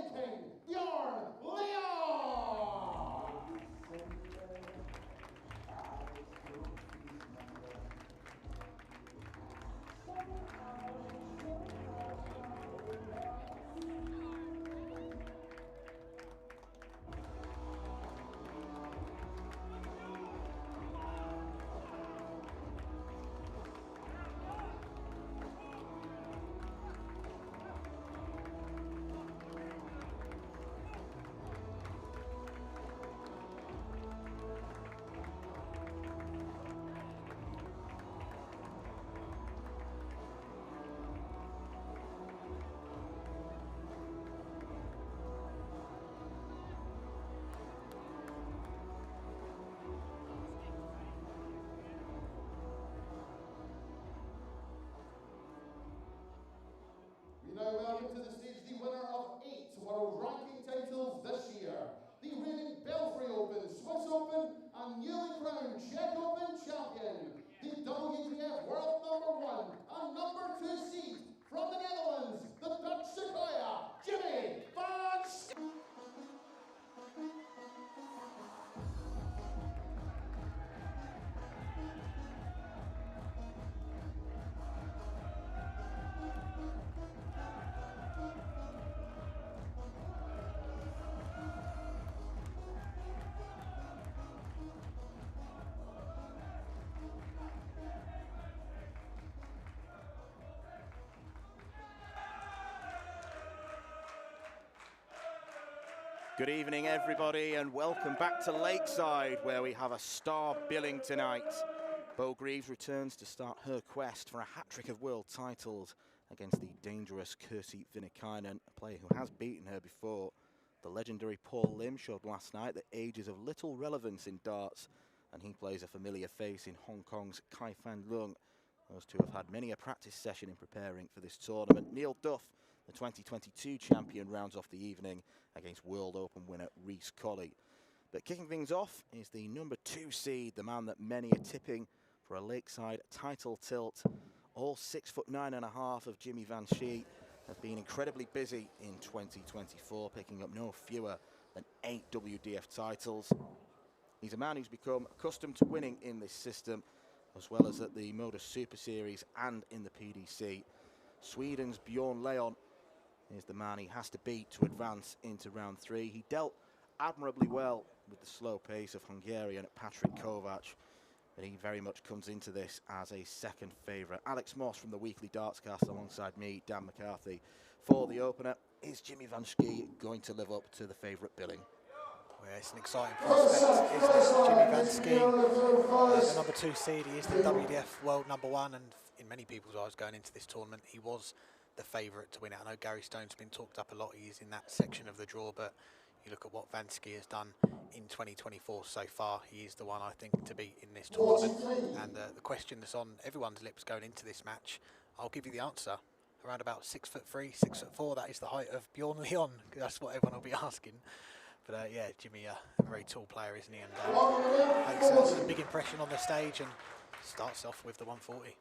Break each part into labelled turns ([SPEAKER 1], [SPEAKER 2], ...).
[SPEAKER 1] ranking, Leung. We now welcome to the stage the winner of 8 world ranking titles this year. The reigning Belfry Open, Swiss Open and newly crowned Czech Open champion. The WDF World #1 and #2 seed from the Netherlands, the Dutch Sequoia, Jimmy Van Schie.
[SPEAKER 2] Good evening, everybody, and welcome back to Lakeside, where we have a star billing tonight. Bo Greaves returns to start her quest for a hat-trick of world titles against the dangerous Viinikainen, a player who has beaten her before. The legendary Paul Lim showed last night that age is of little relevance in darts, and he plays a familiar face in Hong Kong's Leung. Those two have had many a practice session in preparing for this tournament. Neil Duff, the 2022 champion, rounds off the evening against World Open winner Reece Colley. But kicking things off is the #2 seed, the man that many are tipping for a Lakeside title tilt. All 6'9.5" of Jimmy Van Schie have been incredibly busy in 2024, picking up no fewer than 8 WDF titles. He's a man who's become accustomed to winning in this system, as well as at the Modus Super Series and in the PDC. Sweden's Bjorn Leung is the man he has to beat to advance into round 3. He dealt admirably well with the slow pace of Hungarian Patrick Kovac, but he very much comes into this as a second favourite. Alex Moss from the Weekly Dartscast alongside me, Dan McCarthy. For the opener, is Jimmy Van Schie going to live up to the favourite billing?
[SPEAKER 3] Well, it's an exciting prospect, isn't it? Jimmy Van Schie, the #2 seed. He is the WDF world #1, and in many people's eyes going into this tournament, he was the favourite to win it. I know Gary Stone's been talked up a lot. He is in that section of the draw, but you look at what Van Schie has done in 2024 so far, he is the one, I think, to beat in this tournament. And the question that's on everyone's lips going into this match, I'll give you the answer. Around about 6'3", 6'4", that is the height of Bjorn Leung. That's what everyone will be asking. But yeah, Jimmy, a very tall player, isn't he? And makes a big impression on the stage and starts off with the 140.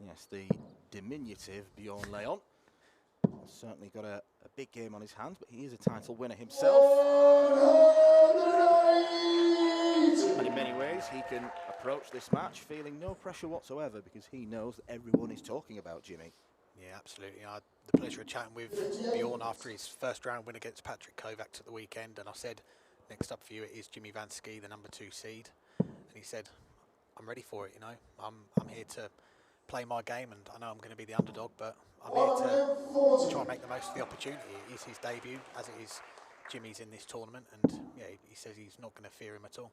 [SPEAKER 2] Yes, the diminutive Bjorn Leung has certainly got a big game on his hands, but he is a title winner himself. And in many ways, he can approach this match feeling no pressure whatsoever, because he knows that everyone is talking about Jimmy.
[SPEAKER 3] Yeah, absolutely. I had the pleasure of chatting with Bjorn after his first round win against Patrick Kovac at the weekend, and I said, next up for you it is Jimmy Van Schie, the #2 seed. And he said, I'm ready for it, you know. I'm here to play my game, and I know I'm going to be the underdog, but I'm here to try and make the most of the opportunity. It is his debut, as it is Jimmy's in this tournament, and yeah, he says he's not going to fear him at all.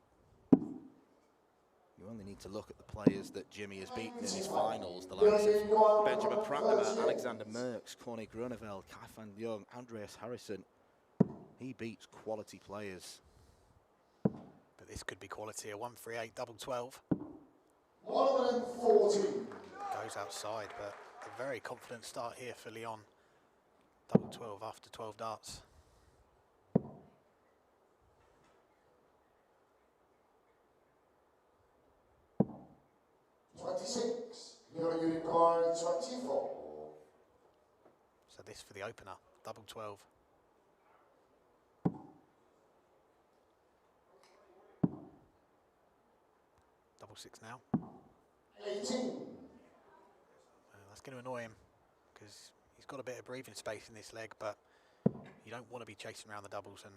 [SPEAKER 2] You only need to look at the players that Jimmy has beaten in his finals, the likes of Benjamin Pratnama, Alexander Merckx, Corné Groeneveld, Kai-Fan Leung, Andreas Harrison. He beats quality players.
[SPEAKER 3] But this could be quality, a 138 double 12.
[SPEAKER 1] 140.
[SPEAKER 3] Goes outside, but a very confident start here for Leung. Double 12 after 12 darts.
[SPEAKER 1] 26, your unicorn 24.
[SPEAKER 3] So this for the opener, double 12. 6 now.
[SPEAKER 1] 18.
[SPEAKER 3] That's going to annoy him because he's got a bit of breathing space in this leg, but you don't want to be chasing around the doubles, and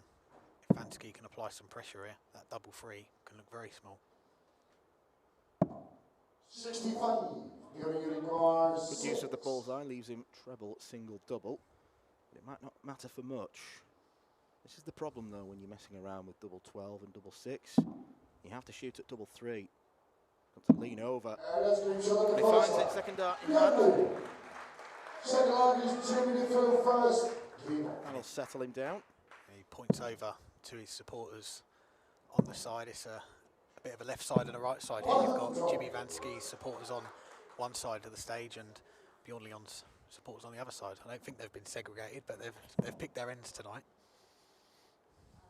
[SPEAKER 3] if Vansky can apply some pressure here, that double 3 can look very small.
[SPEAKER 1] 65.
[SPEAKER 2] Good use of the bullseye leaves him treble, single, double. But it might not matter for much. This is the problem though when you're messing around with double 12 and double 6. You have to shoot at double 3. Got to lean over. And he finds it, second dart in hand.
[SPEAKER 1] Second line is Jimmy through first.
[SPEAKER 2] That'll settle him down.
[SPEAKER 3] And he points over to his supporters on the side. It's a bit of a left side and a right side here. You've got Jimmy Vansky's supporters on one side of the stage and Bjorn Leon's supporters on the other side. I don't think they've been segregated, but they've picked their ends tonight.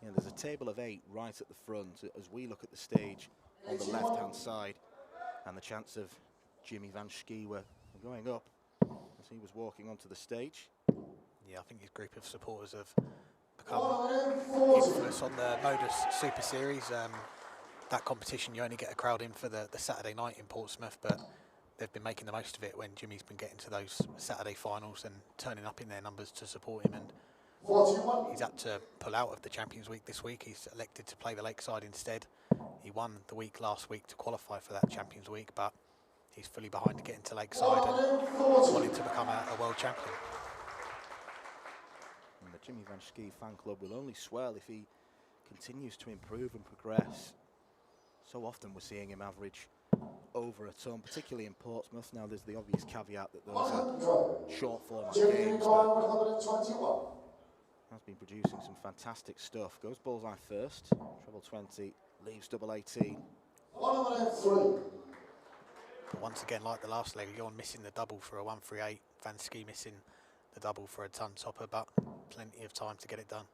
[SPEAKER 2] Yeah, there's a table of 8 right at the front as we look at the stage on the left-hand side, and the chants of Jimmy Vansky were going up as he was walking onto the stage.
[SPEAKER 3] Yeah, I think his group of supporters have become infamous on the Modus Super Series. That competition, you only get a crowd in for the Saturday night in Portsmouth, but they've been making the most of it when Jimmy's been getting to those Saturday finals and turning up in their numbers to support him. And he's had to pull out of the Champions Week this week. He's elected to play the Lakeside instead. He won the week last week to qualify for that Champions Week, but he's fully behind to get into Lakeside and wanting to become a world champion.
[SPEAKER 2] And the Jimmy Vansky fan club will only swell if he continues to improve and progress. So often we're seeing him average over a ton, particularly in Portsmouth. Now there's the obvious caveat that those are short format games, but has been producing some fantastic stuff. Goes bullseye first, treble 20, leaves double 18.
[SPEAKER 3] But once again, like the last leg, you're missing the double for a 138. Vansky missing the double for a ton topper, but plenty of time to get it done.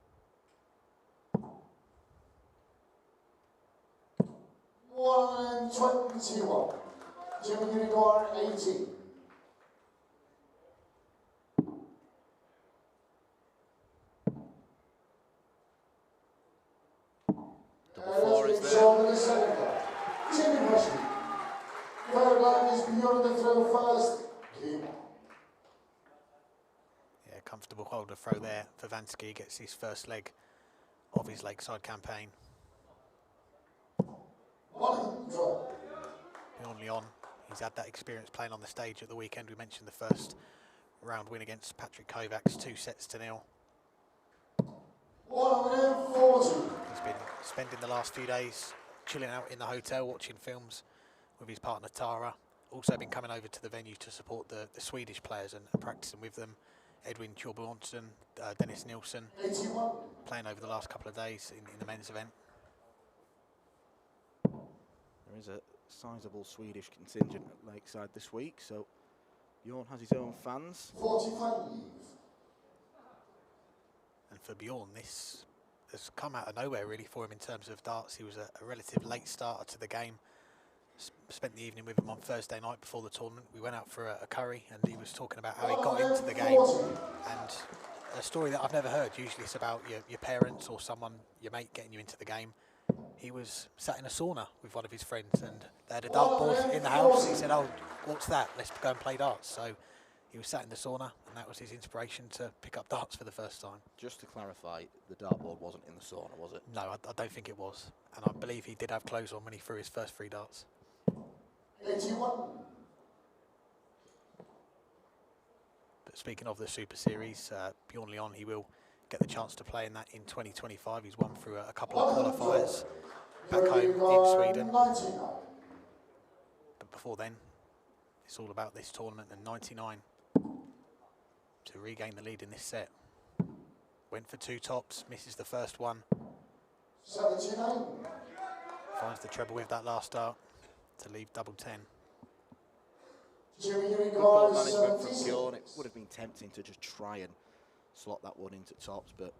[SPEAKER 1] 121. Jimmy Unicorn 18.
[SPEAKER 2] Double 4 is there.
[SPEAKER 1] Jimmy Vansky. Third line is beyond the throw first. Game.
[SPEAKER 3] Yeah, comfortable holder throw there for Vansky. Gets his first leg of his Lakeside campaign. Bjorn Leung, he's had that experience playing on the stage at the weekend. We mentioned the first round win against Patrick Kovacs, 2-0. He's been spending the last few days chilling out in the hotel, watching films with his partner Tara. Also been coming over to the venue to support the Swedish players and practicing with them. Edwin Kjolbjornsson, Dennis Nilsson, playing over the last couple of days in the men's event.
[SPEAKER 2] There is a sizable Swedish contingent at Lakeside this week, so Bjorn has his own fans.
[SPEAKER 1] 45.
[SPEAKER 3] And for Bjorn, this has come out of nowhere really for him in terms of darts. He was a relative late starter to the game. Spent the evening with him on Thursday night before the tournament. We went out for a curry and he was talking about how he got into the game. And a story that I've never heard. Usually it's about your parents or someone, your mate, getting you into the game. He was sat in a sauna with one of his friends and they had a dartboard in the house. He said, "Oh, what's that? Let's go and play darts." So he was sat in the sauna and that was his inspiration to pick up darts for the first time.
[SPEAKER 2] Just to clarify, the dartboard wasn't in the sauna, was it?
[SPEAKER 3] No, I don't think it was. And I believe he did have clothes on when he threw his first 3 darts.
[SPEAKER 1] 81.
[SPEAKER 3] But speaking of the Super Series, Bjorn Leung, he will get the chance to play in that in 2025. He's won through a couple of qualifiers back home in Sweden. But before then, it's all about this tournament and 99 to regain the lead in this set. Went for 2 tops, misses the first one.
[SPEAKER 1] 79.
[SPEAKER 3] Finds the treble with that last dart to leave double 10.
[SPEAKER 2] Good ball management from Bjorn. It would have been tempting to just try and slot that one into tops, but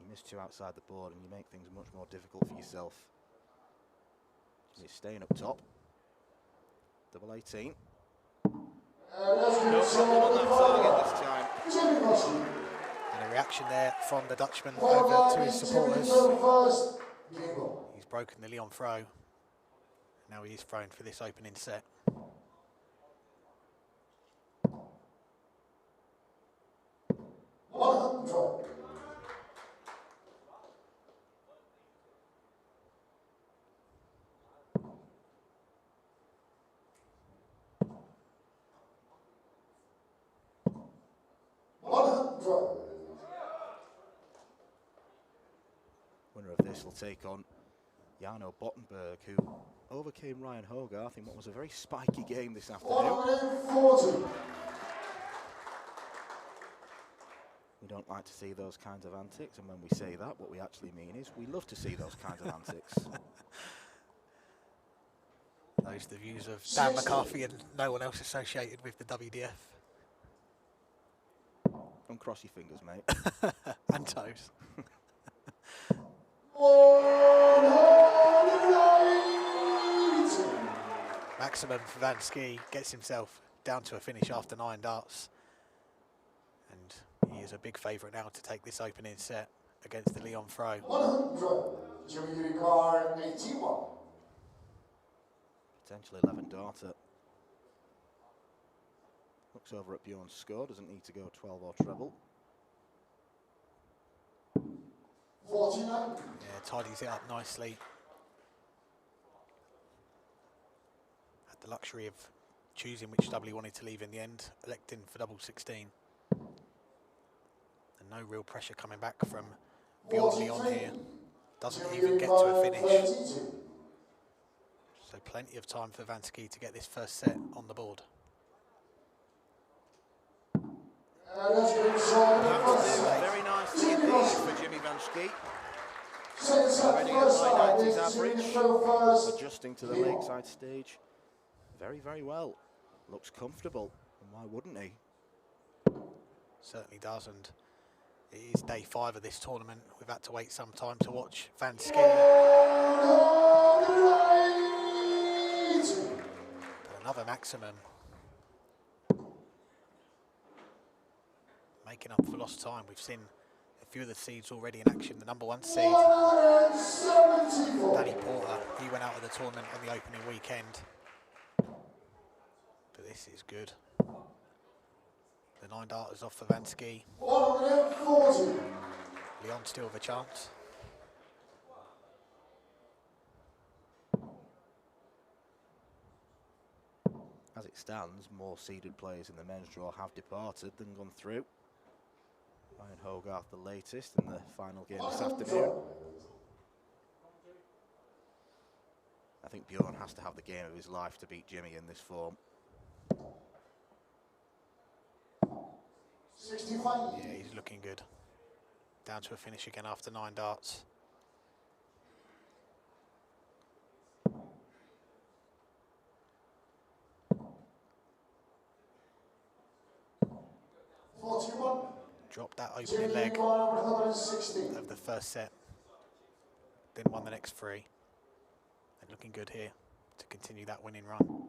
[SPEAKER 2] you miss 2 outside the board and you make things much more difficult for yourself. He's staying up top. Double 18. No problem on that target this time.
[SPEAKER 3] And a reaction there from the Dutchman over to his supporters. He's broken the Leon throw. now he is thrown for this opening set.
[SPEAKER 2] Winner of this will take on Jarno Bottenberg, who overcame Ryan Hogarth in what was a very spiky game this afternoon. We don't like to see those kinds of antics, and when we say that, what we actually mean is we love to see those kinds of antics.
[SPEAKER 3] Those are the views of Dan McCarthy and no one else associated with the WDF.
[SPEAKER 2] Don't cross your fingers, mate.
[SPEAKER 3] And toes. Maximum for Van Ski gets himself down to a finish after 9 darts. And he is a big favourite now to take this opening set against the Leung throw.
[SPEAKER 1] 100, Jimmy Car 81.
[SPEAKER 2] Potential 11 darter. Looks over at Bjorn's score, doesn't need to go 12 or treble.
[SPEAKER 1] 49.
[SPEAKER 3] Yeah, tidies it up nicely. Had the luxury of choosing which double he wanted to leave in the end, electing for double 16. And no real pressure coming back from Bjorn Leung here. Doesn't even get to a finish. So plenty of time for Van Ski to get this first set on the board.
[SPEAKER 2] Very nicely indeed for Jimmy Van Ski. Already at high 90s average, adjusting to the lakeside stage. Very, very well. Looks comfortable, and why wouldn't he?
[SPEAKER 3] Certainly does, and it is day 5 of this tournament. We've had to wait some time to watch Van Ski. But another maximum. Making up for lost time. We've seen a few of the seeds already in action. The number 1 seed, Danny Porter, he went out of the tournament on the opening weekend. But this is good. The 9 darters off for Van Ski. Leung still with a chance.
[SPEAKER 2] As it stands, more seeded players in the men's draw have departed than gone through. Ryan Hogarth the latest in the final game this afternoon. I think Bjorn has to have the game of his life to beat Jimmy in this form.
[SPEAKER 1] 65.
[SPEAKER 3] Yeah, he's looking good. Down to a finish again after 9 darts. Dropped that opening leg of the first set. Then won the next 3. And looking good here to continue that winning run.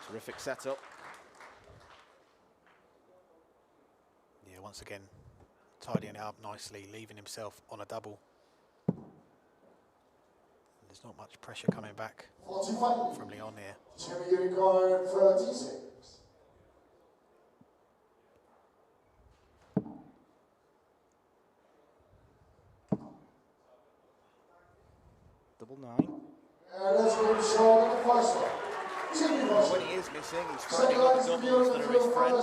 [SPEAKER 2] Terrific setup.
[SPEAKER 3] Yeah, once again, tidying it up nicely, leaving himself on a double. There's not much pressure coming back from Leung here.
[SPEAKER 1] Jimmy Car 36.
[SPEAKER 2] Double 9.
[SPEAKER 1] And that's been shown in the first one.
[SPEAKER 2] When he is missing, he's finding other doubles that are his friend.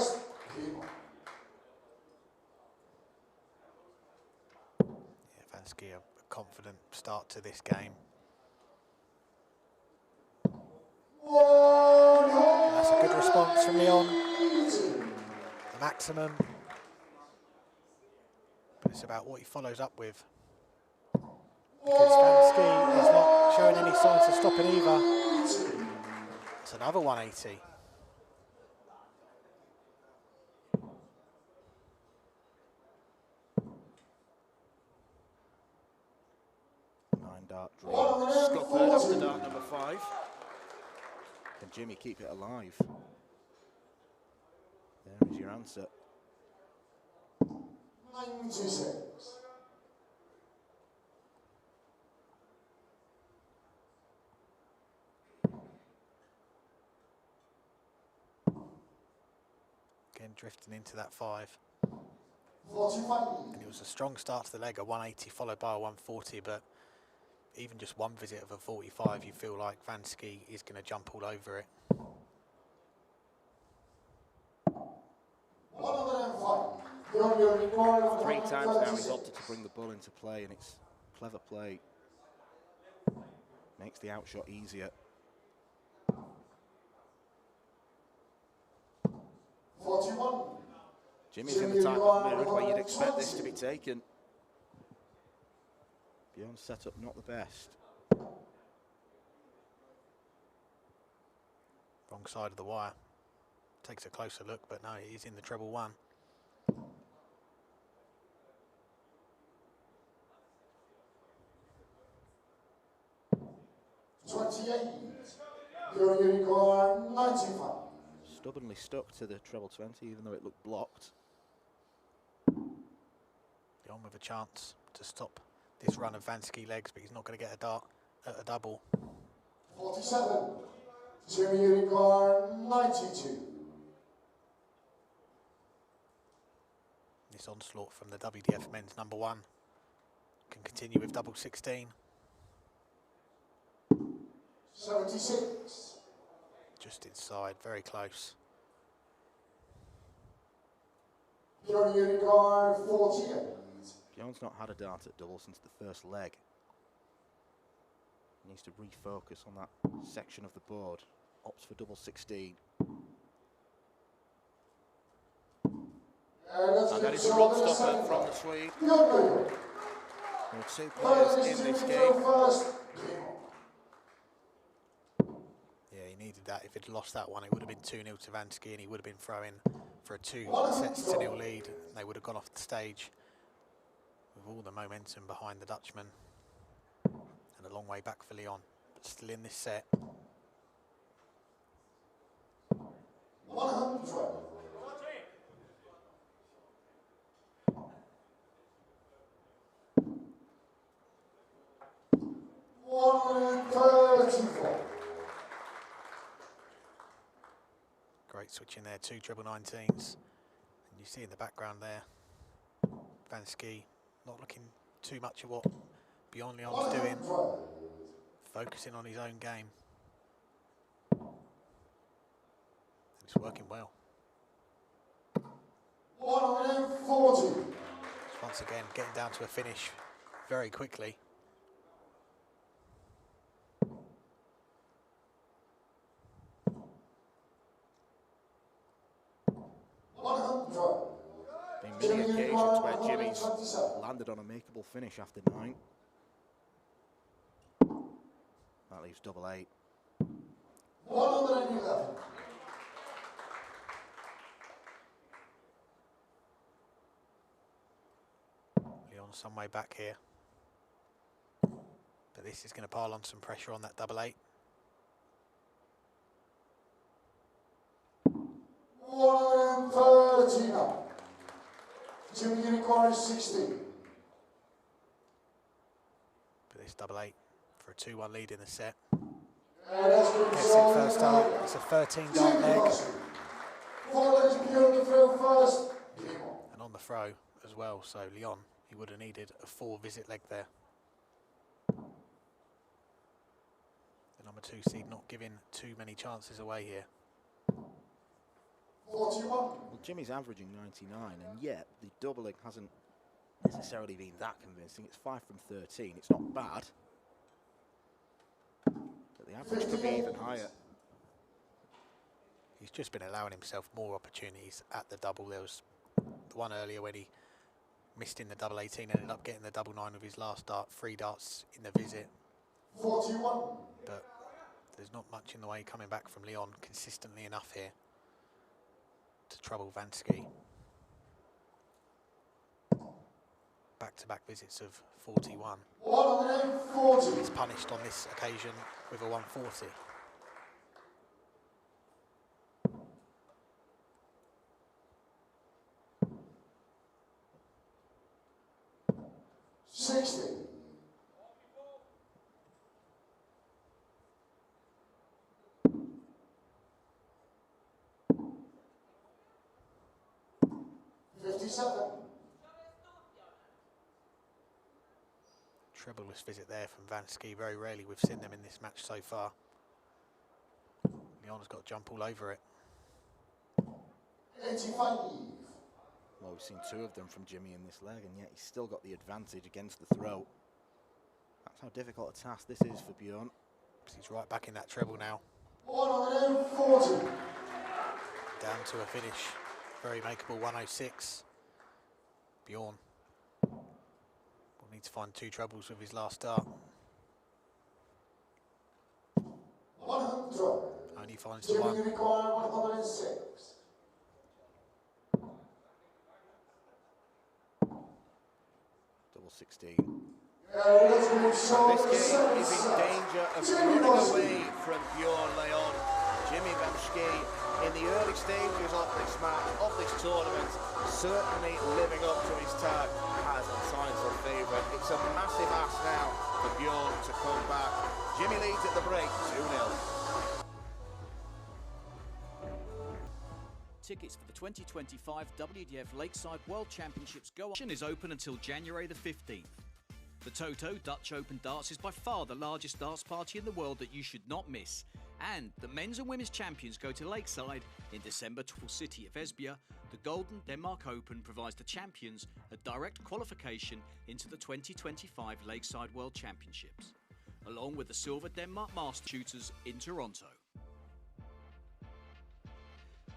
[SPEAKER 3] Yeah, Van Ski, a confident start to this game. And that's a good response from Leung. The maximum. But it's about what he follows up with. Because Van Ski is not showing any signs of stopping either. It's another 180.
[SPEAKER 2] Dart draw. Scuppered after dart number 5. Can Jimmy keep it alive? There is your answer.
[SPEAKER 1] 96.
[SPEAKER 3] Again, drifting into that 5.
[SPEAKER 1] 45.
[SPEAKER 3] And it was a strong start to the leg, a 180 followed by a 140, but even just one visit of a 45, you feel like Van Ski is going to jump all over it.
[SPEAKER 2] 3 times now he's opted to bring the bull into play, and it's clever play. Makes the outshot easier.
[SPEAKER 1] 41.
[SPEAKER 2] Jimmy's in the type of mood where you'd expect this to be taken. Bjorn's setup not the best.
[SPEAKER 3] Wrong side of the wire. Takes a closer look, but no, he's in the treble 1.
[SPEAKER 1] 28. Your unicorn 95.
[SPEAKER 2] Stubbornly stuck to the treble 20, even though it looked blocked.
[SPEAKER 3] Leung with a chance to stop this run of Van Ski legs, but he's not going to get a dart at a double.
[SPEAKER 1] 47. Jimmy Unicorn 92.
[SPEAKER 3] This onslaught from the WDF men's number 1 can continue with double 16.
[SPEAKER 1] 76.
[SPEAKER 3] Just inside, very close.
[SPEAKER 1] Your unicorn 48.
[SPEAKER 2] Bjorn's not had a dart at double since the first leg. He needs to refocus on that section of the board. Opts for double 16. And that is a run stopper from the Swede. There are 2 players in this game.
[SPEAKER 3] Yeah, he needed that. If he'd lost that one, it would have been 2-0 to Van Ski, and he would have been throwing for a 2 sets to 0 lead. And they would have gone off the stage with all the momentum behind the Dutchman. And a long way back for Leung, but still in this set.
[SPEAKER 1] 100. 134.
[SPEAKER 3] Great switch in there, 2 treble 19s. And you see in the background there, Van Ski not looking too much at what Bjorn Leung's doing, focusing on his own game. It's working well.
[SPEAKER 1] 140.
[SPEAKER 3] Once again, getting down to a finish very quickly.
[SPEAKER 2] Been many occasions where Jimmy's landed on a makeable finish after 9. That leaves double 8.
[SPEAKER 1] 111.
[SPEAKER 3] Leung some way back here. But this is going to pile on some pressure on that double 8.
[SPEAKER 1] 139. Jimmy Unicorn 16.
[SPEAKER 3] But this double 8 for a 2-1 lead in the set.
[SPEAKER 1] Gets it
[SPEAKER 3] First dart, it's a 13 dart leg.
[SPEAKER 1] 4 legs beyond the throw first.
[SPEAKER 3] And on the throw as well, so Leung, he would have needed a 4 visit leg there. The number 2 seed not giving too many chances away here.
[SPEAKER 1] 41.
[SPEAKER 2] Well, Jimmy's averaging 99, and yet the doubling hasn't necessarily been that convincing. It's 5 from 13. It's not bad, but the average could be even higher.
[SPEAKER 3] He's just been allowing himself more opportunities at the double. There was the one earlier when he missed in the double 18, ended up getting the double 9 with his last dart, 3 darts in the visit.
[SPEAKER 1] 41.
[SPEAKER 3] But there's not much in the way coming back from Leung consistently enough here to trouble Van Ski. Back-to-back visits of 41.
[SPEAKER 1] 140.
[SPEAKER 3] He's punished on this occasion with a 140.
[SPEAKER 1] 27.
[SPEAKER 3] Trebleless visit there from Van Ski. Very rarely we've seen them in this match so far. Leung's got to jump all over it.
[SPEAKER 1] 85.
[SPEAKER 2] Well, we've seen two of them from Jimmy in this leg, and yet he's still got the advantage against the throw. That's how difficult a task this is for Bjorn.
[SPEAKER 3] He's right back in that treble now.
[SPEAKER 1] 140.
[SPEAKER 3] Down to a finish. Very makeable 106. Bjorn will need to find two trebles with his last start.
[SPEAKER 1] 100.
[SPEAKER 3] Only finds the
[SPEAKER 1] Jimmy
[SPEAKER 3] one.
[SPEAKER 1] require 106.
[SPEAKER 2] Double 16.
[SPEAKER 1] Let's move
[SPEAKER 2] This
[SPEAKER 1] short.
[SPEAKER 2] game is in danger of running away from Bjorn Leung. Jimmy Van Ski, in the early stages of this match, of this tournament, certainly living up to his tag as a title favourite. It's a massive ask now for Bjorn to come back. Jimmy leads at the break, 2-0.
[SPEAKER 4] Tickets for the 2025 WDF Lakeside World Championships go on is open until January the 15th. The Toto Dutch Open Darts is by far the largest darts party in the world that you should not miss. And the men's and women's champions go to Lakeside in December to the city of Esbjerg. The Golden Denmark Open provides the champions a direct qualification into the 2025 Lakeside World Championships, along with the Silver Denmark Master Shooters in Toronto.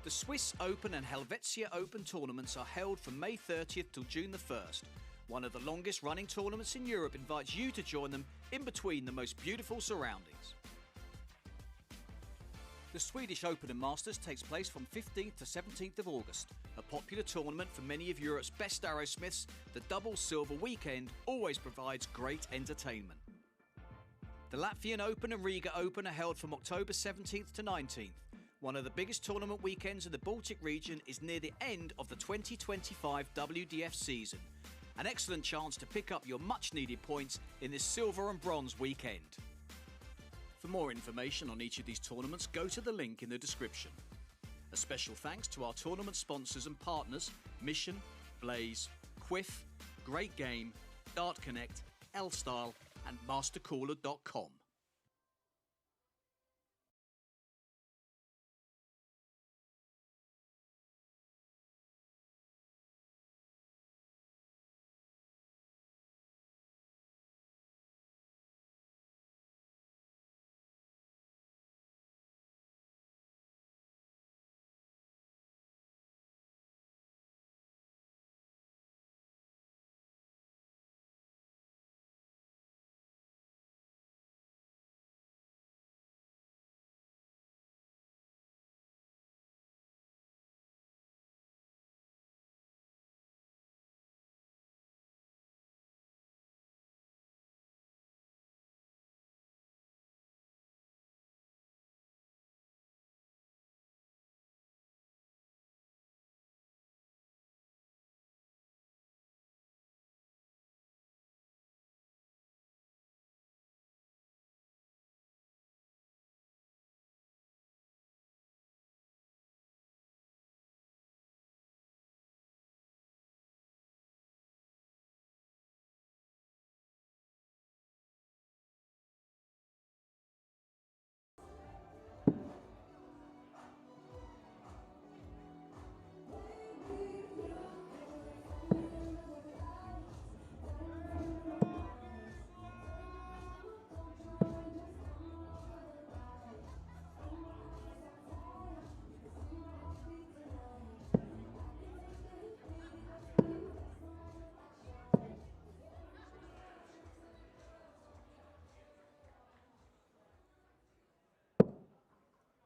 [SPEAKER 4] The Swiss Open and Helvetia Open tournaments are held from May 30th till June the 1st. One of the longest running tournaments in Europe invites you to join them in between the most beautiful surroundings. The Swedish Open and Masters takes place from 15th to 17th of August. A popular tournament for many of Europe's best arrowsmiths, the double silver weekend always provides great entertainment. The Latvian Open and Riga Open are held from October 17th to 19th. One of the biggest tournament weekends in the Baltic region is near the end of the 2025 WDF season. An excellent chance to pick up your much-needed points in this silver and bronze weekend. For more information on each of these tournaments, go to the link in the description. A special thanks to our tournament sponsors and partners, Mission, Blaze, Quiff, Great Game, Dart Connect, L-Style and MasterCooler.com.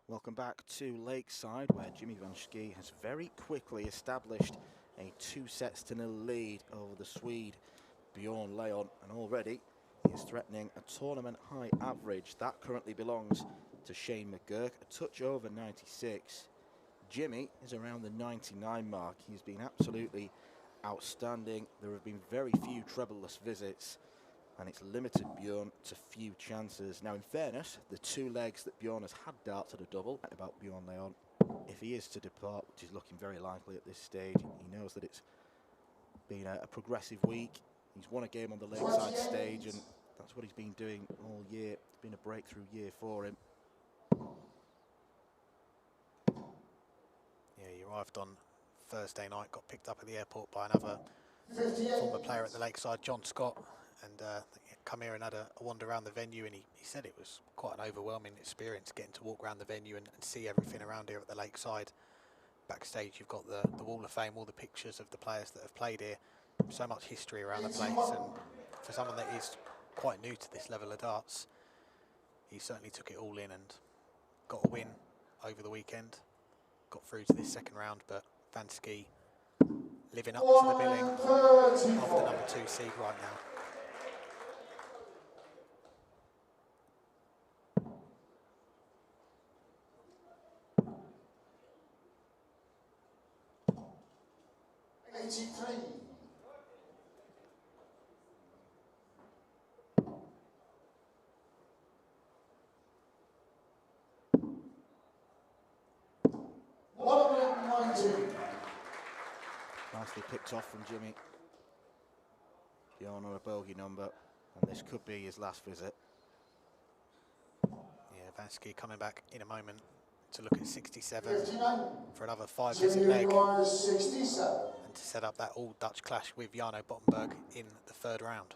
[SPEAKER 2] Welcome back to Lakeside, where Jimmy Van Ski has very quickly established a 2-0 lead over the Swede Bjorn Leung, and already he is threatening a tournament high average. That currently belongs to Shane McGurk, a touch over 96. Jimmy is around the 99 mark. He's been absolutely outstanding. There have been very few treble-less visits, and it's limited Bjorn to few chances. Now, in fairness, the two legs that Bjorn has had darts at a double, about Bjorn Leung, if he is to depart, which is looking very likely at this stage, he knows that it's Been a progressive week. He's won a game on the Lakeside stage, and that's what he's been doing all year. It's been a breakthrough year for him.
[SPEAKER 3] Yeah, he arrived on Thursday night, got picked up at the airport by another former player at the Lakeside, John Scott, and come here and had a wander around the venue, and he said it was quite an overwhelming experience getting to walk around the venue and see everything around here at the Lakeside. Backstage you've got the Wall of Fame, all the pictures of the players that have played here, so much history around the place, and for someone that is quite new to this level of darts, he certainly took it all in and got a win over the weekend, got through to this second round, but Van Ski living up to the billing of the number 2 seed right now.
[SPEAKER 2] Nicely picked off from Jimmy. The honour a bogey number, and this could be his last visit.
[SPEAKER 3] Yeah, Van Ski coming back in a moment to look at 67 for another 5-visit leg, and to set up that all-Dutch clash with Jarno Bottenberg in the 3rd round.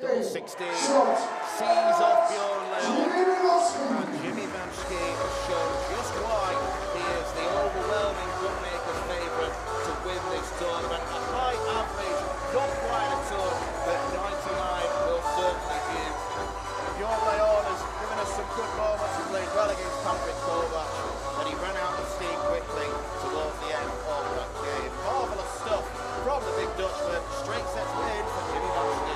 [SPEAKER 2] Double 16, sees off Bjorn Leung, and Jimmy Van Ski has shown just why he is the overwhelming bookmaker's favourite to win this tournament. A high average, not quite a ton, but 99 will certainly give. Bjorn Leung has given us some good moments. He played well against Patrick Kovac, and he ran out of steam quickly towards the end of that game. Marvellous stuff from the big Dutchman. Straight sets win for Jimmy Van Ski.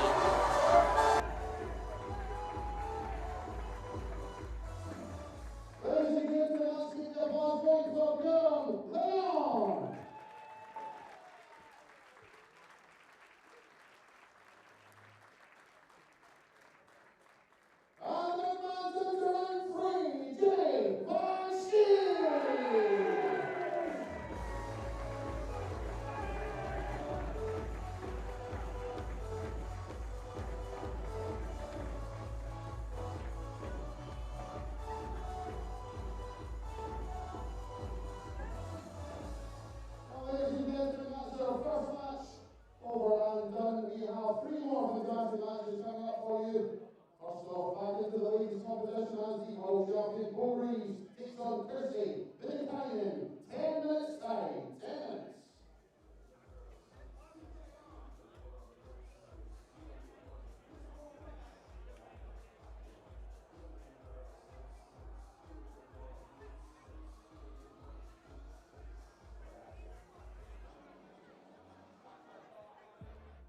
[SPEAKER 1] Greaves takes on Viinikainen. 10 minutes time. 10 minutes.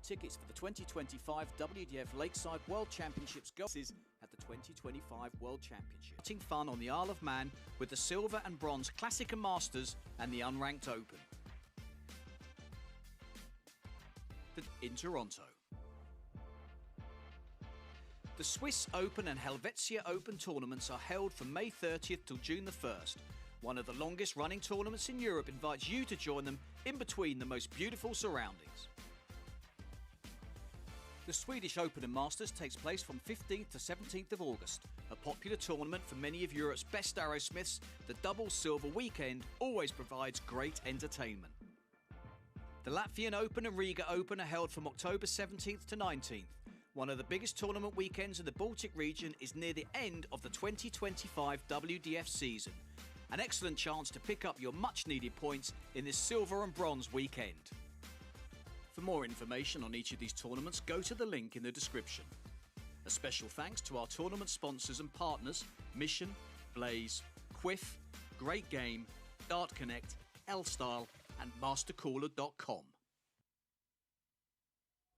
[SPEAKER 4] Tickets for the 2025 WDF Lakeside World Championships go at the 2025 World Championship. Putting fun on the Isle of Man with the Silver and Bronze Classic and Masters and the Unranked Open. In Toronto. The Swiss Open and Helvetia Open tournaments are held from May 30th till June the 1st. One of the longest running tournaments in Europe invites you to join them in between the most beautiful surroundings. The Swedish Open and Masters takes place from 15th to 17th of August. A popular tournament for many of Europe's best arrowsmiths, the double silver weekend always provides great entertainment. The Latvian Open and Riga Open are held from October 17th to 19th. One of the biggest tournament weekends in the Baltic region is near the end of the 2025 WDF season. An excellent chance to pick up your much-needed points in this silver and bronze weekend. For more information on each of these tournaments, go to the link in the description. A special thanks to our tournament sponsors and partners, Mission, Blaze, Quiff, Great Game, Dart Connect, L-Style and MasterCooler.com.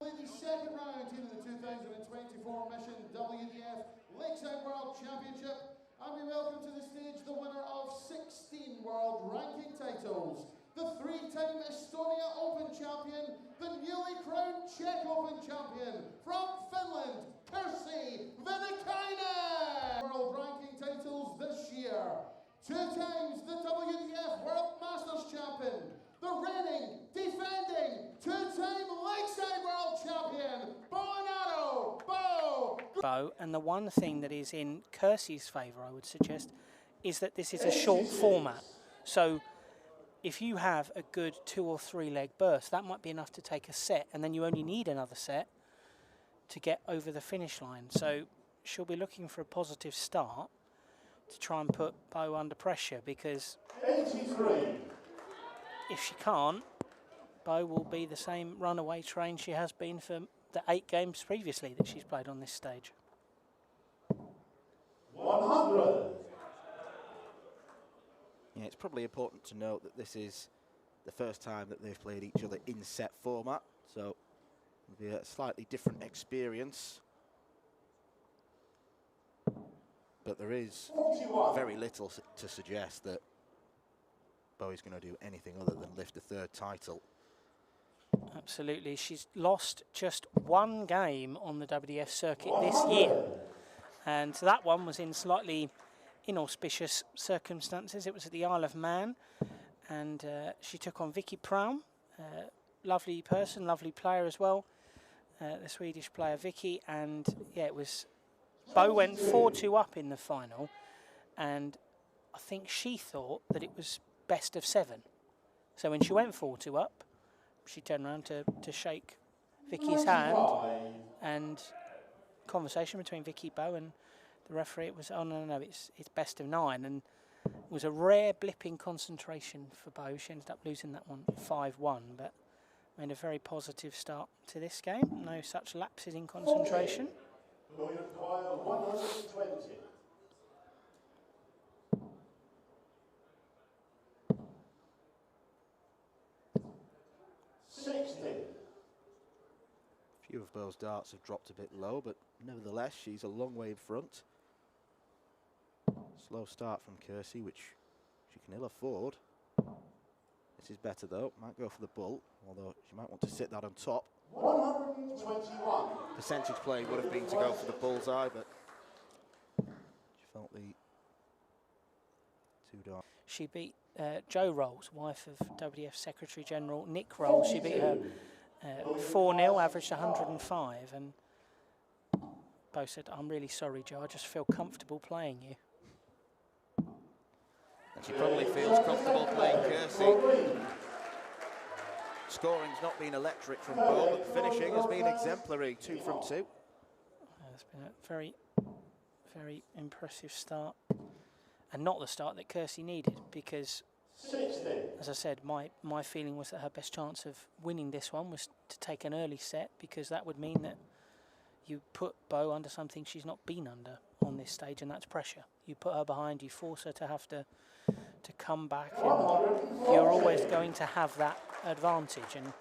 [SPEAKER 1] The second round in the 2024 Mission WDF Lakeside World Championship, and we welcome to the stage the winner of 16 world ranking titles, the 3-time Estonia Open champion, the newly crowned Czech Open champion from Finland, Viinikainen! World ranking titles this year, 2 times the WDF World Masters champion,
[SPEAKER 5] Bo, and the one thing that is in Kersey's favour, I would suggest, is that this is a short format. So if you have a good 2 or 3 leg burst, that might be enough to take a set, and then you only need another set to get over the finish line. So she'll be looking for a positive start to try and put Bo under pressure, because
[SPEAKER 1] 83.
[SPEAKER 5] if she can't, Bo will be the same runaway train she has been for the 8 games previously that she's played on this stage.
[SPEAKER 1] 100.
[SPEAKER 2] Yeah, it's probably important to note that this is the first time that they've played each other in set format, so it'll be a slightly different experience. But there is
[SPEAKER 1] 41.
[SPEAKER 2] very little to suggest that Bo is going to do anything other than lift a 3rd title.
[SPEAKER 5] Absolutely. She's lost just 1 game on the WDF circuit this year. And that one was in slightly inauspicious circumstances. It was at the Isle of Man. And she took on Vicky Praum. Lovely person, lovely player as well. The Swedish player Vicky. And yeah, it was... Bo went 4-2 up in the final. And I think she thought that it was best of 7. So when she went 4-2 up, she turned around to shake Vicky's hand, and conversation between Vicky, Bo and the referee, it was, oh no, it's best of 9, and it was a rare blip in concentration for Bo. She ended up losing that one 5-1, but made a very positive start to this game. No such lapses in concentration.
[SPEAKER 1] 120.
[SPEAKER 2] A few of Bo's darts have dropped a bit low, but nevertheless, she's a long way in front. Slow start from Kersey, which she can ill afford. This is better though, might go for the bull, although she might want to sit that on top.
[SPEAKER 1] 121.
[SPEAKER 2] Percentage play would have been to go for the bullseye, but she felt the 2 darts.
[SPEAKER 5] She beat Jo Rolls, wife of WDF Secretary General Nick Rolls. She beat her 4-0, averaged 105, and Bo said, I'm really sorry, Jo, I just feel comfortable playing you.
[SPEAKER 2] And she probably feels comfortable playing Kersey. Scoring's not been electric from Bo, but finishing has been exemplary, 2 from 2.
[SPEAKER 5] It's been a very, very impressive start, and not the start that Kersey needed, because, as I said, my feeling was that her best chance of winning this one was to take an early set, because that would mean that you put Bo under something she's not been under on this stage, and that's pressure. You put her behind, you force her to have to come back, and you're always going to have that advantage. And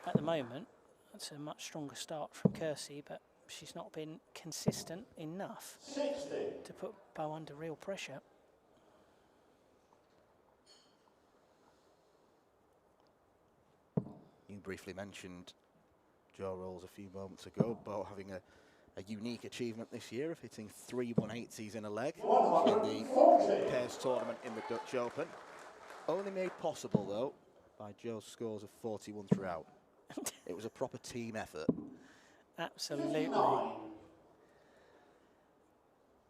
[SPEAKER 5] at the moment, that's a much stronger start from Kersey, but she's not been consistent enough to put Bo under real pressure.
[SPEAKER 2] You briefly mentioned Jo Rolls a few moments ago, Bo having a unique achievement this year of hitting 3 180s in a leg in the pairs tournament in the Dutch Open. Only made possible, though, by Jo's scores of 41 throughout. It was a proper team effort.
[SPEAKER 5] Absolutely.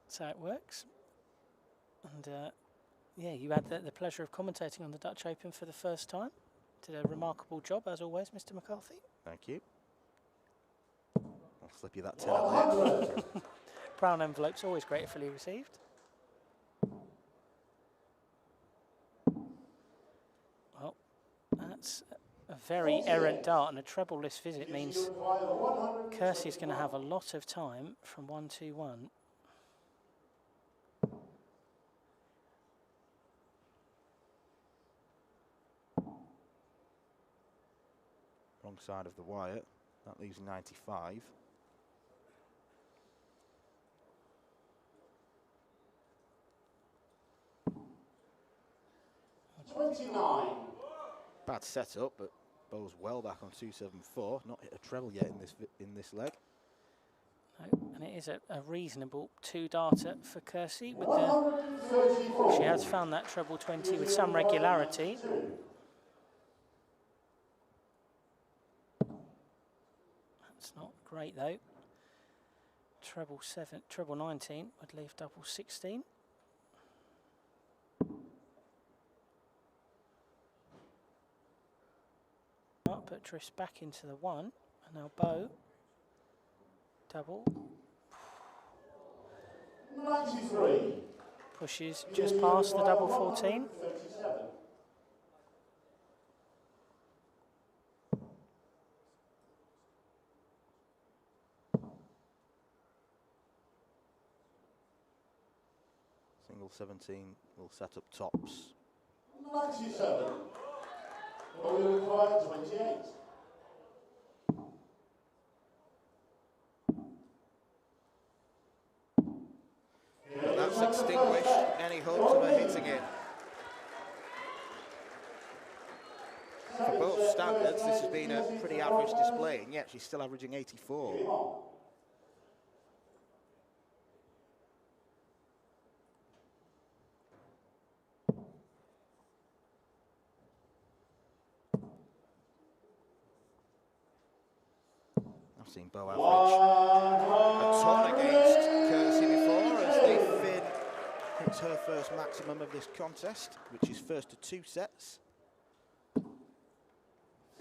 [SPEAKER 5] So it works. And yeah, you had the pleasure of commentating on the Dutch Open for the first time. Did a remarkable job, as always, Mr. McCarthy.
[SPEAKER 2] Thank you. I'll slip you that 10 there.
[SPEAKER 5] Brown envelope's always gratefully received. Well, that's a very errant dart, and a treble-less visit means Kersey's going to have a lot of time from 1-2-1.
[SPEAKER 2] Wrong side of the wire. That leaves 95. Bad setup, but Bo's well back on 274. Not hit a treble yet in this leg.
[SPEAKER 5] No, and it is a reasonable 2-darter for Kersey. With she has found that treble 20 with some regularity. That's not great though. treble 19 would leave double 16. But drifts back into the 1, and now Bo double
[SPEAKER 1] 93.
[SPEAKER 5] pushes just past the double 14.
[SPEAKER 2] Single 17 will set up tops.
[SPEAKER 1] 97. Well, we require 28.
[SPEAKER 2] But that's extinguished any hopes of her hitting it. For both standards, this has been a pretty average display, and yet she's still averaging 84. I've seen Bo average a ton against Kersey before, as the Finn hits her first maximum of this contest, which is first to 2 sets.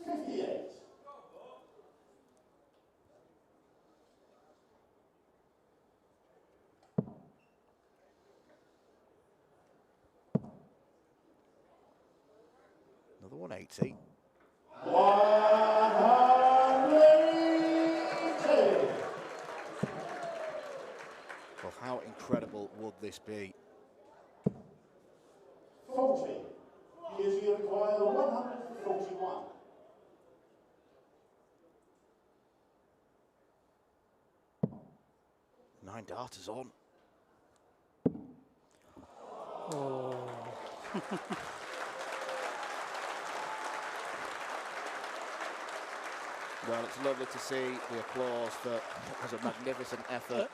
[SPEAKER 1] 58.
[SPEAKER 2] Another 180.
[SPEAKER 1] 180.
[SPEAKER 2] Well, how incredible would this be?
[SPEAKER 1] 40. Here's you require 141.
[SPEAKER 2] Nine darters on.
[SPEAKER 5] Oh.
[SPEAKER 2] Well, it's lovely to see the applause for what was a magnificent effort.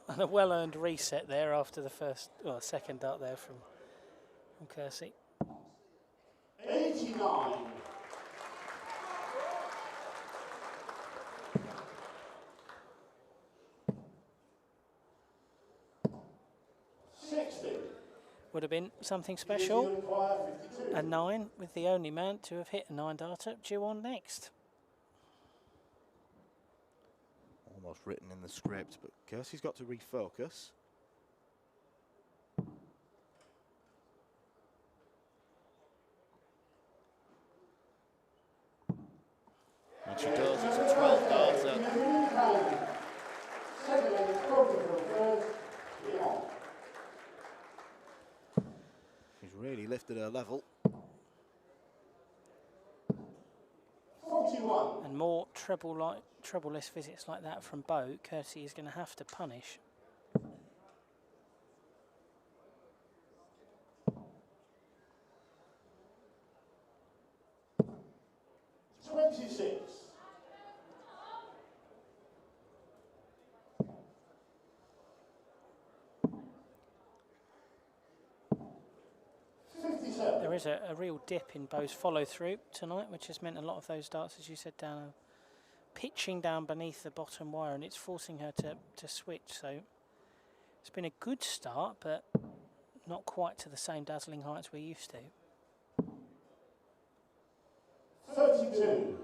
[SPEAKER 5] And a well-earned reset there after the second dart there from Kersey.
[SPEAKER 1] 89.
[SPEAKER 5] Would have been something special. A 9 with the only man to have hit a 9 darter due on next.
[SPEAKER 2] Almost written in the script, but Kersey's got to refocus. And she does, it's a 12 darter. She's really lifted her level.
[SPEAKER 1] 41.
[SPEAKER 5] And more treble-less visits like that from Bo, Kersey is going to have to punish.
[SPEAKER 1] 26.
[SPEAKER 5] There is a real dip in Bo's follow-through tonight, which has meant a lot of those darts, as you said, down, pitching down beneath the bottom wire, and it's forcing her to switch. So it's been a good start, but not quite to the same dazzling heights we're used to.
[SPEAKER 1] 32.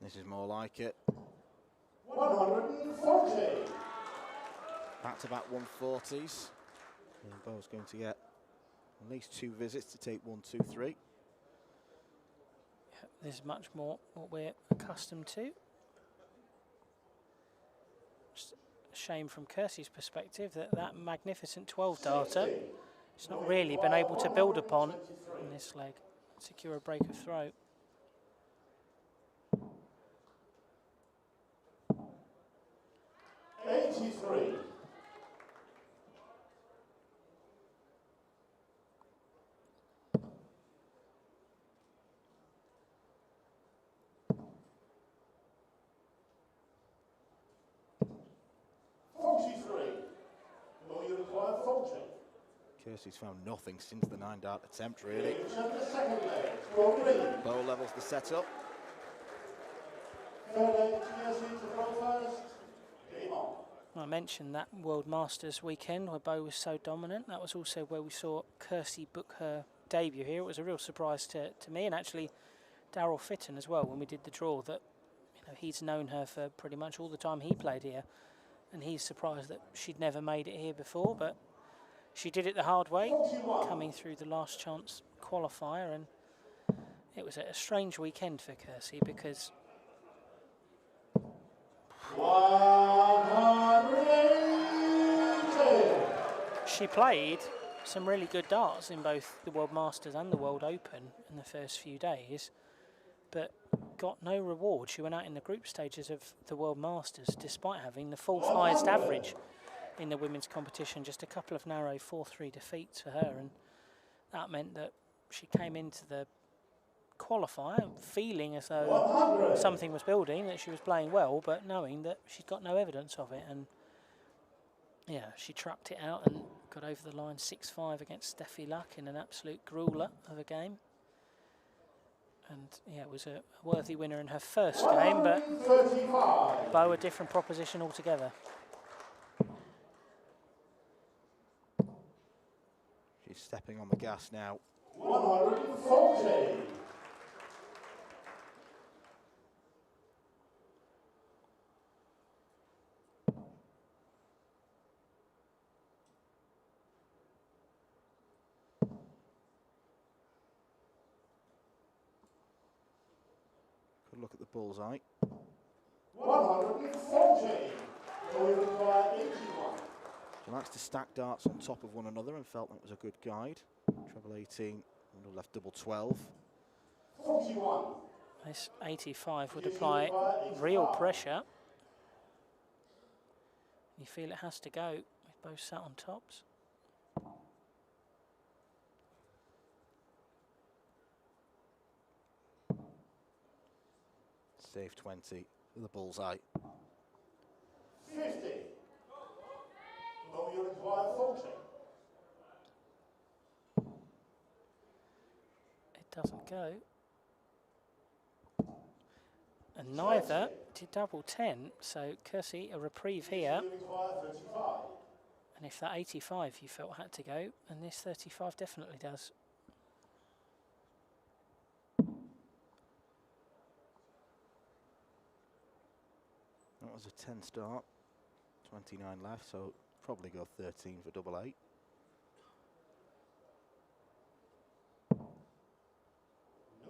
[SPEAKER 2] This is more like it.
[SPEAKER 1] 140.
[SPEAKER 2] Back-to-back 140s. And Bo's going to get at least 2 visits to take 1, 2, 3.
[SPEAKER 5] Yeah, this is much more what we're accustomed to. Just a shame from Kersey's perspective that magnificent 12 darter She's not really been able to build upon in this leg, secure a break of throat.
[SPEAKER 2] Kersey's found nothing since the 9-dart attempt, really. Bow levels the setup.
[SPEAKER 5] I mentioned that World Masters weekend where Bow was so dominant. That was also where we saw Kersey book her debut here. It was a real surprise to me, and actually Darryl Fitton as well, when we did the draw, that he's known her for pretty much all the time he played here, and he's surprised that she'd never made it here before, but she did it the hard way, coming through the last chance qualifier, and it was a strange weekend for Kersey because she played some really good darts in both the World Masters and the World Open in the first few days, but got no reward. She went out in the group stages of the World Masters despite having the fourth highest average in the women's competition, just a couple of narrow 4-3 defeats for her, and that meant that she came into the qualifier feeling as though something was building, that she was playing well, but knowing that she'd got no evidence of it. And yeah, she trucked it out and got over the line 6-5 against Steffi Luck in an absolute grueler of a game. And yeah, it was a worthy winner in her first game, but Bow a different proposition altogether.
[SPEAKER 2] She's stepping on the gas now.
[SPEAKER 1] 140.
[SPEAKER 2] Good look at the bullseye.
[SPEAKER 1] 140.
[SPEAKER 2] She likes to stack darts on top of one another and felt that was a good guide. Treble 18 would have left double 12.
[SPEAKER 1] 41.
[SPEAKER 5] This 85 would apply real pressure. You feel it has to go with both sat on tops.
[SPEAKER 2] Save 20 for the bullseye.
[SPEAKER 1] 50. Low you require 40.
[SPEAKER 5] It doesn't go. And neither did double 10, so Kersey a reprieve here. And if that 85 you felt had to go, and this 35 definitely does.
[SPEAKER 2] That was a 10 start, 29 left, so probably go 13 for double 8.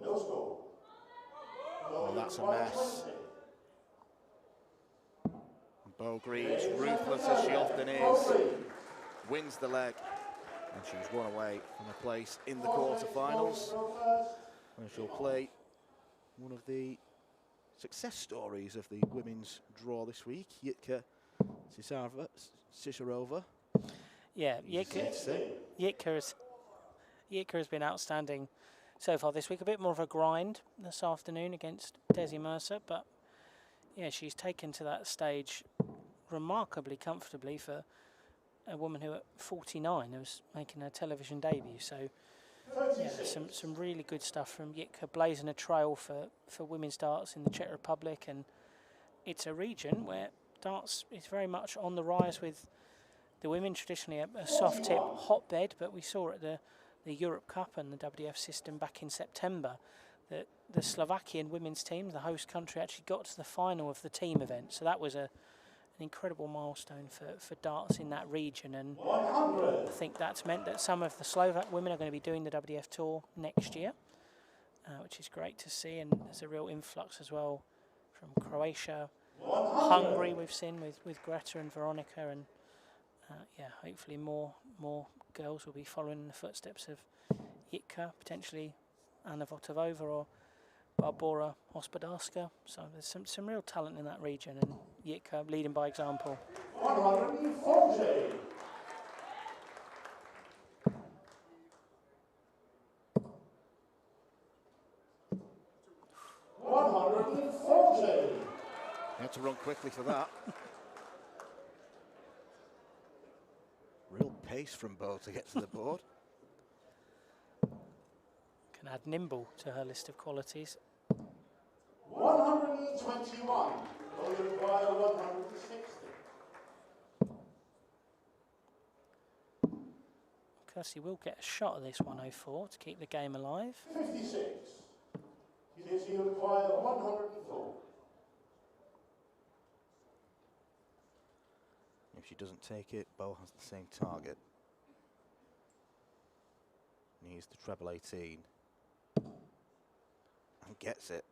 [SPEAKER 1] No score.
[SPEAKER 2] Well, that's a mess. Bo Greaves, ruthless as she often is, wins the leg, and she's one away from a place in the quarterfinals, where she'll play one of the success stories of the women's draw this week, Jitka Sisarova.
[SPEAKER 5] Yeah, Jitka has been outstanding so far this week. A bit more of a grind this afternoon against Desi Mercer, but yeah, she's taken to that stage remarkably comfortably for a woman who at 49 was making her television debut. So yeah, some really good stuff from Jitka, blazing a trail for women's darts in the Czech Republic, and it's a region where darts is very much on the rise with the women, traditionally a soft tip hotbed, but we saw at the Europe Cup and the WDF system back in September that the Slovakian women's team, the host country, actually got to the final of the team event. So that was an incredible milestone for darts in that region, and I think that's meant that some of the Slovak women are going to be doing the WDF tour next year, which is great to see. And there's a real influx as well from Croatia, Hungary we've seen with Greta and Veronica, and yeah, hopefully more girls will be following in the footsteps of Yitka, potentially Anna Votavova or Barbora Hospodarska. So there's some real talent in that region, and Yitka leading by example.
[SPEAKER 1] 140.
[SPEAKER 2] You had to run quickly for that. Real pace from Bo to get to the board.
[SPEAKER 5] Can add nimble to her list of qualities.
[SPEAKER 1] 121. Will you require 160?
[SPEAKER 5] Kirsty will get a shot at this 104 to keep the game alive.
[SPEAKER 1] 56. You require 104.
[SPEAKER 2] If she doesn't take it, Bo has the same target. And he's the treble 18. And gets it.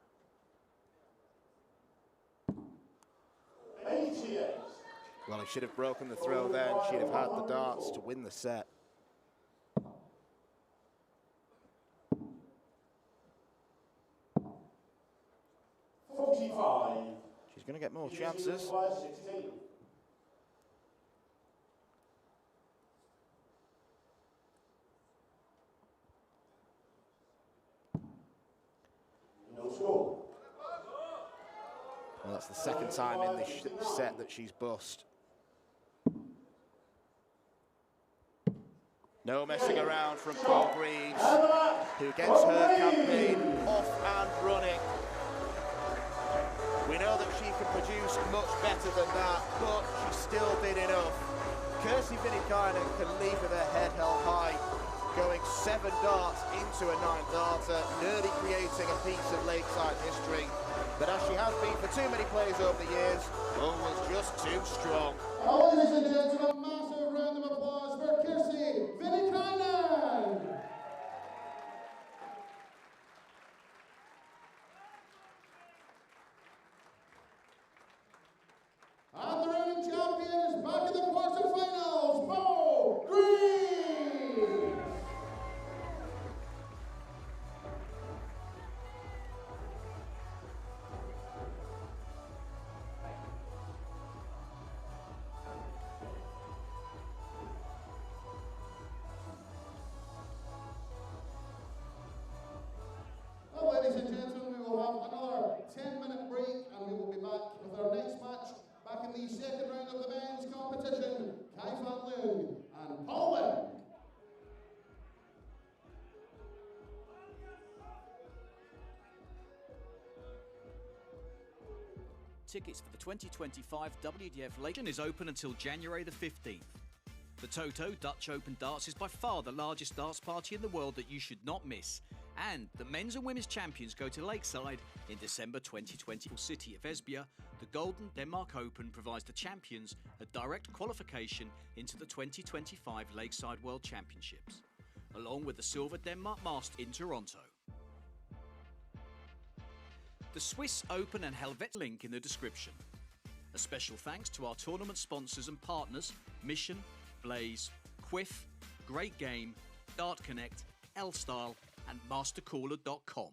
[SPEAKER 1] 88.
[SPEAKER 2] Well, he should have broken the throw then. She'd have had the darts to win the set. She's going to get more chances. Well, that's the second time in this set that she's bust. No messing around from Bo Greaves, who gets her campaign off and running. We know that she can produce much better than that, but she still did enough. Kirsty Viinikainen can leave with her head held high, going 7 darts into a 9th darter, nearly creating a piece of Lakeside history. But as she has been for too many players over the years, Bo was just too strong.
[SPEAKER 1] Ladies and gentlemen, a massive round of applause for Kirsty Viinikainen. And the reigning champion is back in the quarterfinals, Bo Greaves. Well, ladies and gentlemen, we will have another 10-minute break, and we will be back with our next match. Back in the second round of the men's competition, Leung and Paul.
[SPEAKER 4] Tickets for the 2025 WDF Leung is open until January the 15th. The Toto Dutch Open Darts is by far the largest darts party in the world that you should not miss. And the men's and women's champions go to Lakeside in December 2020. City of Esbjerg, the Golden Denmark Open provides the champions a direct qualification into the 2025 Lakeside World Championships, along with the Silver Denmark Masters in Toronto. The Swiss Open and Helvetia link in the description. A special thanks to our tournament sponsors and partners, Mission, Blaze, Quiff, Great Game, Dart Connect, L-Style, and mastercaller.com.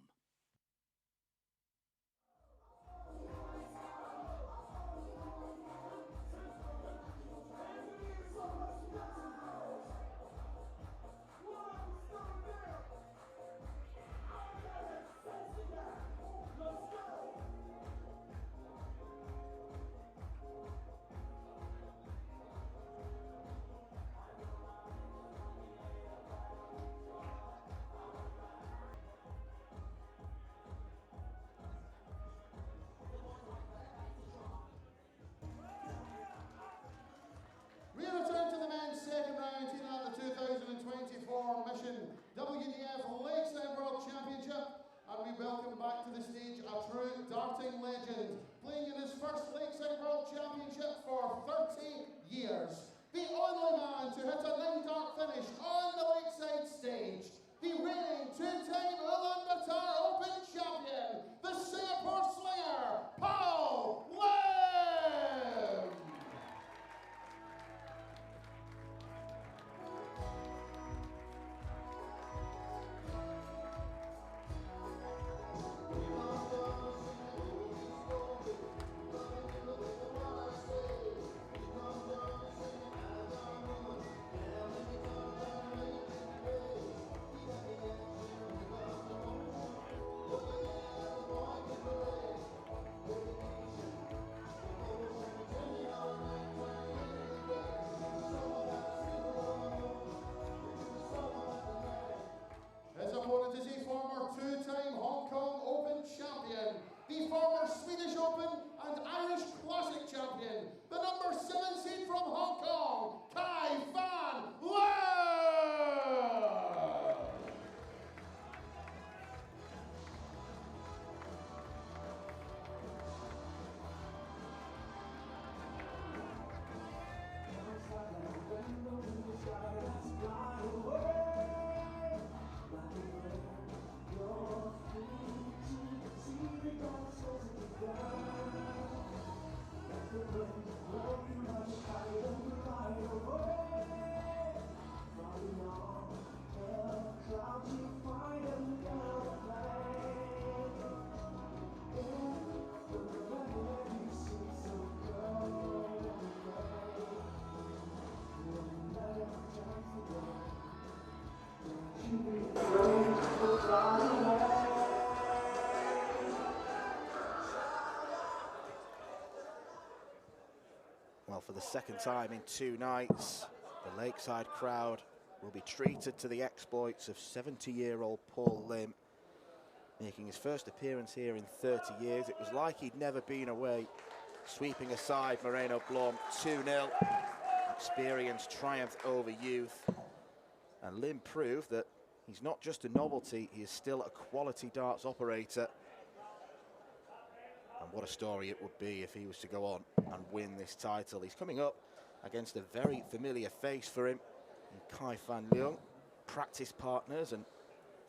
[SPEAKER 1] We return to the men's second round here at the 2024 Mission WDF Lakeside World Championship, and we welcome back to the stage a true darting legend, playing in his first Lakeside World Championship for 30 years. The only man to hit a 9-dart finish on the Lakeside stage, the reigning two-time Ulaanbaatar Open champion, the Singapore Slinger, Paul Leung.
[SPEAKER 2] for the second time in 2 nights, the Lakeside crowd will be treated to the exploits of 70-year-old Paul Lim, making his first appearance here in 30 years. It was like he'd never been away, sweeping aside Moreno Blom 2-0. Experience triumphed over youth, and Lim proved that he's not just a novelty, he is still a quality darts operator. And what a story it would be if he was to go on and win this title. He's coming up against a very familiar face for him, Kai Fan Leung, practice partners, and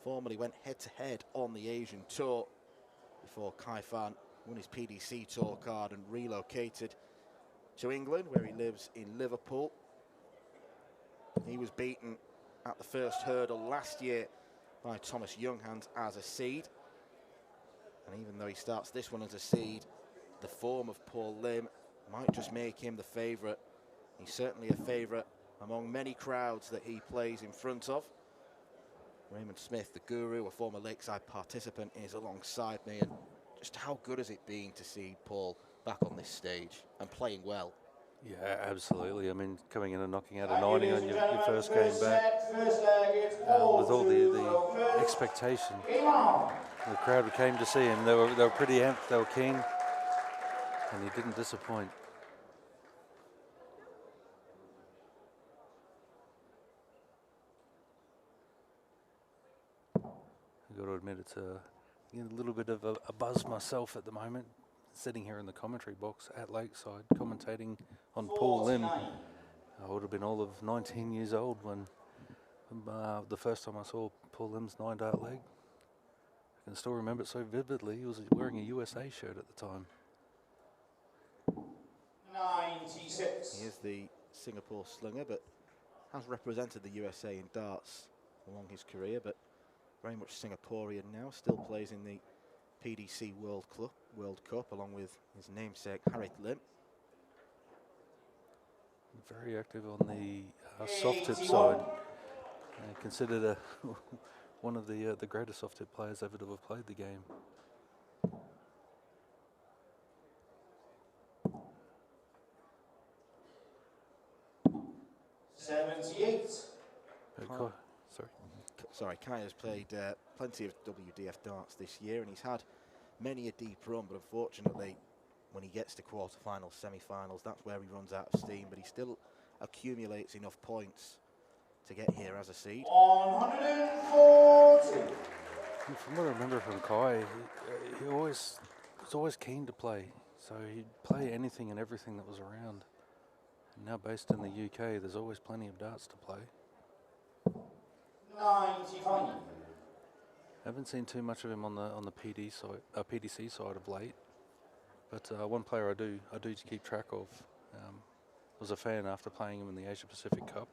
[SPEAKER 2] formerly went head-to-head on the Asian Tour before Kai Fan won his PDC Tour card and relocated to England, where he lives in Liverpool. He was beaten at the first hurdle last year by Thomas Younghans as a seed. And even though he starts this one as a seed, the form of Paul Lim might just make him the favourite. He's certainly a favourite among many crowds that he plays in front of. Raymond Smith, the guru, a former Lakeside participant, is alongside me. And just how good has it been to see Paul back on this stage and playing well?
[SPEAKER 6] Yeah, absolutely. I mean, coming in and knocking out a 90 on your first game back, with all the expectation, the crowd came to see him. They were pretty amped, they were keen, and he didn't disappoint. I've got to admit, it's a little bit of a buzz myself at the moment, sitting here in the commentary box at Lakeside, commentating on Paul Lim. I would have been all of 19 years old when the first time I saw Paul Lim's 9-dart leg. I can still remember it so vividly. He was wearing a USA shirt at the time.
[SPEAKER 1] 96.
[SPEAKER 2] He is the Singapore slinger, but has represented the USA in darts along his career, but very much Singaporean now, still plays in the PDC World Cup along with his namesake Harith Lim.
[SPEAKER 6] Very active on the soft tip side. Considered one of the greatest soft tip players ever to have played the game.
[SPEAKER 2] Sorry, Kai has played plenty of WDF darts this year, and he's had many a deep run, but unfortunately when he gets to quarterfinals, semi-finals, that's where he runs out of steam, but he still accumulates enough points to get here as a seed.
[SPEAKER 1] 140.
[SPEAKER 6] From what I remember from Kai, he was always keen to play, so he'd play anything and everything that was around. And now based in the UK, there's always plenty of darts to play.
[SPEAKER 1] 95.
[SPEAKER 6] I haven't seen too much of him on the PDC side of late, but one player I do keep track of. Was a fan after playing him in the Asia Pacific Cup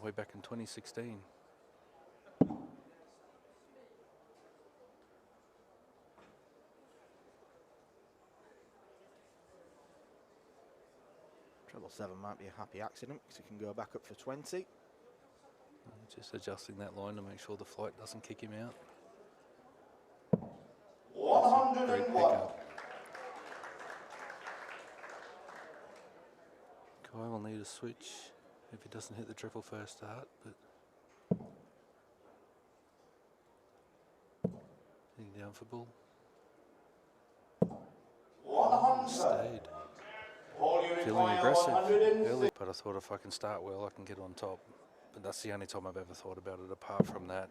[SPEAKER 6] way back in 2016.
[SPEAKER 2] Treble 7 might be a happy accident because he can go back up for 20.
[SPEAKER 6] Just adjusting that line to make sure the flight doesn't kick him out.
[SPEAKER 1] 101.
[SPEAKER 6] Kai will need a switch if he doesn't hit the triple first start, but heading down for ball.
[SPEAKER 1] 100.
[SPEAKER 6] Stayed. Feeling aggressive early, but I thought if I can start well, I can get on top. But that's the only time I've ever thought about it. Apart from that,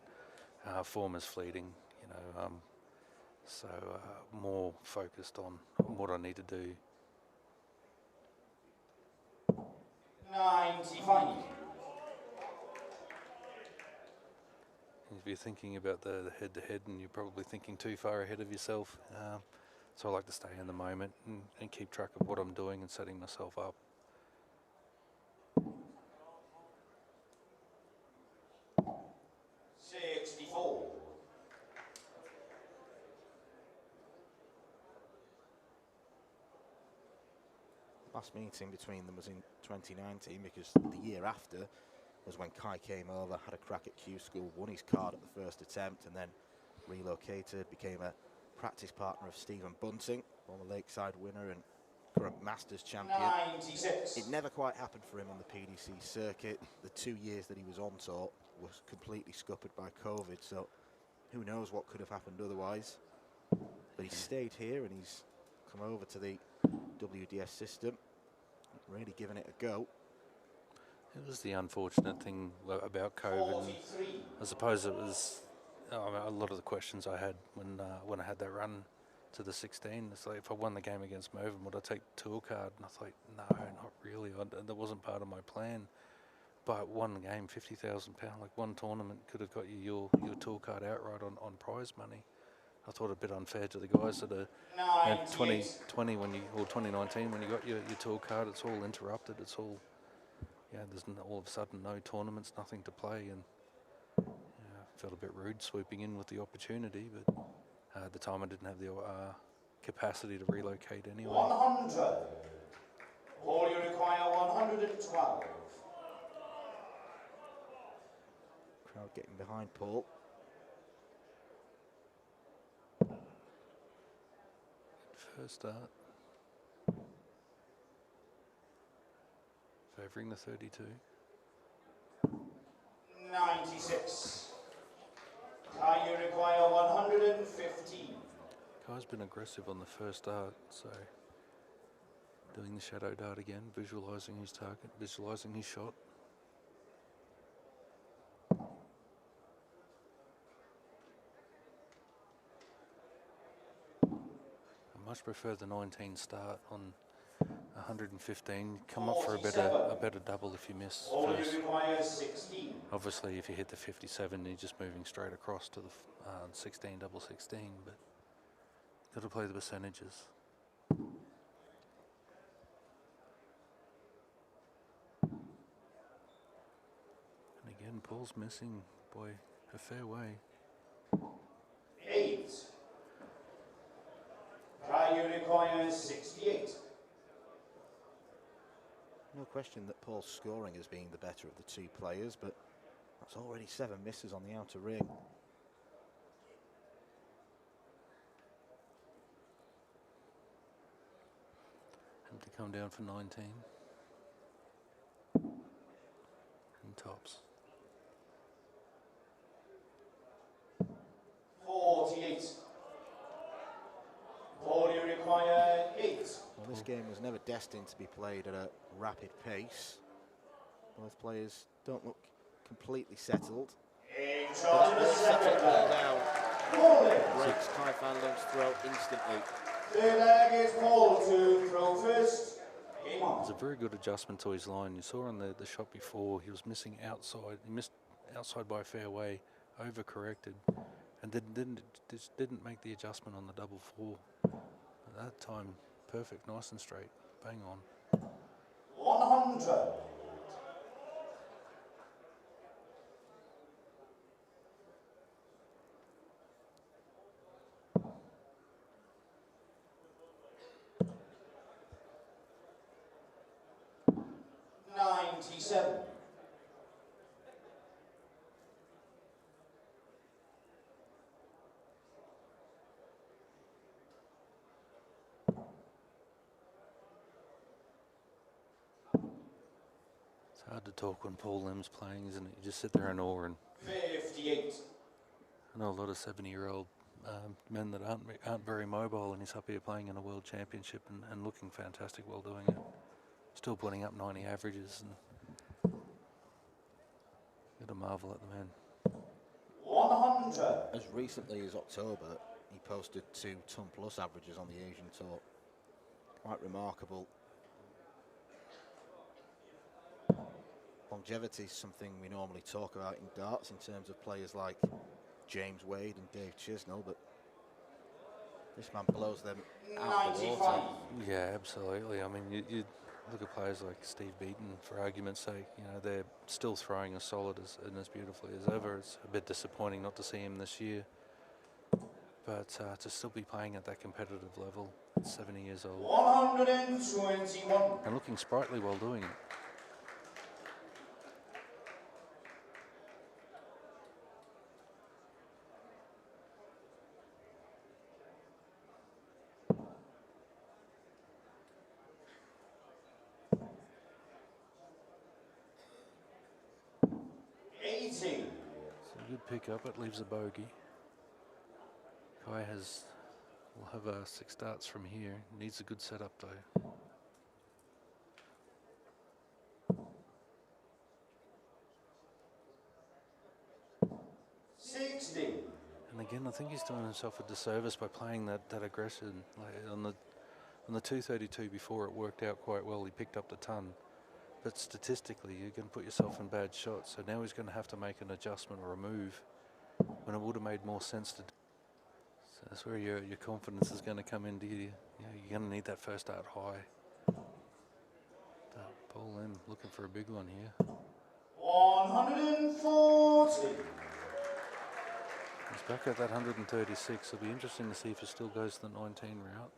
[SPEAKER 6] form is fleeting, so more focused on what I need to do.
[SPEAKER 1] 95.
[SPEAKER 6] If you're thinking about the head-to-head, and you're probably thinking too far ahead of yourself, so I like to stay in the moment and keep track of what I'm doing and setting myself up.
[SPEAKER 2] Last meeting between them was in 2019, because the year after was when Kai came over, had a crack at Q School, won his card at the first attempt, and then relocated, became a practice partner of Stephen Bunting, former Lakeside winner, and current Masters champion.
[SPEAKER 1] 96.
[SPEAKER 2] It never quite happened for him on the PDC circuit. The 2 years that he was on tour was completely scuppered by COVID, so who knows what could have happened otherwise. But he's stayed here and he's come over to the WDF system, really giving it a go.
[SPEAKER 6] It was the unfortunate thing about COVID. And I suppose it was a lot of the questions I had when I had that run to the 16. It's like, if I won the game against Mervyn, would I take the tour card? And I thought, no, not really. That wasn't part of my plan. But one game, £50,000, like one tournament could have got you your tour card outright on prize money. I thought a bit unfair to the guys that are 2020 or 2019 when you got your tour card. It's all interrupted. It's all there's all of a sudden no tournaments, nothing to play, and felt a bit rude swooping in with the opportunity. But at the time I didn't have the capacity to relocate anyway.
[SPEAKER 1] 100. All you require 112.
[SPEAKER 2] Crowd getting behind Paul.
[SPEAKER 6] First start. Favouring the 32.
[SPEAKER 1] 96. You require 115.
[SPEAKER 6] Kai's been aggressive on the first dart, so doing the shadow dart again, visualising his target, visualising his shot. I much prefer the 19 start on 115. Come up for a better double if you miss first. Obviously, if you hit the 57, you're just moving straight across to the 16, double 16. But got to play the percentages. And again, Paul's missing by a fair way.
[SPEAKER 1] 8. You require 68.
[SPEAKER 2] No question that Paul's scoring as being the better of the two players, but that's already 7 misses on the outer ring.
[SPEAKER 6] Have to come down for 19. And tops.
[SPEAKER 1] 48. All you require 8.
[SPEAKER 2] Well, this game was never destined to be played at a rapid pace. Both players don't look completely settled.
[SPEAKER 1] In charge of the second leg.
[SPEAKER 2] Down.
[SPEAKER 1] Rolling.
[SPEAKER 2] Breaks Kai Van Leung's throw instantly.
[SPEAKER 1] The leg is Paul to throw first. Game on.
[SPEAKER 6] It's a very good adjustment to his line. You saw on the shot before, he was missing outside. He missed outside by a fair way, over-corrected, and didn't make the adjustment on the double 4. At that time, perfect, nice and straight, bang on.
[SPEAKER 1] 100. $97.
[SPEAKER 6] It's hard to talk when Paul Lim's playing, isn't it? You just sit there and awe. And
[SPEAKER 1] 58.
[SPEAKER 6] I know a lot of 70-year-old men that aren't very mobile, and he's up here playing in a world championship and looking fantastic while doing it. Still putting up 90 averages, and got to marvel at the man.
[SPEAKER 1] 100.
[SPEAKER 2] As recently as October, he posted 2 ton-plus averages on the Asian Tour. Quite remarkable. Longevity is something we normally talk about in darts in terms of players like James Wade and Dave Chisnell, but this man blows them out of the water.
[SPEAKER 6] Yeah, absolutely. I mean, you look at players like Steve Beaton, for argument's sake, they're still throwing as solid and as beautifully as ever. It's a bit disappointing not to see him this year, but to still be playing at that competitive level at 70 years old.
[SPEAKER 1] 121.
[SPEAKER 6] And looking sprightly while doing it. It's a good pickup. It leaves a bogey. Kai will have 6 darts from here. Needs a good setup though. And again, I think he's doing himself a disservice by playing that aggression. Like on the 232 before, it worked out quite well. He picked up the ton, but statistically, you're going to put yourself in bad shots. So now he's going to have to make an adjustment or a move when it would have made more sense to do. So that's where your confidence is going to come in. You're going to need that first dart high. Paul Lim looking for a big one here.
[SPEAKER 1] 140.
[SPEAKER 6] He's back at that 136. It'll be interesting to see if he still goes the 19 route.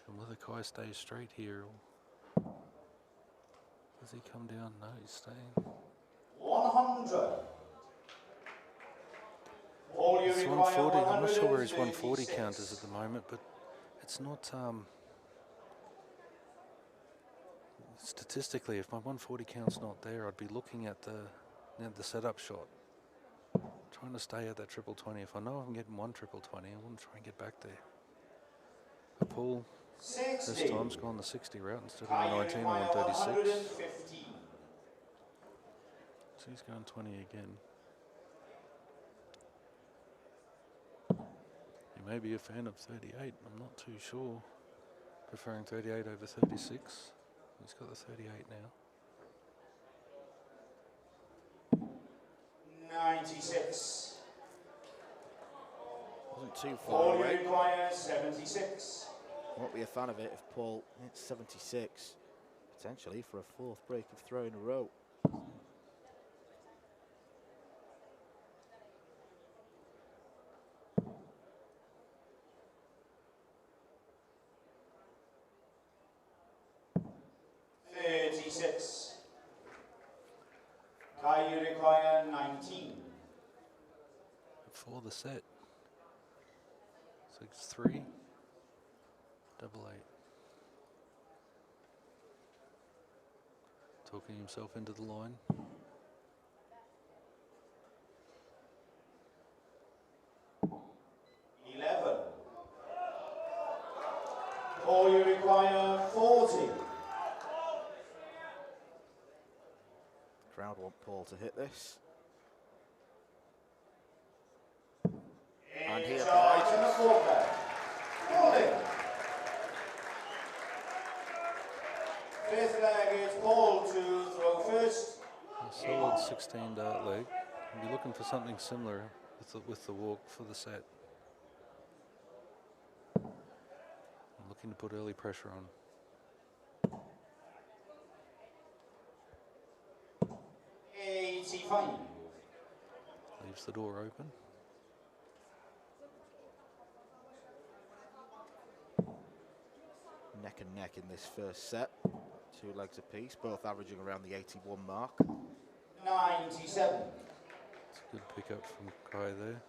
[SPEAKER 6] And whether Kai stays straight here. Does he come down? No, he's staying.
[SPEAKER 1] 100.
[SPEAKER 6] It's 140. I'm not sure where his 140 count is at the moment, but it's not. Statistically, if my 140 count's not there, I'd be looking at the setup shot, trying to stay at that triple 20. If I know I'm getting one triple 20, I want to try and get back there. But Paul this time's gone the 60 route instead of the 19 or 136. So he's going 20 again. He may be a fan of 38. I'm not too sure. Preferring 38 over 36. He's got the 38 now.
[SPEAKER 1] 96.
[SPEAKER 2] Wasn't too far away.
[SPEAKER 1] Requires 76.
[SPEAKER 2] Won't be a fan of it if Paul hits 76, potentially for a 4th break of throw in a row.
[SPEAKER 1] Kai, you require 19.
[SPEAKER 6] For the set. 6-3. Double 8. Talking himself into the line.
[SPEAKER 1] All you require 40.
[SPEAKER 2] Crowd want Paul to hit this. And he obliges.
[SPEAKER 1] Fifth leg is Paul to throw first.
[SPEAKER 6] A solid 16 dart leg. I'll be looking for something similar with the walk for the set. I'm looking to put early pressure on.
[SPEAKER 1] 85.
[SPEAKER 6] Leaves the door open.
[SPEAKER 2] Neck and neck in this first set. 2 legs apiece, both averaging around the 81 mark.
[SPEAKER 1] 97.
[SPEAKER 6] It's a good pickup from Kai there.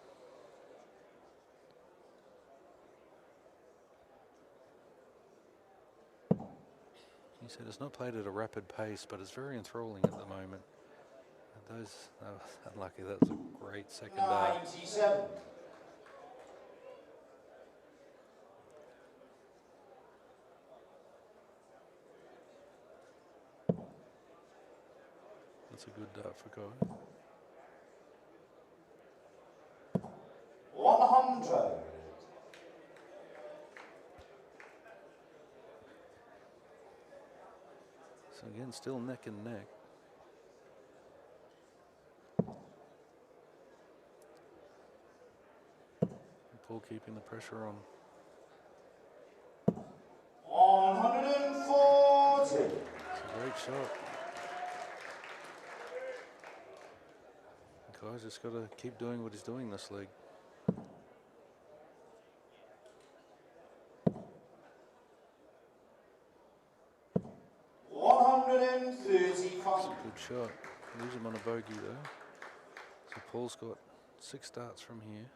[SPEAKER 6] He said it's not played at a rapid pace, but it's very enthralling at the moment. And those, unlucky, that was a great second dart.
[SPEAKER 1] 97.
[SPEAKER 6] That's a good dart for Kai.
[SPEAKER 1] 100.
[SPEAKER 6] So again, still neck and neck. Paul keeping the pressure on.
[SPEAKER 1] 140.
[SPEAKER 6] It's a great shot. Kai's just got to keep doing what he's doing this leg. Good shot. Leaves him on a bogey though. So Paul's got 6 darts from here.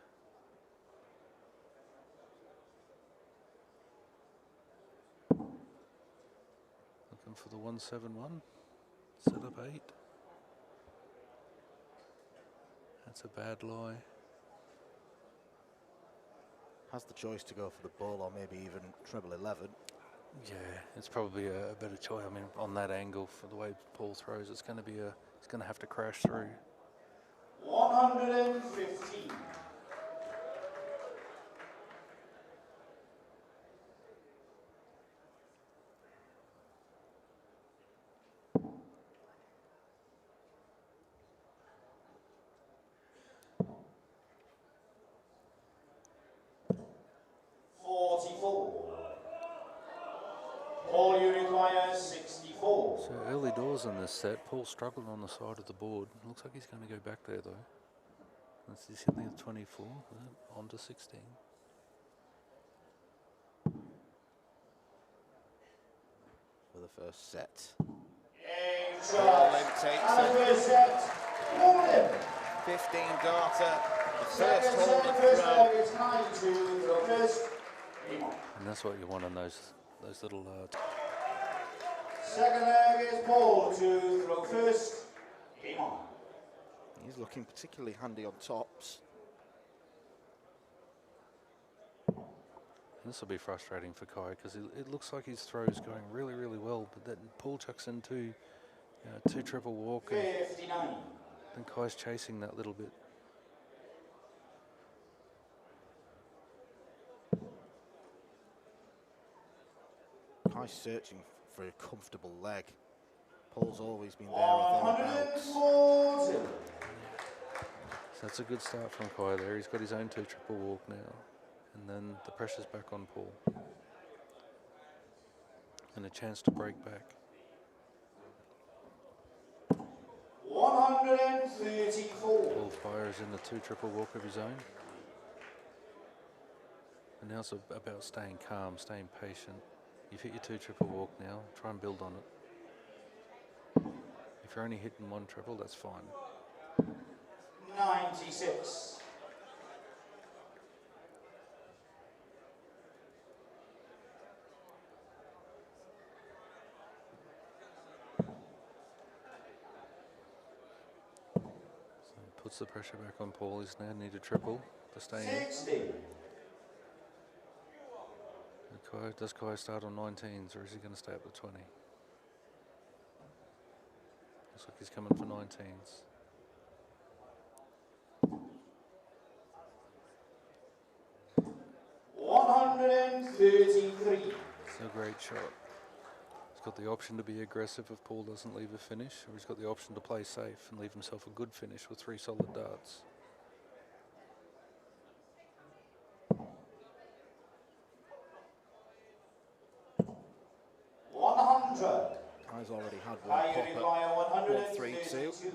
[SPEAKER 6] Looking for the 171. Set up 8. That's a bad lie.
[SPEAKER 2] Has the choice to go for the bull or maybe even treble 11.
[SPEAKER 6] Yeah, it's probably a better choice. I mean, on that angle, for the way Paul throws, it's going to be it's going to have to crash through.
[SPEAKER 1] 115. All you require 64.
[SPEAKER 6] So early doors in this set, Paul struggled on the side of the board. Looks like he's going to go back there though. He's hitting the 24, on to 16.
[SPEAKER 2] For the first set.
[SPEAKER 1] Leung
[SPEAKER 2] takes it. 15 darter. The first hold of throw.
[SPEAKER 6] And that's what you want on those little.
[SPEAKER 1] Second leg is Paul to throw first. Game on.
[SPEAKER 2] He's looking particularly handy on tops.
[SPEAKER 6] This will be frustrating for Kai because it looks like his throw is going really, really well, but then Paul chucks in two triple walk.
[SPEAKER 1] 59.
[SPEAKER 6] And Kai's chasing that little bit.
[SPEAKER 2] Kai's searching for a comfortable leg. Paul's always been there or thereabouts.
[SPEAKER 6] So that's a good start from Kai there. He's got his own 2 triple walk now. And then the pressure's back on Paul. And a chance to break back.
[SPEAKER 1] 134.
[SPEAKER 6] Paul fires in the 2 triple walk of his own. And now it's about staying calm, staying patient. You've hit your 2 triple walk now. Try and build on it. If you're only hitting 1 triple, that's fine.
[SPEAKER 1] 96.
[SPEAKER 6] Puts the pressure back on Paul. He's now need a triple to stay in.
[SPEAKER 1] 60.
[SPEAKER 6] Does Kai start on 19s or is he going to stay at the 20? Looks like he's coming for 19s.
[SPEAKER 1] $133.
[SPEAKER 6] It's a great shot. He's got the option to be aggressive if Paul doesn't leave a finish, or he's got the option to play safe and leave himself a good finish with 3 solid darts.
[SPEAKER 2] Kai's already had one pop at 1-3-2.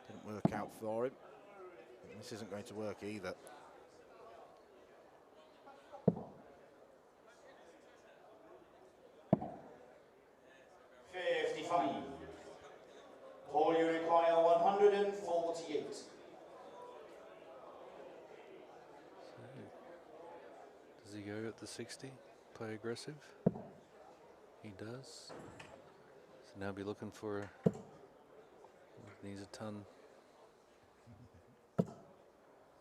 [SPEAKER 2] Didn't work out for him. This isn't going to work either.
[SPEAKER 1] Paul, you require 148.
[SPEAKER 6] Does he go at the 60? Play aggressive? He does. So now be looking for. Needs a ton.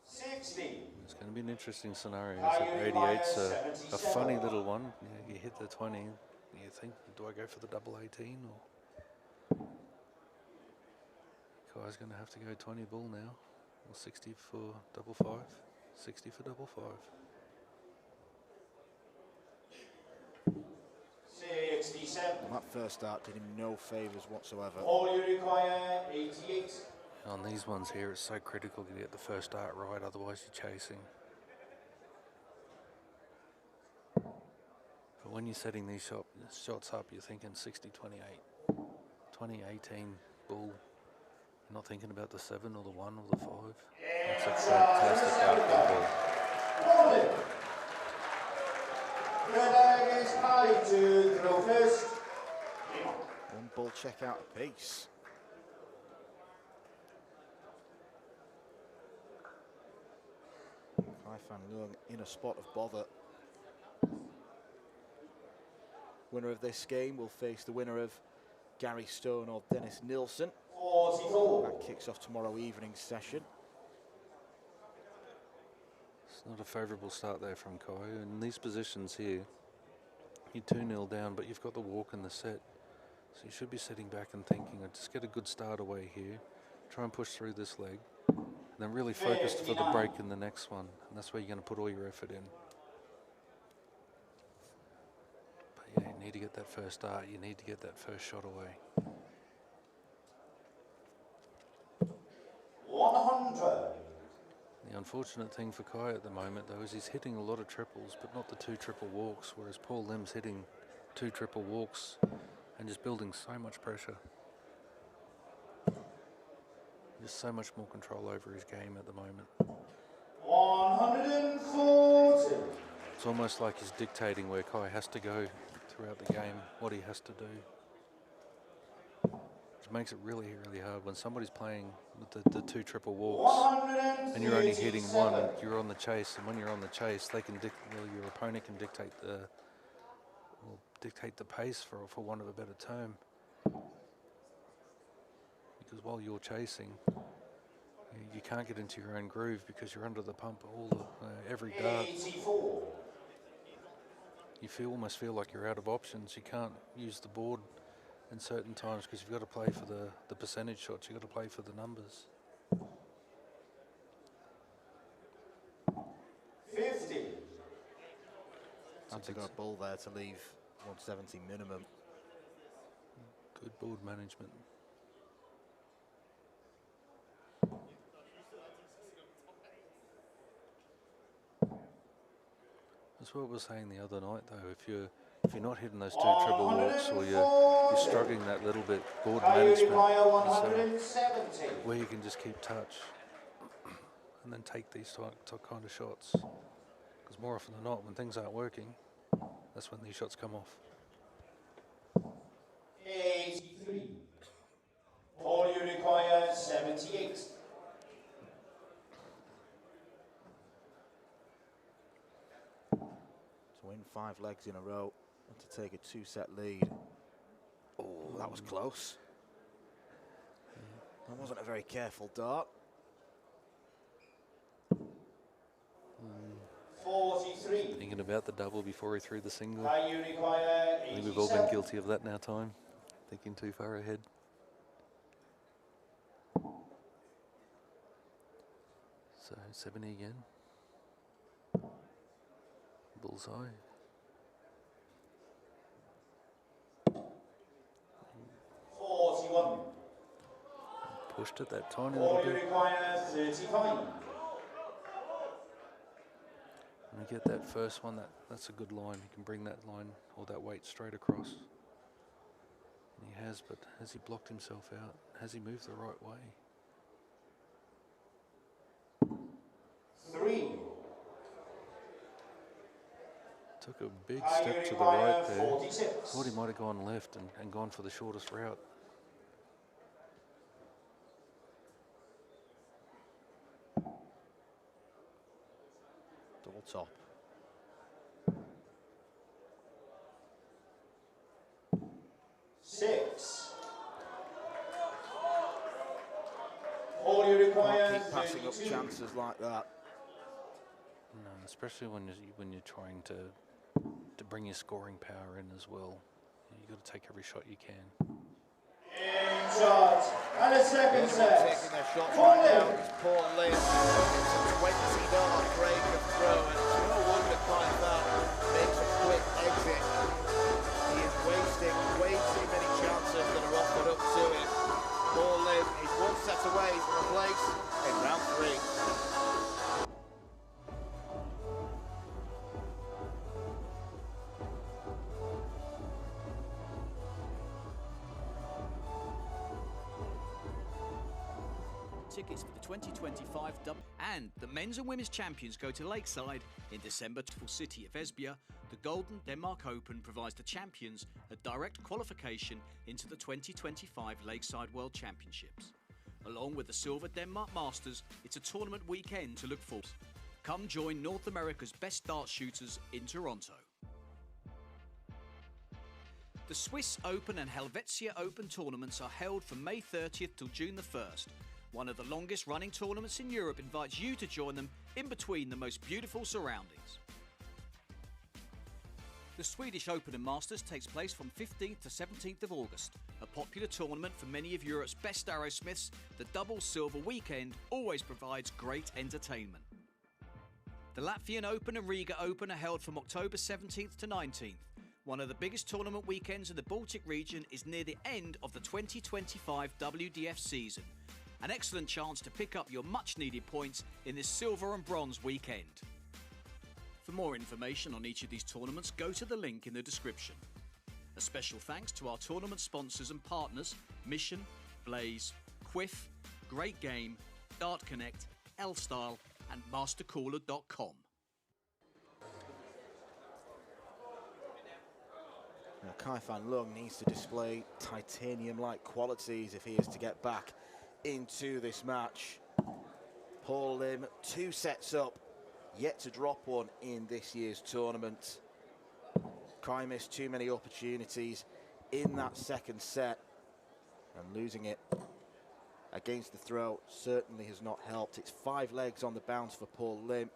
[SPEAKER 1] 60.
[SPEAKER 6] It's going to be an interesting scenario. 88's a funny little one. You hit the 20. You think, do I go for the double 18 or? Kai's going to have to go 20 bull now. Or 60 for double 5. 60 for double 5.
[SPEAKER 1] 67.
[SPEAKER 2] That first start did him no favours whatsoever.
[SPEAKER 1] All you require 88.
[SPEAKER 6] On these ones here, it's so critical to get the first dart right, otherwise you're chasing. But when you're setting these shots up, you're thinking 60-28, 20-18 bull. You're not thinking about the 7 or the 1 or the 5. That's a fantastic outcome ball.
[SPEAKER 1] Is high to throw first.
[SPEAKER 2] One bull check out apiece. Kai van Leung in a spot of bother. Winner of this game will face the winner of Gary Stone or Dennis Nilsson.
[SPEAKER 1] 44.
[SPEAKER 2] That kicks off tomorrow evening's session.
[SPEAKER 6] It's not a favourable start there from Kai. In these positions here, you're 2-0 down, but you've got the walk in the set. So you should be sitting back and thinking, just get a good start away here, try and push through this leg, and then really focus for the break in the next one. And that's where you're going to put all your effort in. But yeah, you need to get that first start, you need to get that first shot away.
[SPEAKER 1] 100.
[SPEAKER 6] The unfortunate thing for Kai at the moment, though, is he's hitting a lot of triples, but not the 2 triple walks, whereas Paul Lim's hitting 2 triple walks and just building so much pressure. Just so much more control over his game at the moment.
[SPEAKER 1] 140.
[SPEAKER 6] It's almost like he's dictating where Kai has to go throughout the game, what he has to do. Which makes it really, really hard when somebody's playing with the 2 triple walks and you're only hitting 1, and you're on the chase, and when you're on the chase, they can your opponent can dictate the pace, for want of a better term. Because while you're chasing, you can't get into your own groove because you're under the pump every dart.
[SPEAKER 1] 84.
[SPEAKER 6] You almost feel like you're out of options. You can't use the board in certain times because you've got to play for the percentage shots. You've got to play for the numbers.
[SPEAKER 1] 50.
[SPEAKER 2] I've got a ball there to leave 170 minimum.
[SPEAKER 6] Good board management. That's what we were saying the other night, though. If you're not hitting those 2 triple walks, or you're struggling that little bit, board management is where you can just keep touch and then take these kind of shots. Because more often than not, when things aren't working, that's when these shots come off.
[SPEAKER 1] 83. All you require 78.
[SPEAKER 2] To win 5 legs in a row and to take a 2-set lead. Oh, that was close. That wasn't a very careful dart.
[SPEAKER 1] 43.
[SPEAKER 6] Thinking about the double before he threw the single.
[SPEAKER 1] You require
[SPEAKER 6] I think we've all been guilty of that now, time. Thinking too far ahead. So 70 again. Bullseye. Pushed it that tiny little
[SPEAKER 1] All you
[SPEAKER 6] bit.
[SPEAKER 1] require 35.
[SPEAKER 6] When you get that first one, that's a good line. You can bring that line or that weight straight across. And he has, but has he blocked himself out? Has he moved the right way?
[SPEAKER 1] 3.
[SPEAKER 6] Took a big step to the right there.
[SPEAKER 1] 46.
[SPEAKER 6] Thought he might have gone left and gone for the shortest route.
[SPEAKER 2] Double top.
[SPEAKER 1] 6. All you require
[SPEAKER 2] Can't keep passing up
[SPEAKER 1] 32.
[SPEAKER 2] chances like that.
[SPEAKER 6] No, especially when you're trying to bring your scoring power in as well. You've got to take every shot you can.
[SPEAKER 1] In shot. And a second set.
[SPEAKER 2] Taking their shots right now is Paul Lim. It's a 20-yard break of throw, and it's no wonder Clive that makes a quick exit. He is wasting way too many chances that are offered up to him. Paul Lim is 1 set away from a place in round 3.
[SPEAKER 4] Tickets for the 2025 and the men's and women's champions go to Lakeside in December. For City of Esbjerg, the Golden Denmark Open provides the champions a direct qualification into the 2025 Lakeside World Championships. Along with the Silver Denmark Masters, it's a tournament weekend to look forward to. Come join North America's best dart shooters in Toronto. The Swiss Open and Helvetia Open tournaments are held from May 30th till June the 1st. One of the longest running tournaments in Europe invites you to join them in between the most beautiful surroundings. The Swedish Open and Masters takes place from 15th to 17th of August. A popular tournament for many of Europe's best arrowsmiths, the double silver weekend always provides great entertainment. The Latvian Open and Riga Open are held from October 17th to 19th. One of the biggest tournament weekends in the Baltic region is near the end of the 2025 WDF season. An excellent chance to pick up your much needed points in this silver and bronze weekend. For more information on each of these tournaments, go to the link in the description. A special thanks to our tournament sponsors and partners, Mission, Blaze, Quiff, Great Game, Dart Connect, L-Style and MasterCooler.com.
[SPEAKER 2] Now, Kai van Leung needs to display titanium-like qualities if he is to get back into this match. Paul Lim, 2 sets up, yet to drop one in this year's tournament. Kai missed too many opportunities in that second set, and losing it against the throw certainly has not helped. It's 5 legs on the bounce for Paul Lim,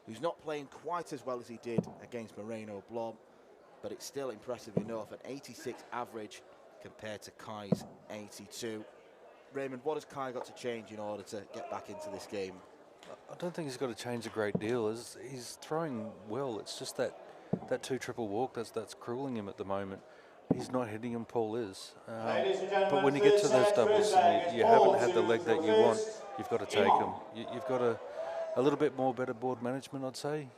[SPEAKER 2] who's not playing quite as well as he did against Moreno Blom, but it's still impressive enough, an 86 average compared to Kai's 82. Raymond, what has Kai got to change in order to get back into this game?
[SPEAKER 6] I don't think he's got to change a great deal. He's throwing well. It's just that 2 triple walk that's crueling him at the moment. He's not hitting him, Paul is. But when you get to those doubles and you haven't had the leg that you want, you've got to take them. You've got a little bit more better board management, I'd say.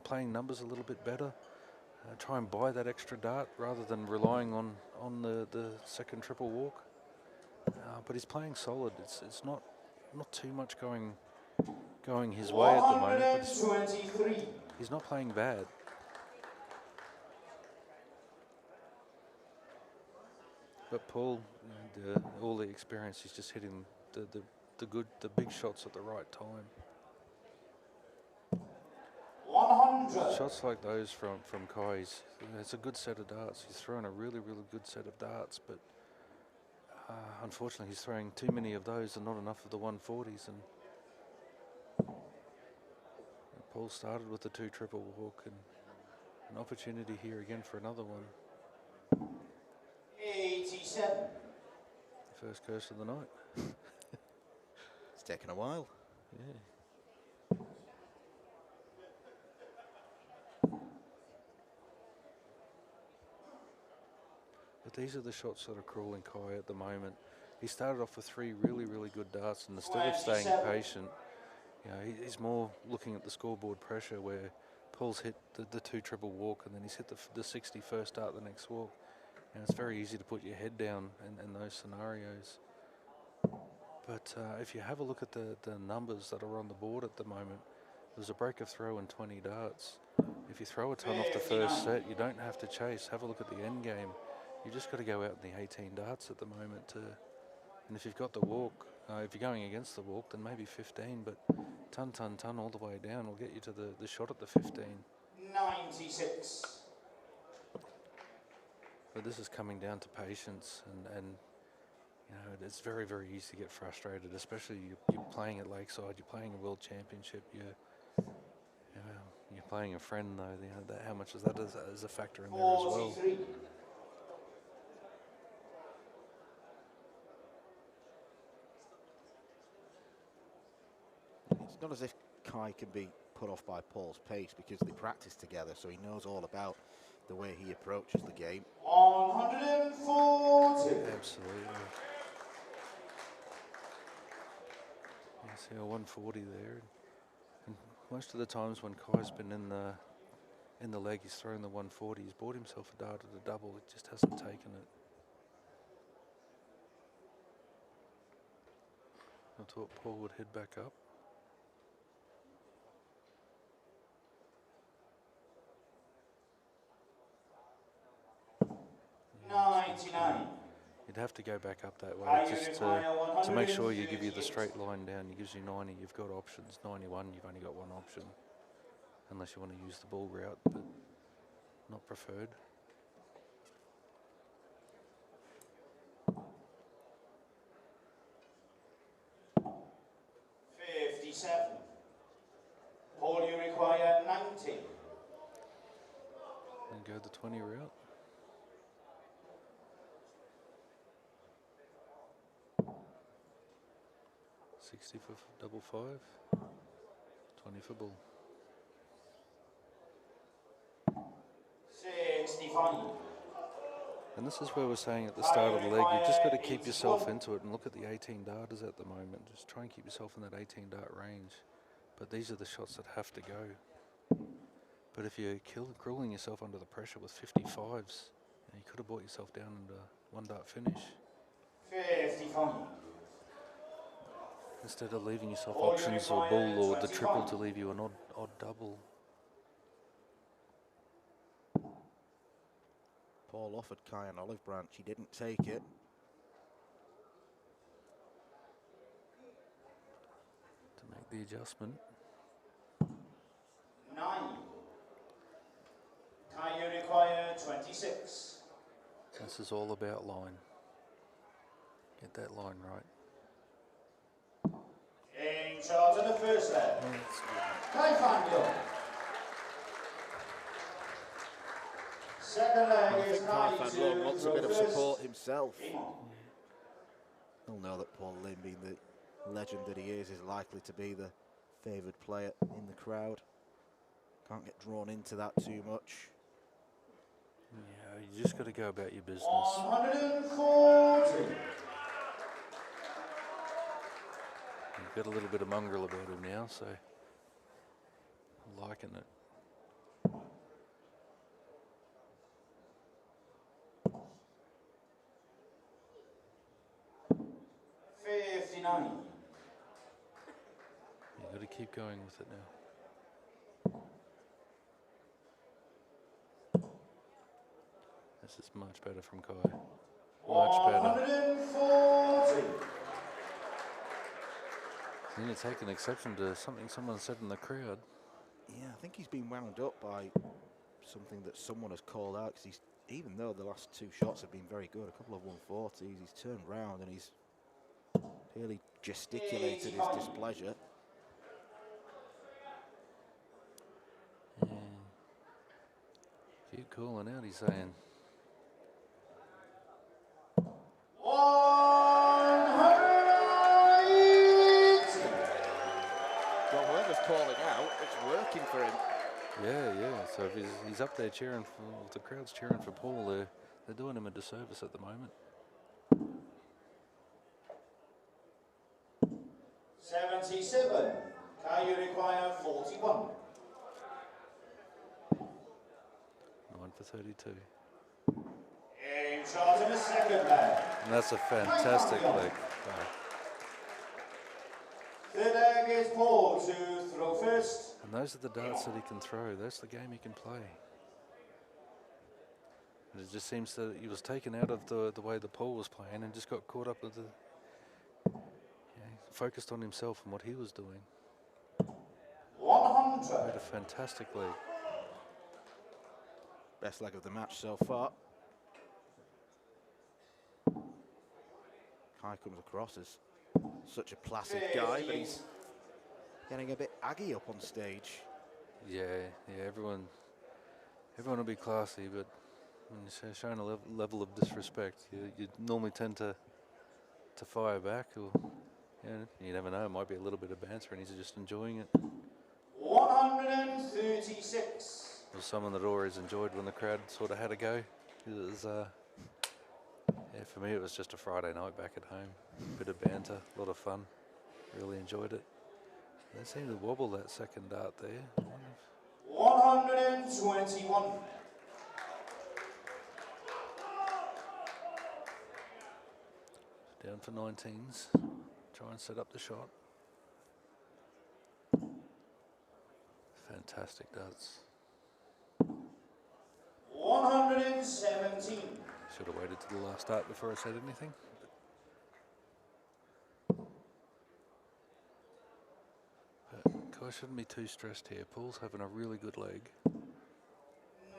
[SPEAKER 6] Playing numbers a little bit better. Try and buy that extra dart rather than relying on the second triple walk. But he's playing solid. It's not too much going his way at the moment. But he's not playing bad. But Paul, all the experience, he's just hitting the big shots at the right time.
[SPEAKER 1] 100.
[SPEAKER 6] Shots like those from Kai, it's a good set of darts. He's throwing a really, really good set of darts, but unfortunately he's throwing too many of those and not enough of the 140s. And Paul started with the 2 triple walk, and an opportunity here again for another one.
[SPEAKER 1] 87.
[SPEAKER 6] First curse of the night.
[SPEAKER 2] It's taken a while.
[SPEAKER 6] Yeah. But these are the shots that are crueling Kai at the moment. He started off with 3 really, really good darts, and instead of staying patient, he's more looking at the scoreboard pressure, where Paul's hit the 2 triple walk, and then he's hit the 61st dart the next walk. And it's very easy to put your head down in those scenarios. But if you have a look at the numbers that are on the board at the moment, there's a break of throw and 20 darts. If you throw a ton off the first set, you don't have to chase. Have a look at the end game. You just got to go out in the 18 darts at the moment. And if you've got the walk, if you're going against the walk, then maybe 15. But ton all the way down will get you to the shot at the 15.
[SPEAKER 1] 96.
[SPEAKER 6] But this is coming down to patience, and it's very, very easy to get frustrated, especially you're playing at Lakeside, you're playing a World Championship, you're playing a friend though. How much is that as a factor in there as well?
[SPEAKER 1] 43.
[SPEAKER 2] It's not as if Kai can be put off by Paul's pace, because they practice together, so he knows all about the way he approaches the game.
[SPEAKER 1] 140.
[SPEAKER 6] Absolutely. You see a 140 there. And most of the times when Kai's been in the leg, he's thrown the 140. He's bought himself a dart at a double. It just hasn't taken it. I thought Paul would head back up. You'd have to go back up that way just to make sure you give you the straight line down. He gives you 90, you've got options. 91, you've only got one option, unless you want to use the ball route, but not preferred. go the 20 route. $60 for double five, 20 for bull.
[SPEAKER 1] 65.
[SPEAKER 6] And this is where we're saying at the start of the leg, you've just got to keep yourself into it and look at the 18 darters at the moment. Just try and keep yourself in that 18 dart range. But these are the shots that have to go. But if you're grueling yourself under the pressure with 55s, you could have brought yourself down into one dart finish.
[SPEAKER 1] 55.
[SPEAKER 6] Instead of leaving yourself options or bull or the triple to leave you an odd double.
[SPEAKER 2] Paul offered Kai an olive branch, he didn't take it.
[SPEAKER 6] To make the adjustment.
[SPEAKER 1] 9. Kai, you require 26.
[SPEAKER 6] This is all about line. Get that line right.
[SPEAKER 1] In charge of the first leg. Kai Fangio. Second
[SPEAKER 2] I
[SPEAKER 1] leg is
[SPEAKER 2] think Kai
[SPEAKER 1] Kai
[SPEAKER 2] Fan wants a bit of
[SPEAKER 1] first.
[SPEAKER 2] support himself. He'll know that Paul Lynn, being the legend that he is likely to be the favoured player in the crowd. Can't get drawn into that too much.
[SPEAKER 6] Yeah, you just got to go about your business.
[SPEAKER 1] 140.
[SPEAKER 6] You've got a little bit of mongrel about him now, so I'm liking it. You've got to keep going with it now. This is much better from Kai. Much better.
[SPEAKER 1] 140.
[SPEAKER 6] I need to take an exception to something someone said in the crowd.
[SPEAKER 2] Yeah, I think he's been wound up by something that someone has called out, because he's, even though the last two shots have been very good, a couple of 140s, he's turned round and he's clearly gesticulated his displeasure.
[SPEAKER 6] Yeah. Keep calling out, he's saying.
[SPEAKER 1] 180.
[SPEAKER 2] Well, whoever's calling out, it's working for him.
[SPEAKER 6] Yeah. So if he's up there cheering for, if the crowd's cheering for Paul, they're doing him a disservice at the moment.
[SPEAKER 1] 77. Kai, you require 41.
[SPEAKER 6] 9 for 32.
[SPEAKER 1] In charge of the second leg.
[SPEAKER 6] And that's a fantastic leg.
[SPEAKER 1] Third leg is Paul to throw first.
[SPEAKER 6] And those are the darts that he can throw. That's the game he can play. And it just seems that he was taken out of the way the Paul was playing and just got caught up with the... focused on himself and what he was doing.
[SPEAKER 1] 100.
[SPEAKER 6] Played a fantastic leg.
[SPEAKER 2] Best leg of the match so far. Kai comes across as such a placid guy, but he's getting a bit aggy up on stage.
[SPEAKER 6] Yeah, everyone will be classy, but when you're showing a level of disrespect, you normally tend to fire back, or you never know, it might be a little bit of banter and he's just enjoying it.
[SPEAKER 1] 136.
[SPEAKER 6] It was someone that always enjoyed when the crowd sort of had a go. It was, for me it was just a Friday night back at home. A bit of banter, a lot of fun. Really enjoyed it. They seemed to wobble that second dart there.
[SPEAKER 1] 121.
[SPEAKER 6] Down for 19s. Try and set up the shot. Fantastic darts.
[SPEAKER 1] 117.
[SPEAKER 6] Should have waited to the last dart before I said anything. But Kai shouldn't be too stressed here. Paul's having a really good leg.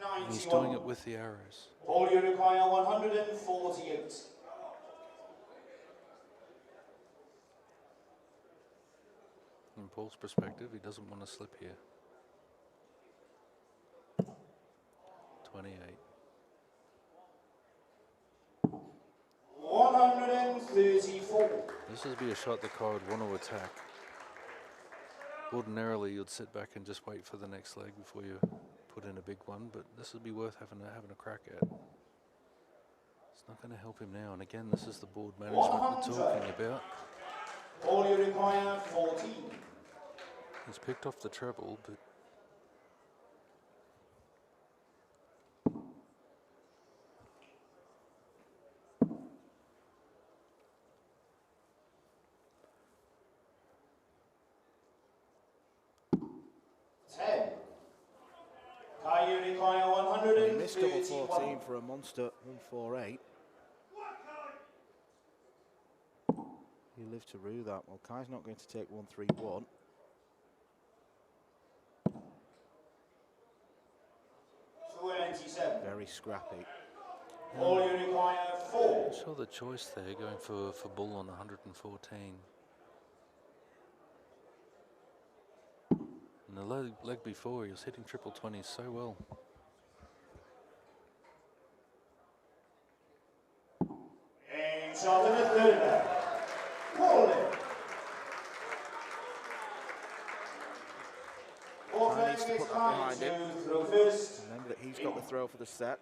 [SPEAKER 1] 91.
[SPEAKER 6] And he's doing it with the arrows.
[SPEAKER 1] Paul, you require 148.
[SPEAKER 6] From Paul's perspective, he doesn't want to slip here. 28.
[SPEAKER 7] 134.
[SPEAKER 6] This would be a shot that Kai would want to attack. Ordinarily, you'd sit back and just wait for the next leg before you put in a big one, but this would be worth having a crack at. It's not going to help him now, and again, this is the board management we're talking about.
[SPEAKER 7] All you require 14.
[SPEAKER 6] He's picked off the treble, but
[SPEAKER 7] 10. Kai, you require
[SPEAKER 2] He missed double
[SPEAKER 7] 131.
[SPEAKER 2] 14 for a monster 148. He lived to rue that. Well, Kai's not going to take 131. Very scrappy.
[SPEAKER 7] All you require 4.
[SPEAKER 6] I saw the choice there going for bull on 114. And the leg before, he was hitting triple 20s so well.
[SPEAKER 7] And shot in the third leg. Hold it. Fourth
[SPEAKER 2] Kai
[SPEAKER 7] leg
[SPEAKER 2] needs to
[SPEAKER 7] is
[SPEAKER 2] put that
[SPEAKER 7] Kai
[SPEAKER 2] behind him.
[SPEAKER 7] to throw first.
[SPEAKER 2] Remember that he's got the throw for the set.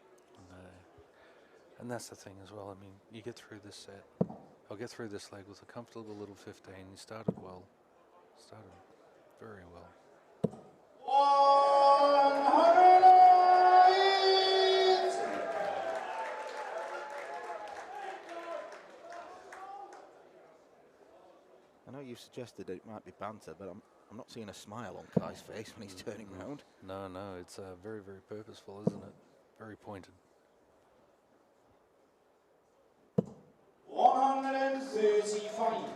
[SPEAKER 6] And that's the thing as well. I mean, you get through this set. I'll get through this leg with a comfortable little 15. He started well. Started very well.
[SPEAKER 7] 108.
[SPEAKER 2] I know you suggested that it might be banter, but I'm not seeing a smile on Kai's face when he's turning round.
[SPEAKER 6] No, it's very, very purposeful, isn't it? Very pointed.
[SPEAKER 7] 135.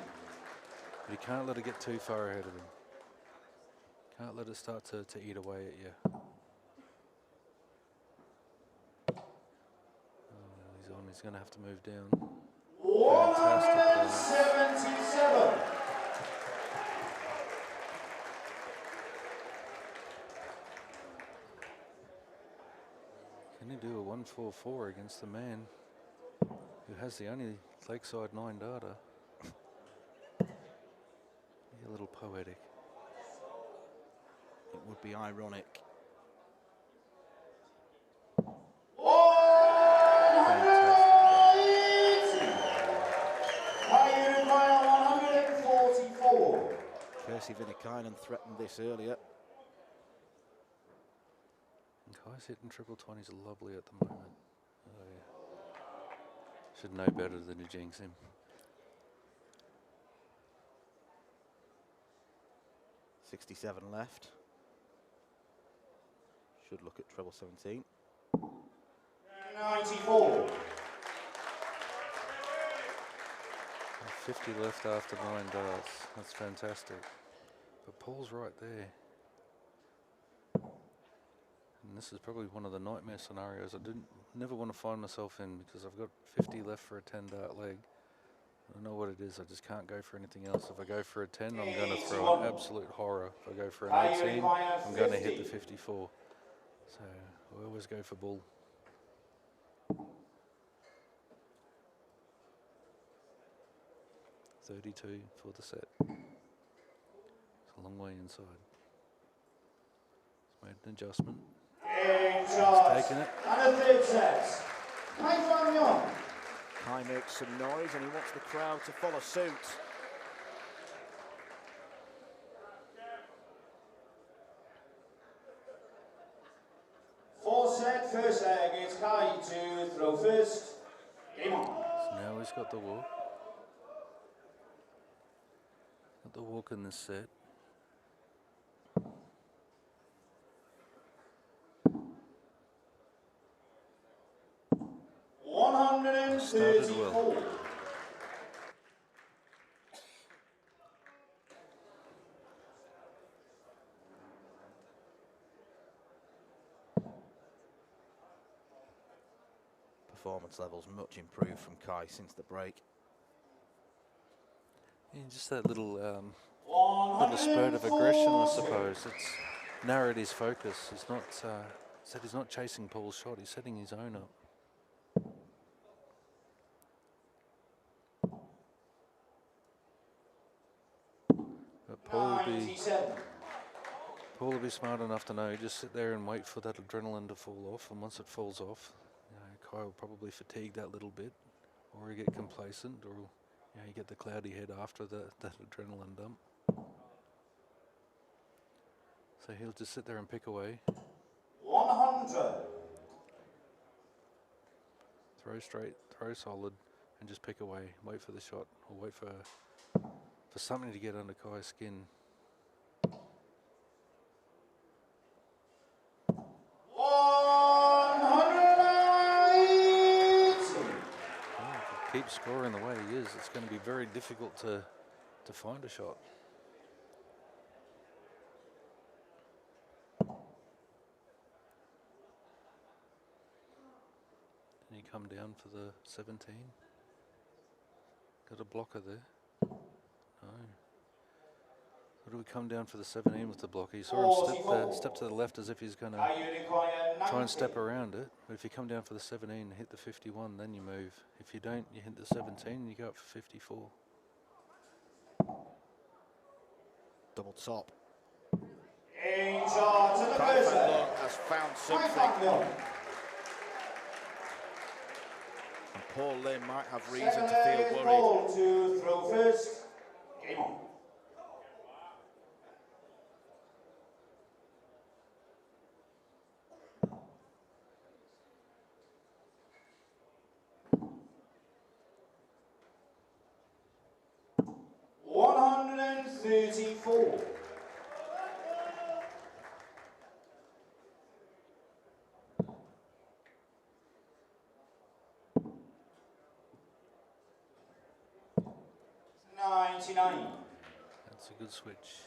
[SPEAKER 6] But you can't let it get too far ahead of him. Can't let it start to eat away at you. He's on, he's going to have to move down.
[SPEAKER 7] 177.
[SPEAKER 6] Can he do a 144 against the man who has the only lakeside 9 data? A little poetic.
[SPEAKER 2] It would be ironic.
[SPEAKER 7] 144.
[SPEAKER 2] Viinikainen threatened this earlier.
[SPEAKER 6] And Kai's hitting triple 20s lovely at the moment. Oh, yeah. Should know better than to jinx him.
[SPEAKER 2] .67 left. Should look at treble 17.
[SPEAKER 7] 94.
[SPEAKER 6] 50 left after 9 darts. That's fantastic. But Paul's right there. And this is probably one of the nightmare scenarios I never want to find myself in, because I've got 50 left for a 10 dart leg. I don't know what it is, I just can't go for anything else. If I go for a 10, I'm going to throw an absolute horror. If I go for an 18, I'm going to hit the 54. So I always go for bull. .32 for the set. It's a long way inside. He's made an adjustment. He's taken it.
[SPEAKER 7] And a third set. Kai Fan Young.
[SPEAKER 2] Kai makes some noise and he wants the crowd to follow suit.
[SPEAKER 7] Fourth set, first leg is Kai to throw first. Game on.
[SPEAKER 6] So now he's got the walk. Got the walk in this set. Started well.
[SPEAKER 2] Performance levels much improved from Kai since the break.
[SPEAKER 6] Yeah, just that little spurt of aggression, I suppose. It's narrowed his focus. He's not said he's not chasing Paul's shot, he's setting his own up. But Paul will be smart enough to know, just sit there and wait for that adrenaline to fall off, and once it falls off, you know, Kai will probably fatigue that little bit, or he get complacent, or you know, you get the cloudy head after that adrenaline dump. So he'll just sit there and pick away.
[SPEAKER 7] 100.
[SPEAKER 6] Throw straight, throw solid, and just pick away. Wait for the shot, or wait for something to get under Kai's skin.
[SPEAKER 7] 180.
[SPEAKER 6] Well, if he keeps scoring the way he is, it's going to be very difficult to find a shot. And you come down for the 17. Got a blocker there. No. Or do we come down for the 17 with the blocker? You saw him step to the left as if he's going to try and step around it. But if you come down for the 17 and hit the 51, then you move. If you don't, you hit the 17 and you go up for 54.
[SPEAKER 2] Double top.
[SPEAKER 7] Angel to the
[SPEAKER 2] Kai Fan
[SPEAKER 7] buzzer.
[SPEAKER 2] Leung has found
[SPEAKER 7] Kai
[SPEAKER 2] something.
[SPEAKER 7] Fan Leung.
[SPEAKER 2] And Paul Lim might have reason to feel
[SPEAKER 7] 7
[SPEAKER 2] worried.
[SPEAKER 7] Paul to throw first. Game on. $134. $99.
[SPEAKER 6] That's a good switch.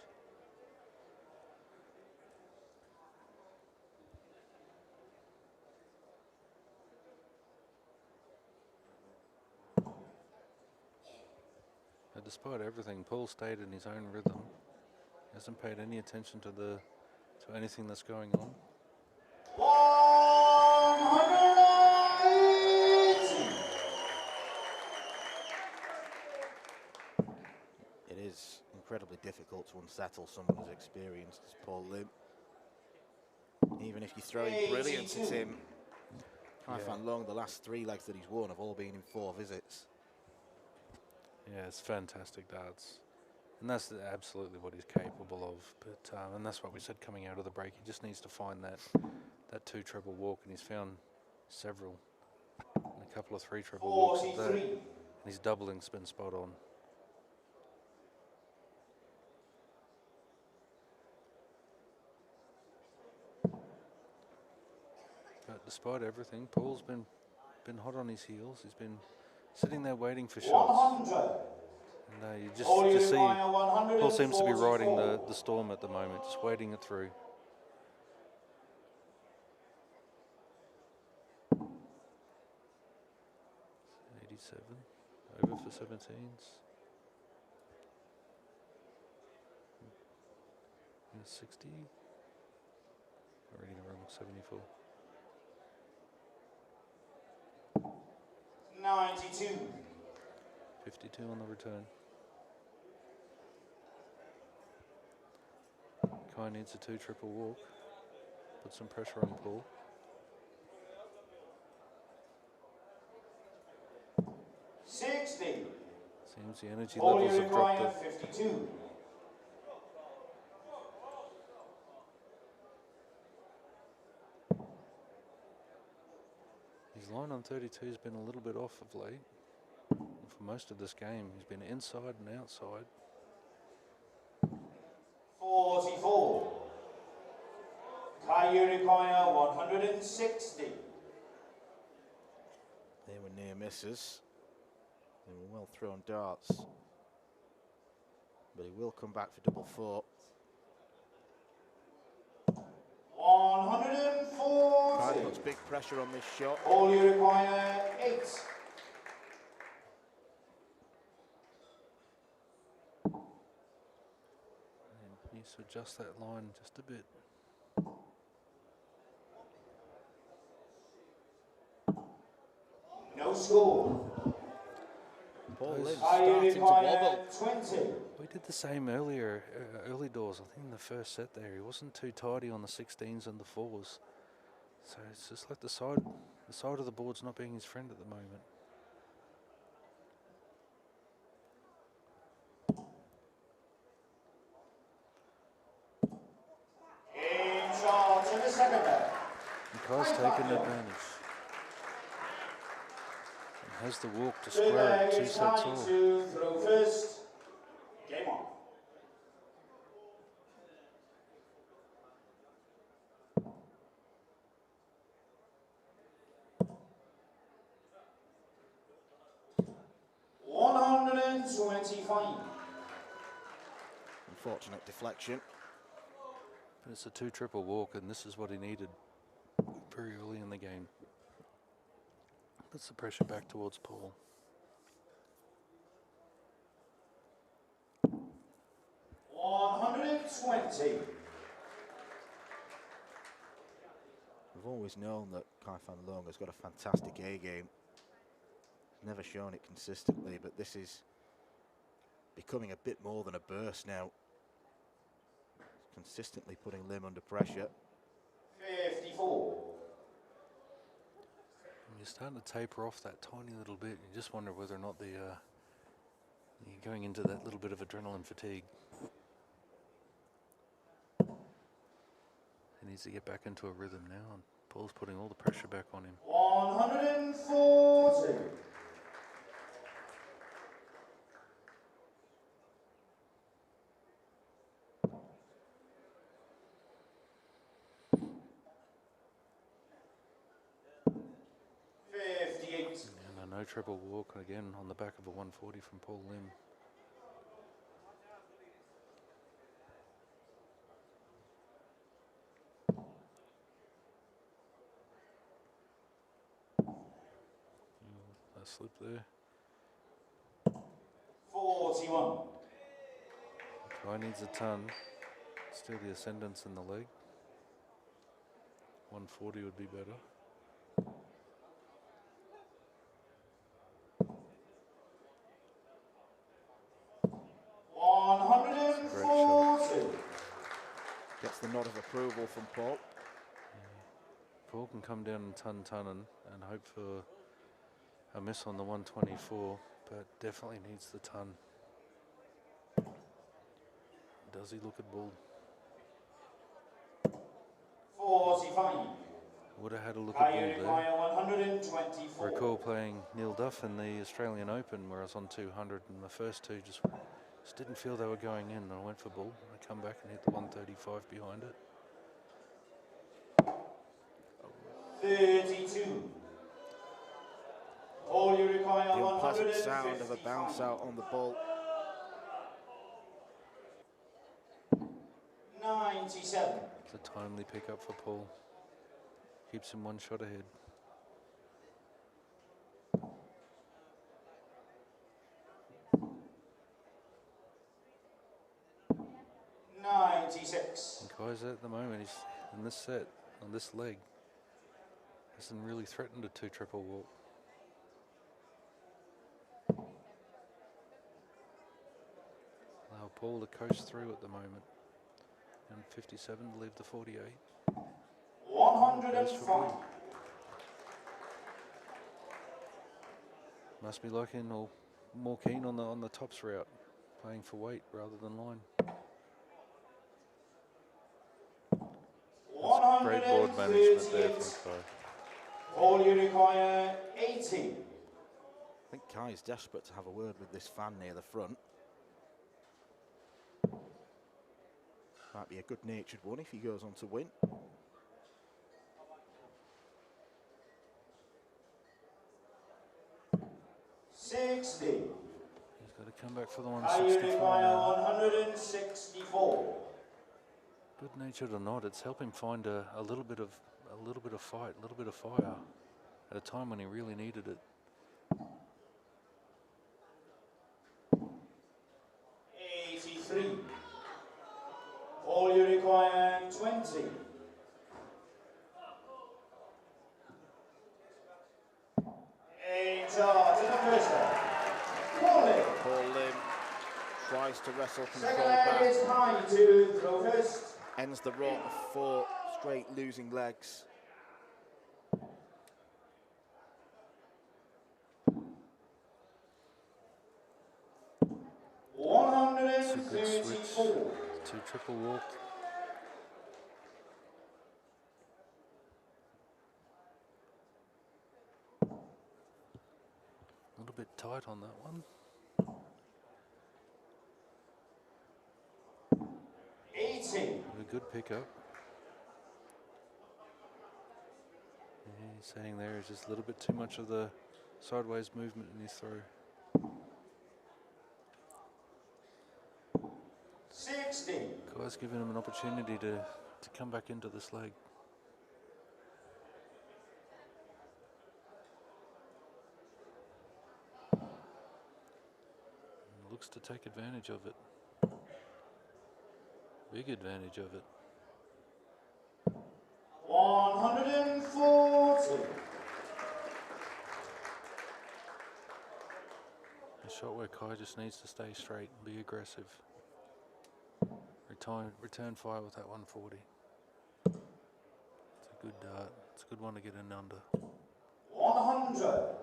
[SPEAKER 6] But despite everything, Paul stayed in his own rhythm. He hasn't paid any attention to anything that's going on.
[SPEAKER 7] 180.
[SPEAKER 2] It is incredibly difficult to unsettle someone as experienced as Paul Lim. Even if you throw brilliance at him, Kai Fan Leung, the last 3 legs that he's won have all been in 4 visits.
[SPEAKER 6] Yeah, it's fantastic darts. And that's absolutely what he's capable of. But and that's what we said coming out of the break. He just needs to find that 2 treble walk, and he's found several. And a couple of 3 treble walks of that. And his doubling's been spot on. But despite everything, Paul's been hot on his heels. He's been sitting there waiting for shots.
[SPEAKER 7] 100.
[SPEAKER 6] And you just see Paul seems to be riding the storm at the moment, just waiting it through. $87, over for 17s. And 60. I'm reading it wrong, 74.
[SPEAKER 7] 92.
[SPEAKER 6] 52 on the return. Kai needs a 2 triple walk. Put some pressure on Paul.
[SPEAKER 7] $60.
[SPEAKER 6] Seems the energy
[SPEAKER 7] All
[SPEAKER 6] levels
[SPEAKER 7] you
[SPEAKER 6] have dropped
[SPEAKER 7] require
[SPEAKER 6] a
[SPEAKER 7] 52.
[SPEAKER 6] His line on 32 has been a little bit off of late. And for most of this game, he's been inside and outside.
[SPEAKER 7] 44. Kai, you require 160.
[SPEAKER 2] They were near misses. They were well thrown darts. But he will come back for double 4.
[SPEAKER 7] 140.
[SPEAKER 2] Kai puts big pressure on this shot.
[SPEAKER 7] All you require 8.
[SPEAKER 6] And needs to adjust that line just a bit.
[SPEAKER 7] score.
[SPEAKER 2] Paul Lim
[SPEAKER 7] I
[SPEAKER 2] starting to
[SPEAKER 7] require
[SPEAKER 2] wobble.
[SPEAKER 7] 20.
[SPEAKER 6] We did the same earlier, early doors. I think in the first set there, he wasn't too tidy on the 16s and the 4s. So it's just like the side of the board's not being his friend at the moment.
[SPEAKER 7] In charge of the second set.
[SPEAKER 6] Kai's taken advantage. And has the walk to
[SPEAKER 7] Third
[SPEAKER 6] square
[SPEAKER 7] leg
[SPEAKER 6] it 2
[SPEAKER 7] is
[SPEAKER 6] sets
[SPEAKER 7] time
[SPEAKER 6] all.
[SPEAKER 7] to throw first. Game on.
[SPEAKER 2] Unfortunate deflection.
[SPEAKER 6] But it's a 2 triple walk, and this is what he needed very early in the game. Puts the pressure back towards Paul.
[SPEAKER 2] We've always known that Kai van Leung has got a fantastic A game. Never shown it consistently, but this is becoming a bit more than a burst now. Consistently putting Lim under pressure.
[SPEAKER 7] 54.
[SPEAKER 6] And you're starting to taper off that tiny little bit. You just wonder whether or not you're going into that little bit of adrenaline fatigue. He needs to get back into a rhythm now, and Paul's putting all the pressure back on him.
[SPEAKER 7] 140.
[SPEAKER 6] And a no triple walk again on the back of a 140 from Paul Lim. A slip there.
[SPEAKER 7] 41.
[SPEAKER 6] Kai needs a ton. Still the ascendance in the leg. 140 would be better.
[SPEAKER 2] Gets the nod of approval from Paul.
[SPEAKER 6] Paul can come down and ton and hope for a miss on the 124, but definitely needs the ton. Does he look at ball?
[SPEAKER 7] 45.
[SPEAKER 6] Would have had a look at ball there.
[SPEAKER 7] 124.
[SPEAKER 6] Recall playing Neil Duff in the Australian Open, where I was on 200, and the first two just didn't feel they were going in. I went for ball. I come back and hit the 135 behind it.
[SPEAKER 7] 32. All you require
[SPEAKER 2] The unpleasant sound of a
[SPEAKER 7] 155.
[SPEAKER 2] bounce out on the ball.
[SPEAKER 7] 97.
[SPEAKER 6] It's a timely pickup for Paul. Keeps him one shot ahead.
[SPEAKER 7] $96.
[SPEAKER 6] And Kai's at the moment, he's in this set, on this leg, hasn't really threatened a 2 triple walk. Allow Paul to coast through at the moment. And 57 to leave the 48.
[SPEAKER 7] 105.
[SPEAKER 6] Must be liking or more keen on the tops route, playing for weight rather than line. That's great board management there from Kai.
[SPEAKER 7] All you require 80.
[SPEAKER 2] I think Kai's desperate to have a word with this fan near the front. Might be a good-natured one if he goes on to win.
[SPEAKER 7] 60.
[SPEAKER 6] He's got to come back for the
[SPEAKER 7] I
[SPEAKER 6] 164
[SPEAKER 7] require
[SPEAKER 6] now.
[SPEAKER 7] 164.
[SPEAKER 6] Good-natured or not, it's helped him find a little bit of fight, a little bit of fire at a time when he really needed it.
[SPEAKER 7] 83. All you require 20. In charge fighter. Paul Lim.
[SPEAKER 2] Paul Lim tries to wrestle control
[SPEAKER 7] Second leg
[SPEAKER 2] back.
[SPEAKER 7] is high to throw first.
[SPEAKER 2] Ends the run of 4 straight losing legs.
[SPEAKER 6] It's a good switch. 2 triple walk. A little bit tight on that one.
[SPEAKER 7] 80.
[SPEAKER 6] A good pickup. Yeah, he's saying there is just a little bit too much of the sideways movement in his throw.
[SPEAKER 7] 60.
[SPEAKER 6] Guy's giving him an opportunity to come back into this leg. And looks to take advantage of it. Big advantage of it.
[SPEAKER 7] 140.
[SPEAKER 6] A shot where Kai just needs to stay straight and be aggressive. Return fire with that 140. It's a good dart. It's a good one to get in under.
[SPEAKER 7] 100.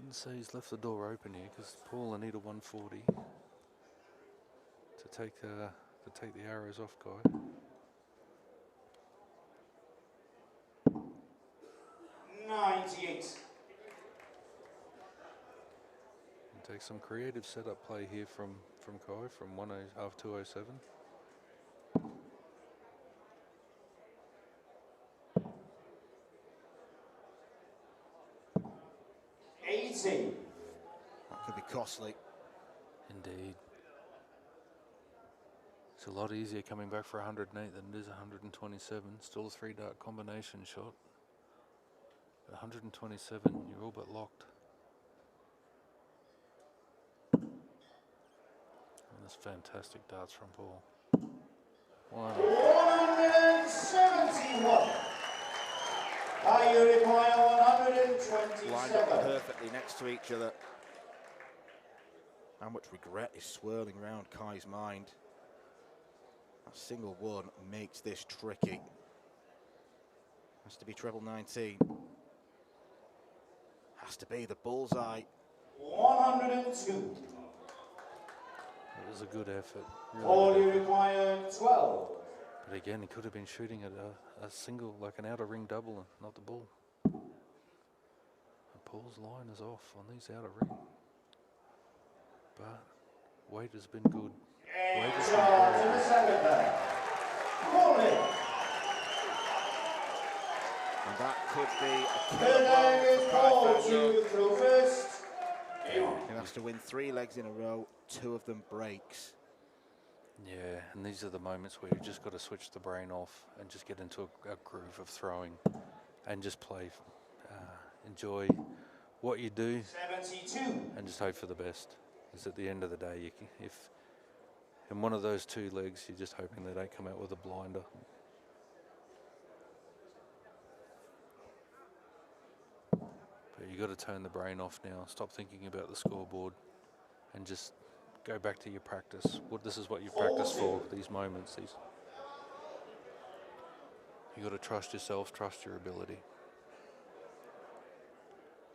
[SPEAKER 6] Didn't say he's left the door open here because Paul will need a 140 to take the arrows off Kai.
[SPEAKER 7] 98.
[SPEAKER 6] Take some creative setup play here from Kai from 207.
[SPEAKER 7] 80.
[SPEAKER 2] That could be costly.
[SPEAKER 6] Indeed. It's a lot easier coming back for 108 than it is 127. Still a 3-dart combination shot. At 127, you're all but locked. And that's fantastic darts from Paul.
[SPEAKER 7] 171. You require 127.
[SPEAKER 2] Lined up perfectly next to each other. How much regret is swirling around Kai's mind. A single one makes this tricky. Has to be treble 19. Has to be the bullseye.
[SPEAKER 7] 102.
[SPEAKER 6] It was a good effort.
[SPEAKER 7] All
[SPEAKER 6] Really
[SPEAKER 7] you
[SPEAKER 6] good effort.
[SPEAKER 7] require 12.
[SPEAKER 6] But again, he could have been shooting at a single, like an outer ring double, and not the bull. And Paul's line is off on these outer ring. But weight has been good. Weight has been
[SPEAKER 7] Charge in
[SPEAKER 6] good.
[SPEAKER 7] the second there. Rolling.
[SPEAKER 2] And that could be a
[SPEAKER 7] Third leg is
[SPEAKER 2] killer
[SPEAKER 7] Paul
[SPEAKER 2] blow for Kai
[SPEAKER 7] to throw first.
[SPEAKER 2] He has to win 3 legs in a row, 2 of them breaks.
[SPEAKER 6] Yeah, and these are the moments where you just got to switch the brain off and just get into a groove of throwing and just play. Enjoy what you do
[SPEAKER 7] 72.
[SPEAKER 6] and just hope for the best. Because at the end of the day, if in one of those 2 legs, you're just hoping they don't come out with a blinder. But you got to turn the brain off now. Stop thinking about the scoreboard and just go back to your practice. This is what you practice for, these moments. You got to trust yourself, trust your ability.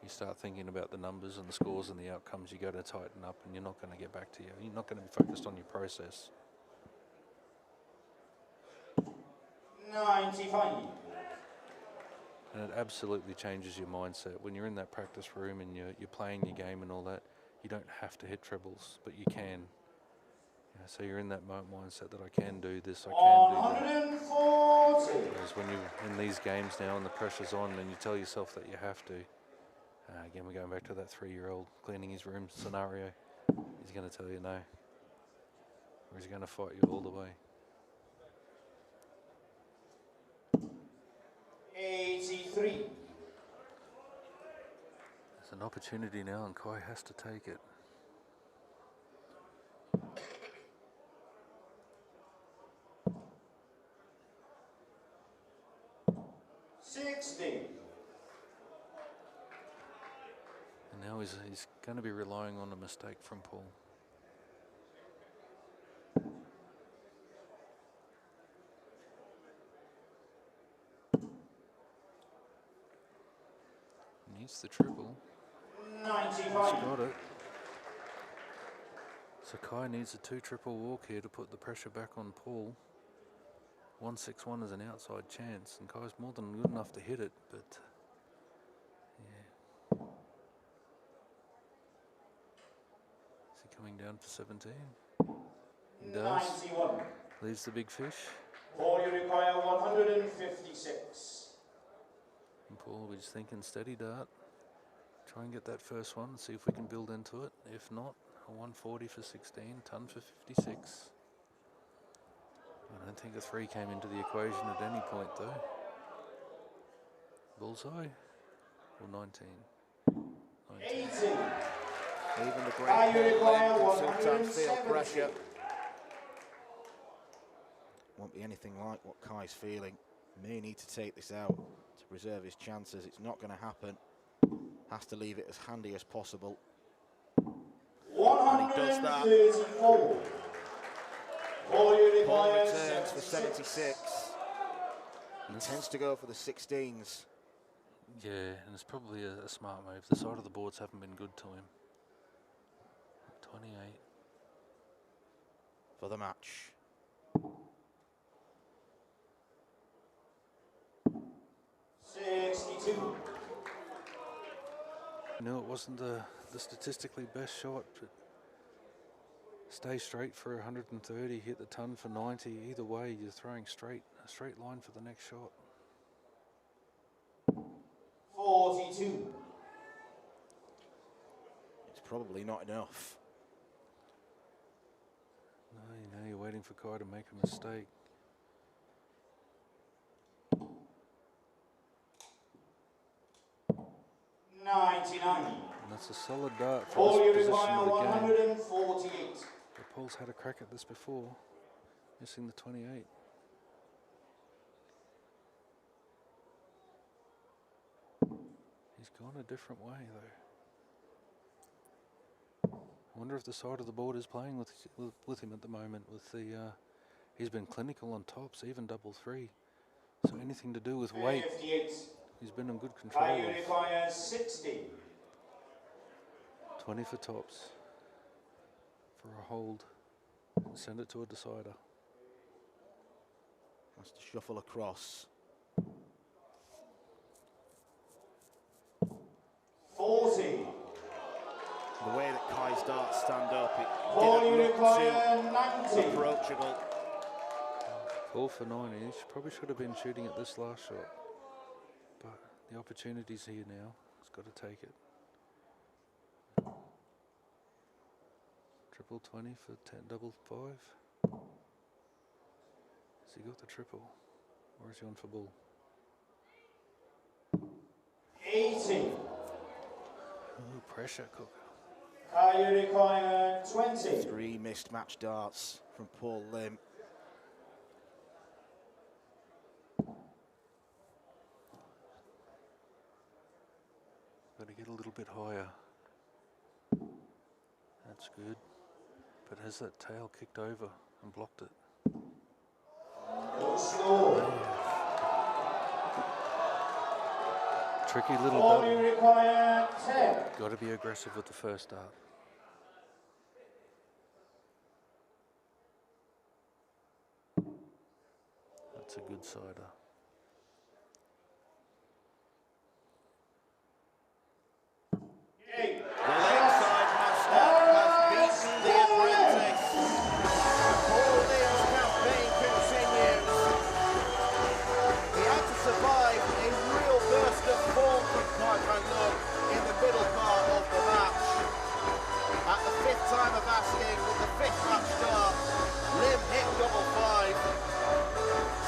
[SPEAKER 6] You start thinking about the numbers and the scores and the outcomes, you go to tighten up and you're not going to get back to you. You're not going to be focused on your process.
[SPEAKER 7] 95.
[SPEAKER 6] And it absolutely changes your mindset. When you're in that practice room and you're playing your game and all that, you don't have to hit trebles, but you can. So you're in that mindset that I can do this, I can do that.
[SPEAKER 7] 140.
[SPEAKER 6] Whereas when you're in these games now and the pressure's on and you tell yourself that you have to, again, we're going back to that 3-year-old cleaning his room scenario. He's going to tell you no. Or he's going to fight you all the way.
[SPEAKER 7] 83.
[SPEAKER 6] There's an opportunity now and Kai has to take it.
[SPEAKER 7] 60.
[SPEAKER 6] And now he's going to be relying on a mistake from Paul. Needs the triple.
[SPEAKER 7] 95.
[SPEAKER 6] He's got it. So Kai needs a 2 triple walk here to put the pressure back on Paul. 161 is an outside chance, and Kai's more than good enough to hit it, but yeah. Is he coming down for 17? He does.
[SPEAKER 7] 91.
[SPEAKER 6] Leaves the big fish.
[SPEAKER 7] Paul, you require 156.
[SPEAKER 6] And Paul will be just thinking steady dart. Try and get that first one, see if we can build into it. If not, a 140 for 16, ton for 56. I don't think a 3 came into the equation at any point though. Bullseye? Or 19? 19.
[SPEAKER 7] 80.
[SPEAKER 2] Even the
[SPEAKER 7] Are
[SPEAKER 2] great
[SPEAKER 7] you require
[SPEAKER 2] Paul Lim can sometimes feel
[SPEAKER 7] 170?
[SPEAKER 2] pressure. Won't be anything like what Kai's feeling. May need to take this out to preserve his chances. It's not going to happen. Has to leave it as handy as possible. And he does that.
[SPEAKER 7] 134. Paul, you
[SPEAKER 2] Paul
[SPEAKER 7] require
[SPEAKER 2] returns for
[SPEAKER 7] 76.
[SPEAKER 2] 76. He tends to go for the 16s.
[SPEAKER 6] Yeah, and it's probably a smart move. The side of the boards haven't been good to him. 28.
[SPEAKER 2] For the match.
[SPEAKER 6] No, it wasn't the statistically best shot, but stay straight for 130, hit the ton for 90. Either way, you're throwing a straight line for the next shot.
[SPEAKER 7] 42.
[SPEAKER 2] It's probably not enough.
[SPEAKER 6] No, you're waiting for Kai to make a mistake.
[SPEAKER 7] $99.
[SPEAKER 6] And that's a solid dart for
[SPEAKER 7] Paul, you
[SPEAKER 6] this position
[SPEAKER 7] require
[SPEAKER 6] of the game.
[SPEAKER 7] 148.
[SPEAKER 6] But Paul's had a crack at this before, missing the 28. He's gone a different way though. I wonder if the side of the board is playing with him at the moment. With the he's been clinical on tops, even double 3. So anything to do with weight,
[SPEAKER 7] 58.
[SPEAKER 6] he's been in good control.
[SPEAKER 7] Are you require 60?
[SPEAKER 6] 20 for tops for a hold. Send it to a decider.
[SPEAKER 2] Has to shuffle across.
[SPEAKER 7] 40.
[SPEAKER 2] The way that Kai's darts stand up, it
[SPEAKER 7] Paul, you
[SPEAKER 2] didn't look
[SPEAKER 7] require
[SPEAKER 2] too
[SPEAKER 7] 90.
[SPEAKER 2] approachable.
[SPEAKER 6] Paul for 90. Probably should have been shooting at this last shot, but the opportunity's here now. He's got to take it. Triple 20 for 10, double 5. Has he got the triple, or is he on for bull?
[SPEAKER 7] 80.
[SPEAKER 6] Oh, pressure cooker.
[SPEAKER 7] Are you require 20?
[SPEAKER 2] 3 missed match darts from Paul Lim.
[SPEAKER 6] Got to get a little bit higher. That's good. But has that tail kicked over and blocked it?
[SPEAKER 7] Go slow.
[SPEAKER 6] Tricky little
[SPEAKER 7] Paul, you
[SPEAKER 6] double.
[SPEAKER 7] require 10.
[SPEAKER 6] Got to be aggressive with the first dart. That's a good cider.
[SPEAKER 7] Eight.
[SPEAKER 2] The lakeside master has beaten the apprentice. Paul Lim's campaign continues. He had to survive a real burst of form from Kai Van Look in the middle part of the match. At the 5th time of asking, with the 5th match start, Lim hit double 5.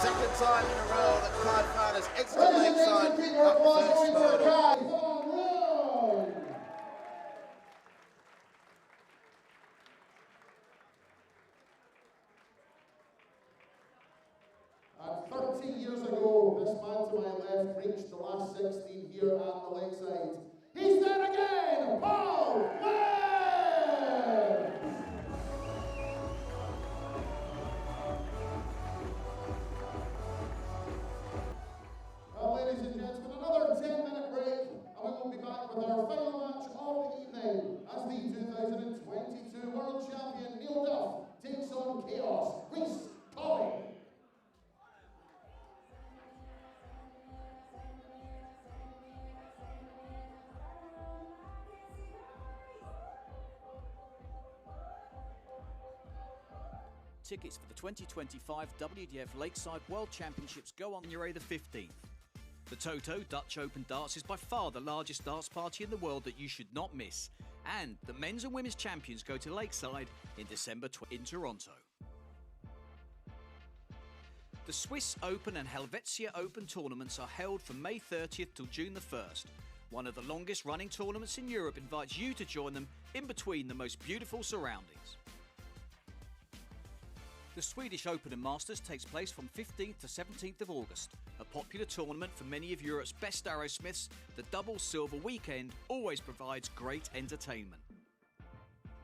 [SPEAKER 2] 2nd time in a row.
[SPEAKER 1] finished the last 16 here at the Lakeside. He's there again, Paul Leung! Well, ladies and gentlemen, another 10-minute break, and we will be back with our final match of the evening as the 2022 World Champion Neil Duff takes on Chaos Reese Colley.
[SPEAKER 4] Tickets for the 2025 WDF Lakeside World Championships go on January the 15th. The Toto Dutch Open Darts is by far the largest darts party in the world that you should not miss. And the men's and women's champions go to Lakeside in December in Toronto. The Swiss Open and Helvetia Open tournaments are held from May 30th till June the 1st. One of the longest running tournaments in Europe invites you to join them in between the most beautiful surroundings. The Swedish Open and Masters takes place from 15th to 17th of August. A popular tournament for many of Europe's best arrowsmiths, the double silver weekend always provides great entertainment.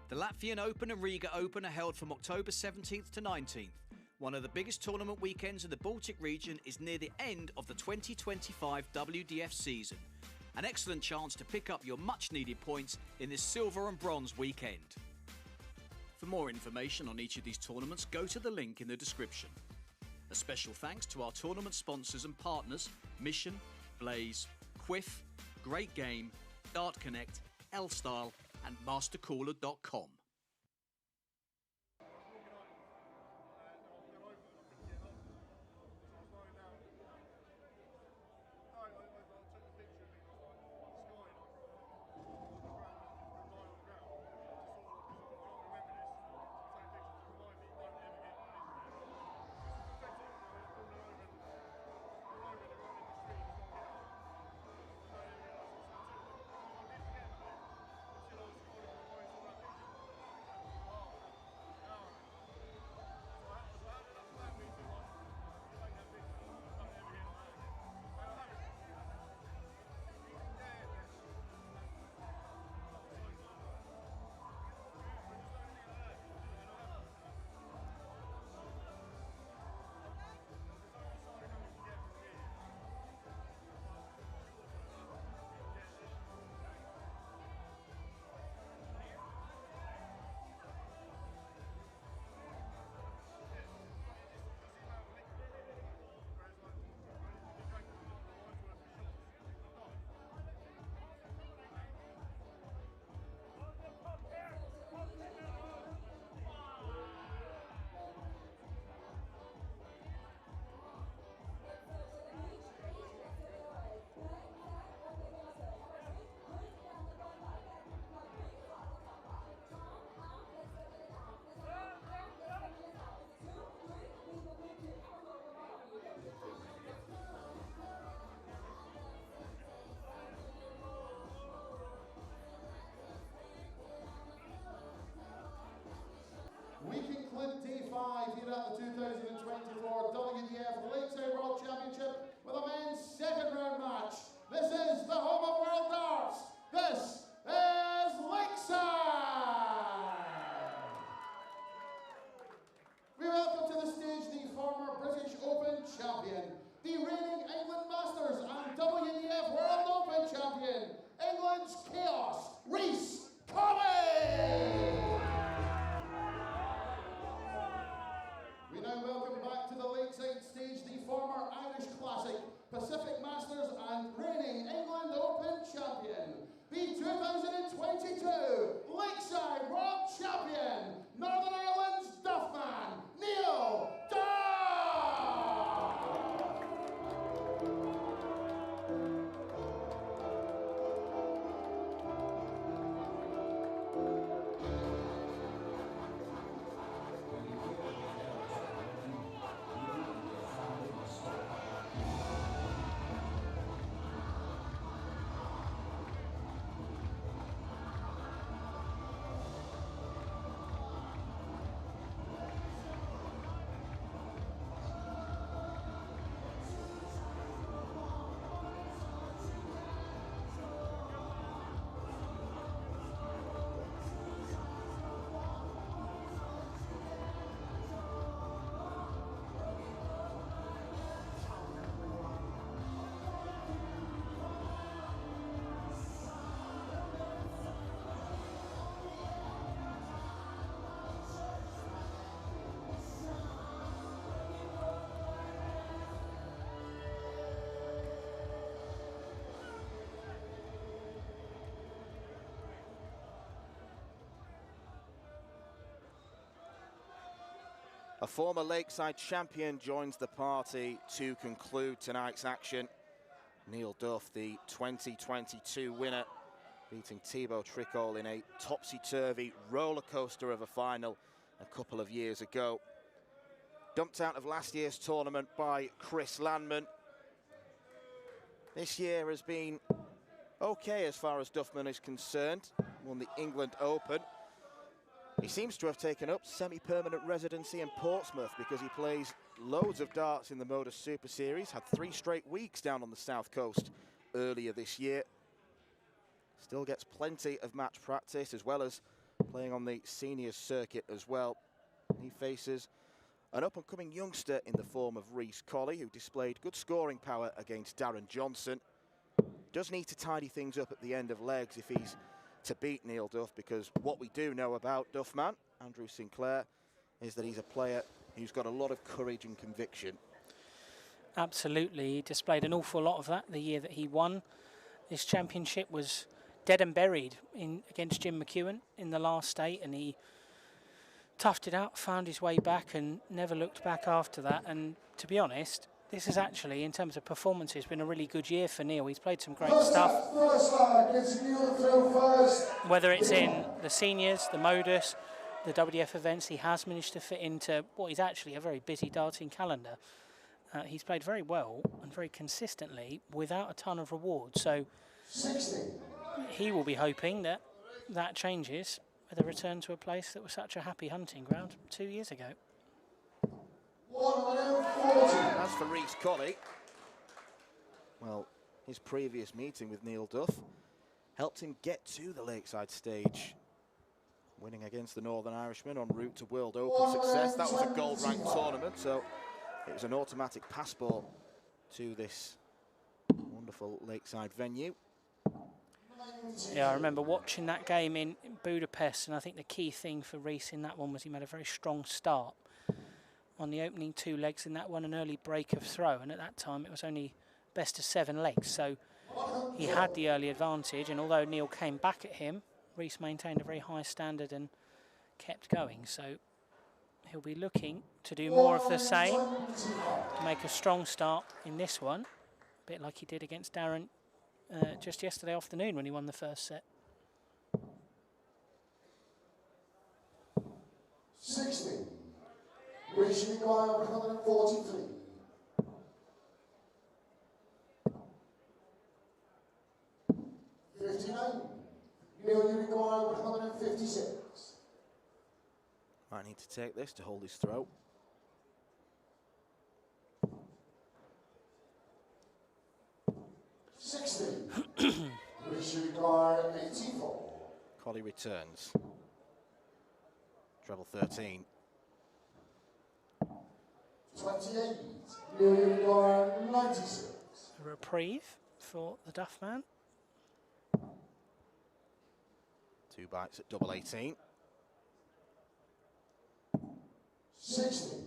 [SPEAKER 4] The Latvian Open and Riga Open are held from October 17th to 19th. One of the biggest tournament weekends in the Baltic region is near the end of the 2025 WDF season. An excellent chance to pick up your much needed points in this silver and bronze weekend. For more information on each of these tournaments, go to the link in the description. A special thanks to our tournament sponsors and partners, Mission, Blaze, Quiff, Great Game, Dart Connect, L-Style and MasterCooler.com.
[SPEAKER 1] We conclude day 5 here at the 2024 WDF Lakeside World Championship with a men's second round match. This is the home of World Darts. This is Lakeside. We welcome to the stage the former British Open champion, the reigning England Masters and WDF World Open champion, England's Chaos, Reese Colley. We now welcome back to the Lakeside stage the former Irish Classic, Pacific Masters and reigning England Open champion, the 2022 Lakeside World Champion, Northern Ireland's Duffman, Neil Duff!
[SPEAKER 2] A former Lakeside champion joins the party to conclude tonight's action. Neil Duff, the 2022 winner, beating Thibaut Tricol in a topsy-turvy roller coaster of a final a couple of years ago. Dumped out of last year's tournament by Chris Landman. This year has been okay as far as Duffman is concerned. Won the England Open. He seems to have taken up semi-permanent residency in Portsmouth because he plays loads of darts in the Modus Super Series. Had 3 straight weeks down on the South Coast earlier this year. Still gets plenty of match practice as well as playing on the seniors circuit as well. He faces an up-and-coming youngster in the form of Rhys Colley, who displayed good scoring power against Darren Johnson. Does need to tidy things up at the end of legs if he's to beat Neil Duff, because what we do know about Duffman, Andrew Sinclair, is that he's a player who's got a lot of courage and conviction.
[SPEAKER 5] Absolutely, he displayed an awful lot of that the year that he won. This championship was dead and buried against Jim McEwen in the last state, and he toughed it out, found his way back and never looked back after that. And to be honest, this has actually, in terms of performances, been a really good year for Neil. He's played some great stuff. Whether it's in the seniors, the Modus, the WDF events, he has managed to fit into what is actually a very busy darting calendar. He's played very well and very consistently without a ton of rewards. So he will be hoping that that changes with a return to a place that was such a happy hunting ground 2 years ago.
[SPEAKER 2] As for Rhys Colley, well, his previous meeting with Neil Duff helped him get to the Lakeside stage, winning against the Northern Irishman en route to World Open success. That was a gold-ranked tournament, so it was an automatic passport to this wonderful Lakeside venue.
[SPEAKER 5] Yeah, I remember watching that game in Budapest, and I think the key thing for Rhys in that one was he made a very strong start on the opening 2 legs in that one, an early break of throw, and at that time it was only best of 7 legs, so he had the early advantage, and although Neil came back at him, Rhys maintained a very high standard and kept going, so he'll be looking to do more of the same, to make a strong start in this one, a bit like he did against Darren just yesterday afternoon when he won the first set.
[SPEAKER 1] 60. Rhys Colley, 143. Neil Colley, 156.
[SPEAKER 2] Might need to take this to hold his throw.
[SPEAKER 1] Rhys Colley, 84.
[SPEAKER 2] Colley returns. Treble 13.
[SPEAKER 1] 28. Neil Colley, 96.
[SPEAKER 5] A reprieve for the Duff man.
[SPEAKER 2] 2 bites at double 18.
[SPEAKER 1] 60.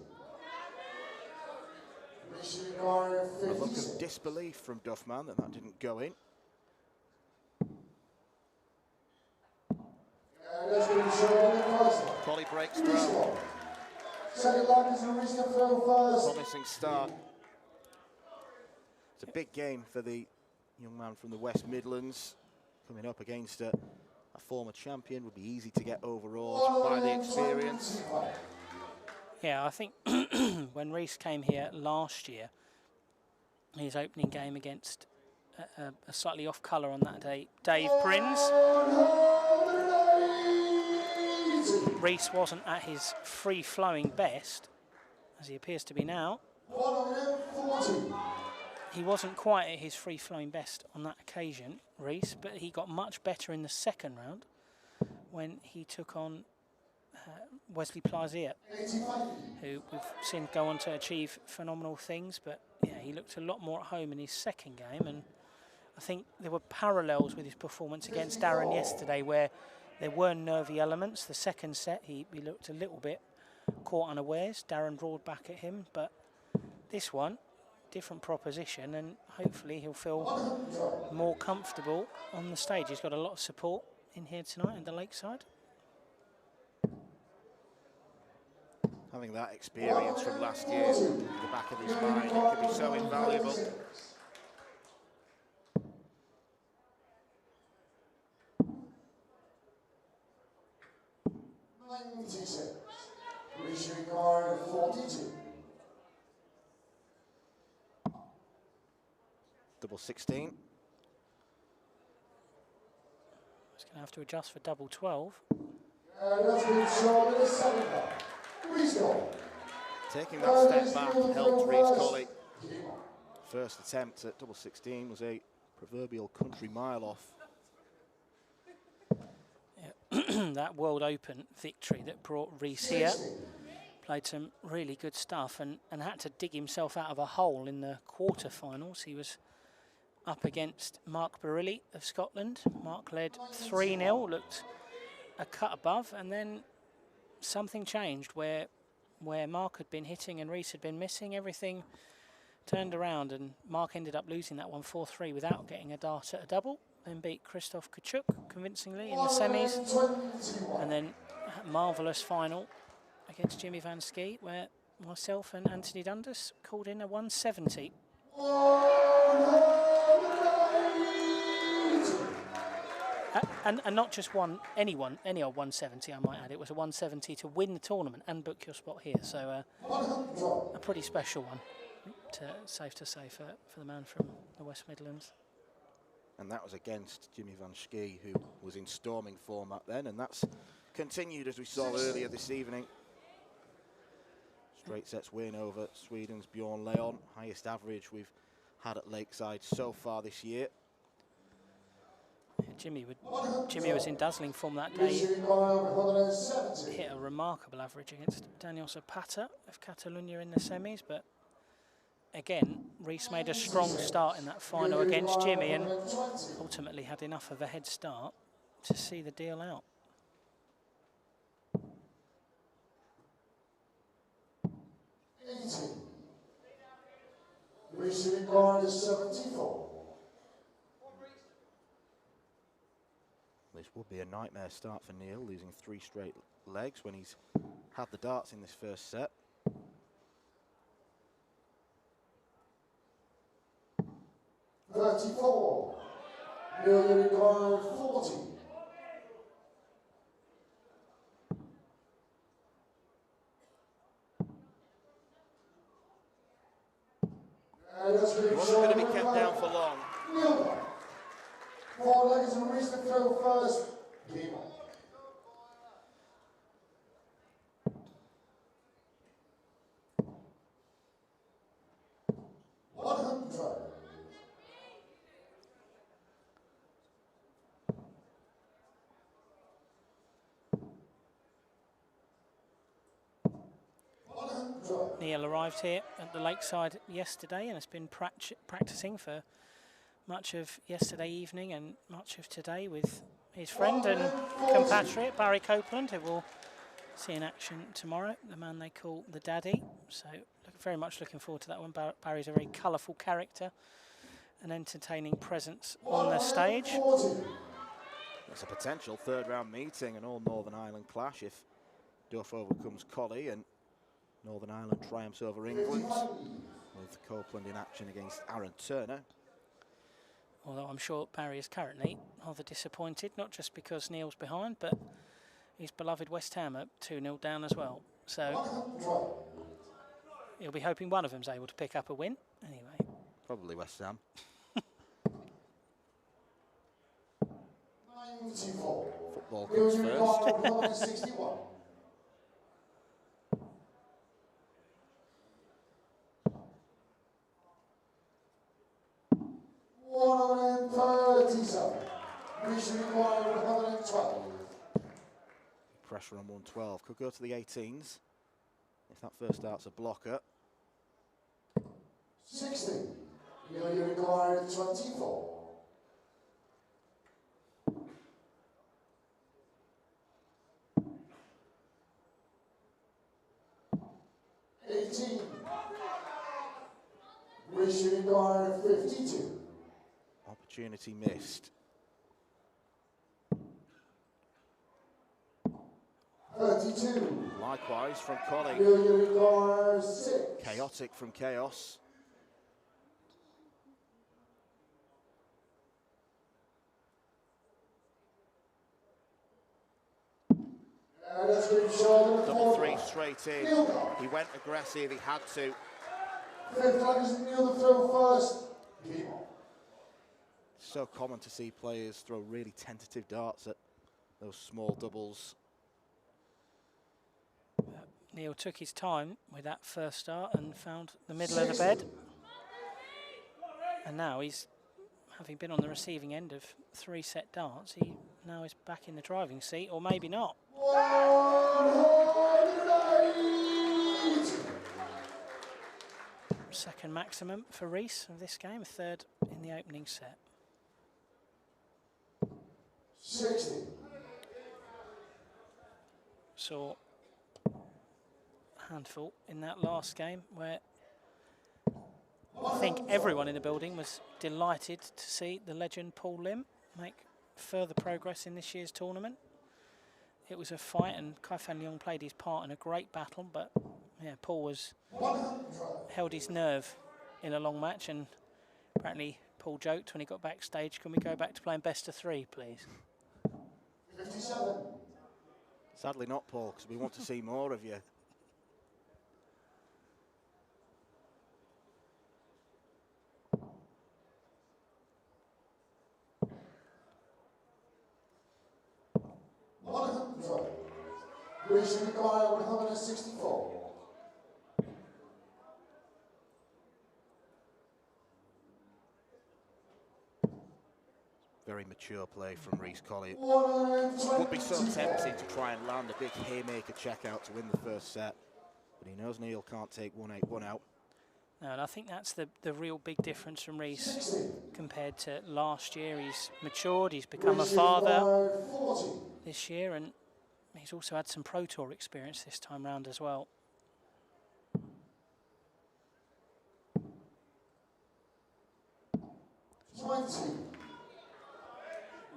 [SPEAKER 1] Rhys Colley,
[SPEAKER 2] A look
[SPEAKER 1] 56.
[SPEAKER 2] of disbelief from Duffman that didn't go in. Colley breaks through.
[SPEAKER 1] Second leg is Rhys first.
[SPEAKER 2] Promising start. It's a big game for the young man from the West Midlands. Coming up against a former champion, would be easy to get overawed by the experience.
[SPEAKER 5] Yeah, I think when Rhys came here last year, his opening game against a slightly off colour on that day, Dave Prinz, Rhys wasn't at his free-flowing best, as he appears to be now. He wasn't quite at his free-flowing best on that occasion, Rhys, but he got much better in the second round when he took on Wesley Plazier, who we've seen go on to achieve phenomenal things, but yeah, he looked a lot more at home in his second game, and I think there were parallels with his performance against Darren yesterday where there were nervy elements. The second set, he looked a little bit caught unawares. Darren roared back at him, but this one, different proposition, and hopefully he'll feel more comfortable on the stage. He's got a lot of support in here tonight in the Lakeside.
[SPEAKER 2] Having that experience from last year in the back of his mind, it could be so invaluable.
[SPEAKER 1] Issuing card 42.
[SPEAKER 2] Double 16.
[SPEAKER 5] He's going to have to adjust for double 12.
[SPEAKER 1] And that's been shown in the second half. Reese
[SPEAKER 2] Taking that step back helped Reese Colley. First attempt at double 16 was a proverbial country mile off.
[SPEAKER 5] Yeah. That World Open victory that brought Reese here. Played some really good stuff and had to dig himself out of a hole in the quarterfinals. He was up against Mark Barilli of Scotland. Mark led 3-0, looked a cut above, and then something changed where Mark had been hitting and Reese had been missing. Everything turned around and Mark ended up losing that one 4-3 without getting a dart at a double. Then beat Krzysztof Kachuk convincingly in the semis. And then a marvellous final against Jimmy Van Ski, where myself and Anthony Dundas called in a 170. And not just any old 170, I might add. It was a 170 to win the tournament and book your spot here. So a pretty special one, safe to say, for the man from the West Midlands.
[SPEAKER 2] And that was against Jimmy Van Ski, who was in storming form back then, and that's continued as we saw earlier this evening. Straight sets win over Sweden's Bjorn Leung, highest average we've had at Lakeside so far this year.
[SPEAKER 5] Yeah, Jimmy was in dazzling form that day. Hit a remarkable average against Daniel Zapata of Catalunya in the semis, but again, Reese made a strong start in that final against Jimmy and ultimately had enough of a head start to see the deal out.
[SPEAKER 1] Receiving card is 74.
[SPEAKER 2] This would be a nightmare start for Neil, losing 3 straight legs when he's had the darts in this first set.
[SPEAKER 1] $34 million card 40.
[SPEAKER 2] He wasn't going to be kept down for long.
[SPEAKER 1] 4 legs and Reese to throw first. Game on.
[SPEAKER 5] Neil arrived here at the Lakeside yesterday and has been practicing for much of yesterday evening and much of today with his friend and compatriot Barry Copeland, who will see in action tomorrow, the man they call the Daddy. So very much looking forward to that one. Barry's a very colourful character, an entertaining presence on the stage.
[SPEAKER 2] It's a potential third-round meeting, an all-Northern Ireland clash if Duff overcomes Colley and Northern Ireland triumphs over England, with Copeland in action against Aaron Turner.
[SPEAKER 5] Although I'm sure Barry is currently rather disappointed, not just because Neil's behind, but his beloved West Ham are 2-0 down as well. So he'll be hoping one of them's able to pick up a win. Anyway.
[SPEAKER 2] Probably West Ham.
[SPEAKER 1] 94.
[SPEAKER 2] Football comes first.
[SPEAKER 1] 61.
[SPEAKER 2] Pressure on 112. Could go to the 18s if that first dart's a blocker.
[SPEAKER 1] 60. You require 24. Wishing guard 52.
[SPEAKER 2] Opportunity missed.
[SPEAKER 1] 39. 32.
[SPEAKER 2] Likewise from Collie.
[SPEAKER 1] Viinikainen 6.
[SPEAKER 2] Chaotic from Chaos. Double three straight in. He went aggressive, he had to.
[SPEAKER 1] Fifth flag is Neil the throw first.
[SPEAKER 2] So common to see players throw really tentative darts at those small doubles.
[SPEAKER 5] Neil took his time with that first start and found the middle of the bed. And now he's, having been on the receiving end of 3 set darts, he now is back in the driving seat, or maybe not.
[SPEAKER 1] 108.
[SPEAKER 5] Second maximum for Rees of this game, 3rd in the opening set.
[SPEAKER 1] 60.
[SPEAKER 5] Saw a handful in that last game where I think everyone in the building was delighted to see the legend Paul Lim make further progress in this year's tournament. It was a fight and Leung played his part in a great battle, but yeah, Paul was held his nerve in a long match, and apparently Paul joked when he got backstage, "Can we go back to playing best of 3, please?"
[SPEAKER 1] 57.
[SPEAKER 2] Sadly not, Paul, because we want to see more of you.
[SPEAKER 1] Viinikainen 164.
[SPEAKER 2] Very mature play from Rees Colley. It would be so tempting to try and land a big haymaker check out to win the first set, but he knows Neil can't take 1-8-1 out.
[SPEAKER 5] No, and I think that's the real big difference from Rees compared to last year. He's matured, he's become a father this year, and he's also had some Pro Tour experience this time round as well.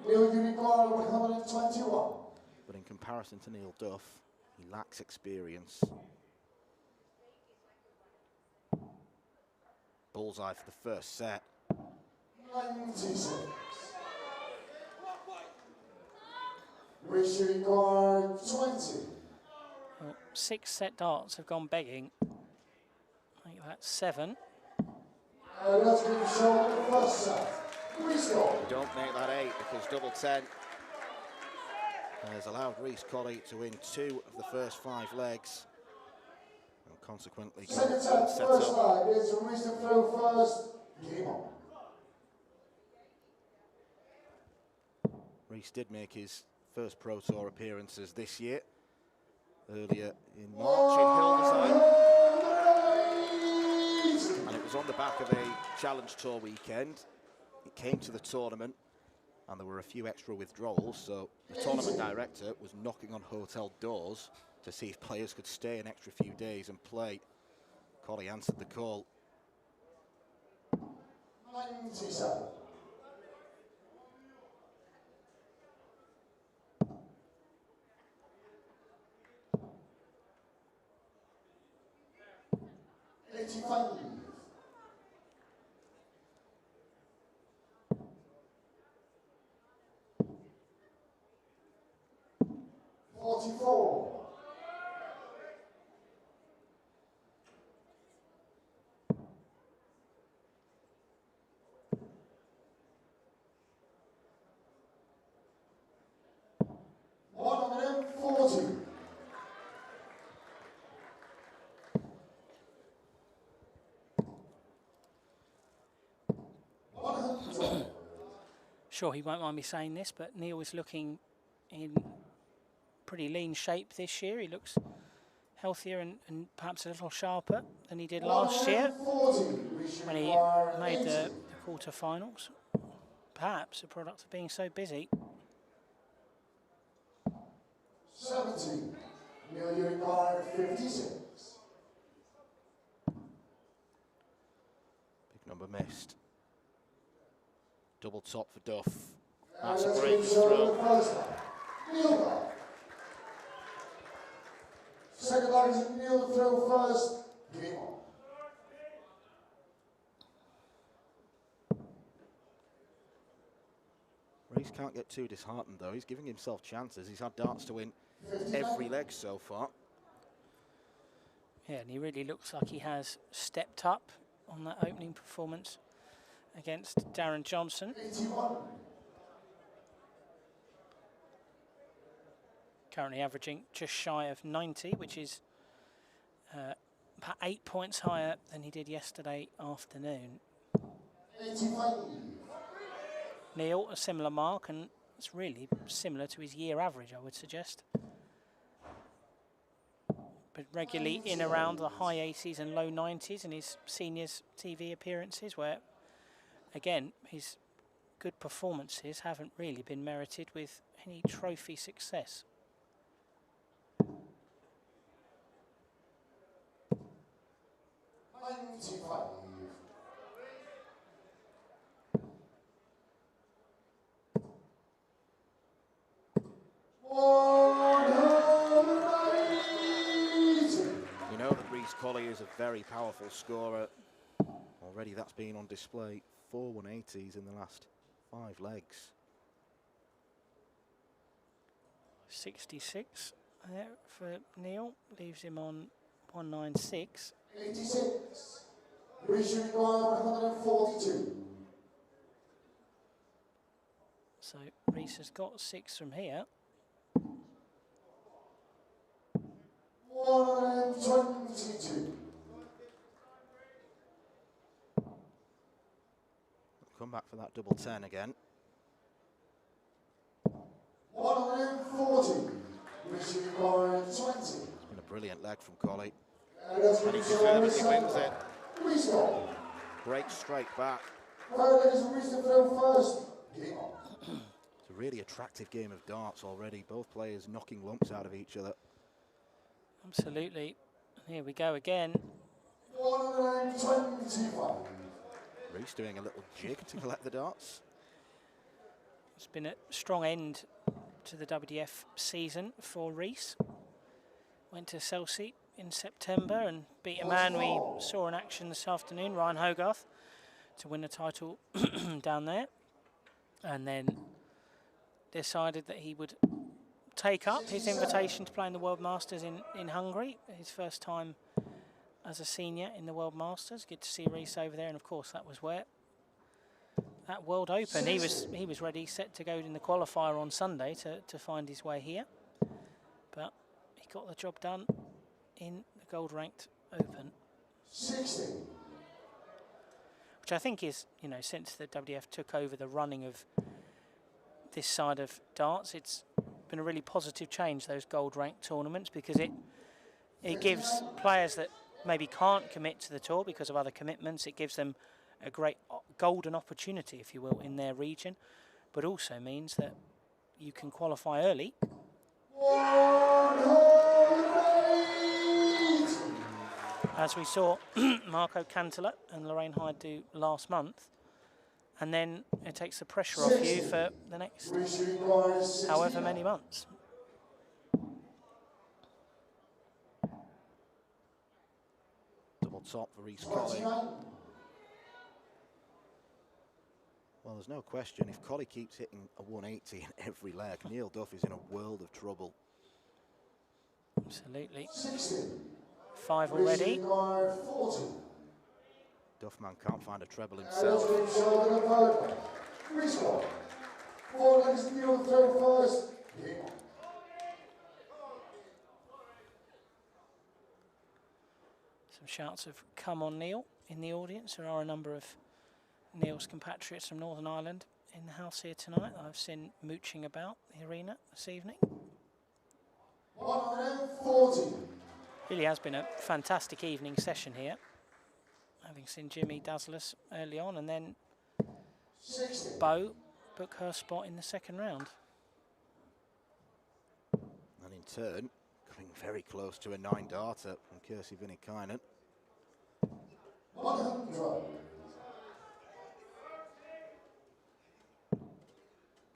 [SPEAKER 1] Viinikainen 121.
[SPEAKER 2] But in comparison to Neil Duff, he lacks experience. Bullseye for the first set.
[SPEAKER 1] 96. Viinikainen 20.
[SPEAKER 5] Well, 6 set darts have gone begging. I think that's 7.
[SPEAKER 1] Let's give a show on the first set.
[SPEAKER 2] Don't make that 8 because double 10 has allowed Rees Colley to win 2 of the first 5 legs, and consequently
[SPEAKER 1] Second
[SPEAKER 2] set
[SPEAKER 1] set, first
[SPEAKER 2] up.
[SPEAKER 1] leg is Rees to throw first. Game on.
[SPEAKER 2] Rees did make his first Pro Tour appearances this year, earlier in March in Hildesheim, and it was on the back of a Challenge Tour weekend. It came to the tournament and there were a few extra withdrawals, so the tournament director was knocking on hotel doors to see if players could stay an extra few days and play. Colley answered the call.
[SPEAKER 1] 97.
[SPEAKER 5] Sure, he won't mind me saying this, but Neil is looking in pretty lean shape this year. He looks healthier and perhaps a little sharper than he did last year when he made the quarterfinals. Perhaps a product of being so busy.
[SPEAKER 1] 70. Viinikainen 56.
[SPEAKER 2] Big number missed. Double top for Duff. That's a break throw.
[SPEAKER 1] Second leg is Neil throw first. Game on.
[SPEAKER 2] Reese can't get too disheartened though. He's giving himself chances. He's had darts to win every leg so far.
[SPEAKER 5] Yeah, and he really looks like he has stepped up on that opening performance against Darren Johnson.
[SPEAKER 1] 81.
[SPEAKER 5] Currently averaging just shy of 90, which is about 8 points higher than he did yesterday afternoon.
[SPEAKER 1] 85.
[SPEAKER 5] Neil, a similar mark, and it's really similar to his year average, I would suggest. But regularly in around the high 80s and low 90s in his seniors TV appearances, where, again, his good performances haven't really been merited with any trophy success.
[SPEAKER 2] You know that Reese Colley is a very powerful scorer. Already that's been on display. 4 180s in the last 5 legs.
[SPEAKER 5] 66 there for Neil, leaves him on 196.
[SPEAKER 1] 86. Reaching required 142.
[SPEAKER 5] So Reese has got 6 from here.
[SPEAKER 1] 122.
[SPEAKER 2] Come back for that double 10 again.
[SPEAKER 1] 140. Reaching required 20.
[SPEAKER 2] It's been a brilliant leg from Colley.
[SPEAKER 1] And that's
[SPEAKER 2] And he deservedly wins it.
[SPEAKER 1] Restart.
[SPEAKER 2] Breaks straight back.
[SPEAKER 1] Third leg is Reese to throw first. Game on.
[SPEAKER 2] It's a really attractive game of darts already. Both players knocking lumps out of each other.
[SPEAKER 5] Absolutely. Here we go again.
[SPEAKER 1] 125.
[SPEAKER 2] Reese doing a little jig to collect the darts.
[SPEAKER 5] It's been a strong end to the WDF season for Reese. Went to Chelsea in September and beat a man we saw in action this afternoon, Ryan Hogarth, to win the title down there. And then decided that he would take up his invitation to play in the World Masters in Hungary, his first time as a senior in the World Masters. Good to see Reese over there, and of course that was where at World Open he was ready, set to go in the qualifier on Sunday to find his way here, but he got the job done in the gold-ranked Open.
[SPEAKER 1] 60.
[SPEAKER 5] Which I think is, you know, since the WDF took over the running of this side of darts, it's been a really positive change, those gold-ranked tournaments, because it gives players that maybe can't commit to the tour because of other commitments, it gives them a great golden opportunity, if you will, in their region, but also means that you can qualify early. As we saw Marco Cantala and Lorraine Hyde do last month, and then it takes the pressure off you for the next however many months.
[SPEAKER 2] Double top for Reese Colley. Well, there's no question, if Colley keeps hitting a 180 in every leg, Neil Duff is in a world of trouble.
[SPEAKER 5] Absolutely. 5 already.
[SPEAKER 2] Duffman can't find a treble himself. Some shouts have come on Neil in the audience. There are a number of Neil's compatriots from Northern Ireland in the house here tonight. I've seen mooching about the arena this evening.
[SPEAKER 1] 140.
[SPEAKER 5] Really has been a fantastic evening session here. Having seen Jimmy dazzle early on, and then
[SPEAKER 1] 60.
[SPEAKER 5] Bo book her spot in the second round.
[SPEAKER 2] And in turn, coming very close to a 9-darter from Kirsi Viinikainen.
[SPEAKER 1] 100.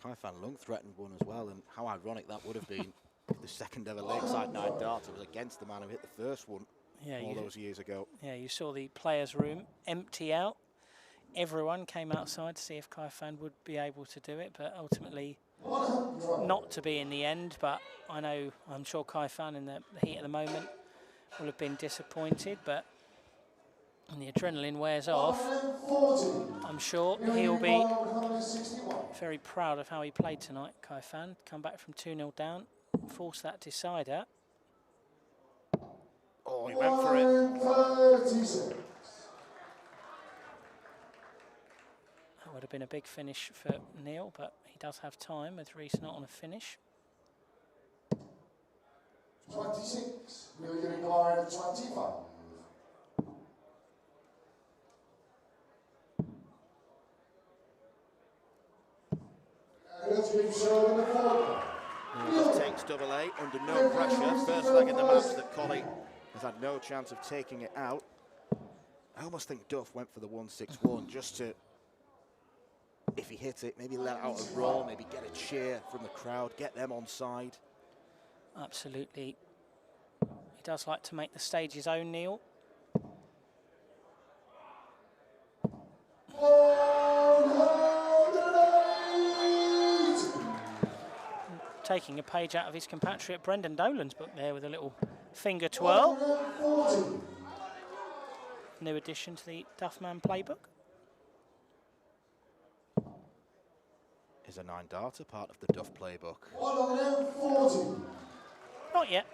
[SPEAKER 2] Kai van Leung threatened one as well, and how ironic that would have been. The second ever Lakeside 9 darter was against the man who hit the first one all those years ago.
[SPEAKER 5] Yeah, you saw the players' room empty out. Everyone came outside to see if Kai Fan would be able to do it, but ultimately not to be in the end. But I'm sure Kai Fan in the heat at the moment will have been disappointed, but when the adrenaline wears off, I'm sure he'll be very proud of how he played tonight. Kai Fan come back from 2-0 down, force that decider.
[SPEAKER 2] Oh, he went for it.
[SPEAKER 5] That would have been a big finish for Neil, but he does have time with Reese not on a finish.
[SPEAKER 1] 26, million guard 25. And it's been shown in the corner.
[SPEAKER 2] Takes double A under no pressure. First leg in the match that Collie has had no chance of taking it out. I almost think Duff went for the 161 just to, if he hit it, maybe let out a roll, maybe get a cheer from the crowd, get them on side.
[SPEAKER 5] Absolutely. He does like to make the stage his own, Neil. Taking a page out of his compatriot Brendan Dolan's book there with a little finger twirl. New addition to the Duffman playbook.
[SPEAKER 2] Is a 9 darter part of the Duff playbook?
[SPEAKER 5] Not yet,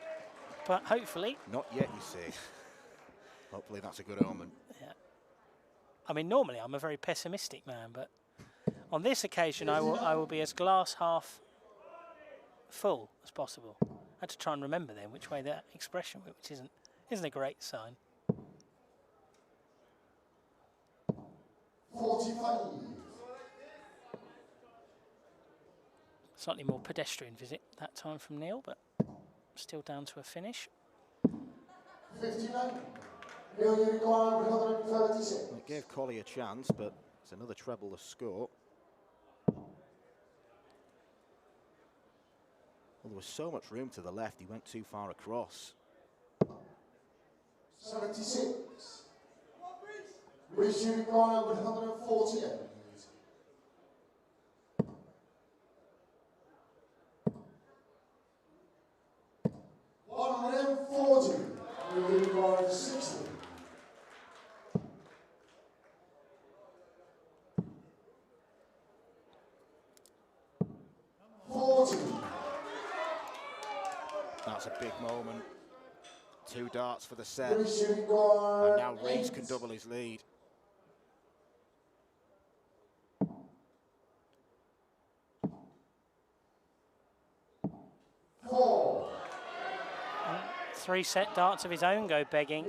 [SPEAKER 5] but hopefully.
[SPEAKER 2] Not yet, you see. Hopefully that's a good omen.
[SPEAKER 5] Yeah. I mean, normally I'm a very pessimistic man, but on this occasion I will be as glass half full as possible. I had to try and remember then which way that expression went, which isn't a great sign.
[SPEAKER 1] 45.
[SPEAKER 5] Slightly more pedestrian visit that time from Neil, but still down to a finish.
[SPEAKER 1] 59, million guard 136.
[SPEAKER 2] It gave Collie a chance, but it's another treble-less score. Well, there was so much room to the left, he went too far across.
[SPEAKER 1] 76. Reaching guard 148. 140. Million guard 60. 40.
[SPEAKER 2] That's a big moment. 2 darts for the set. And now Reese can double his lead.
[SPEAKER 5] Three set darts of his own go begging.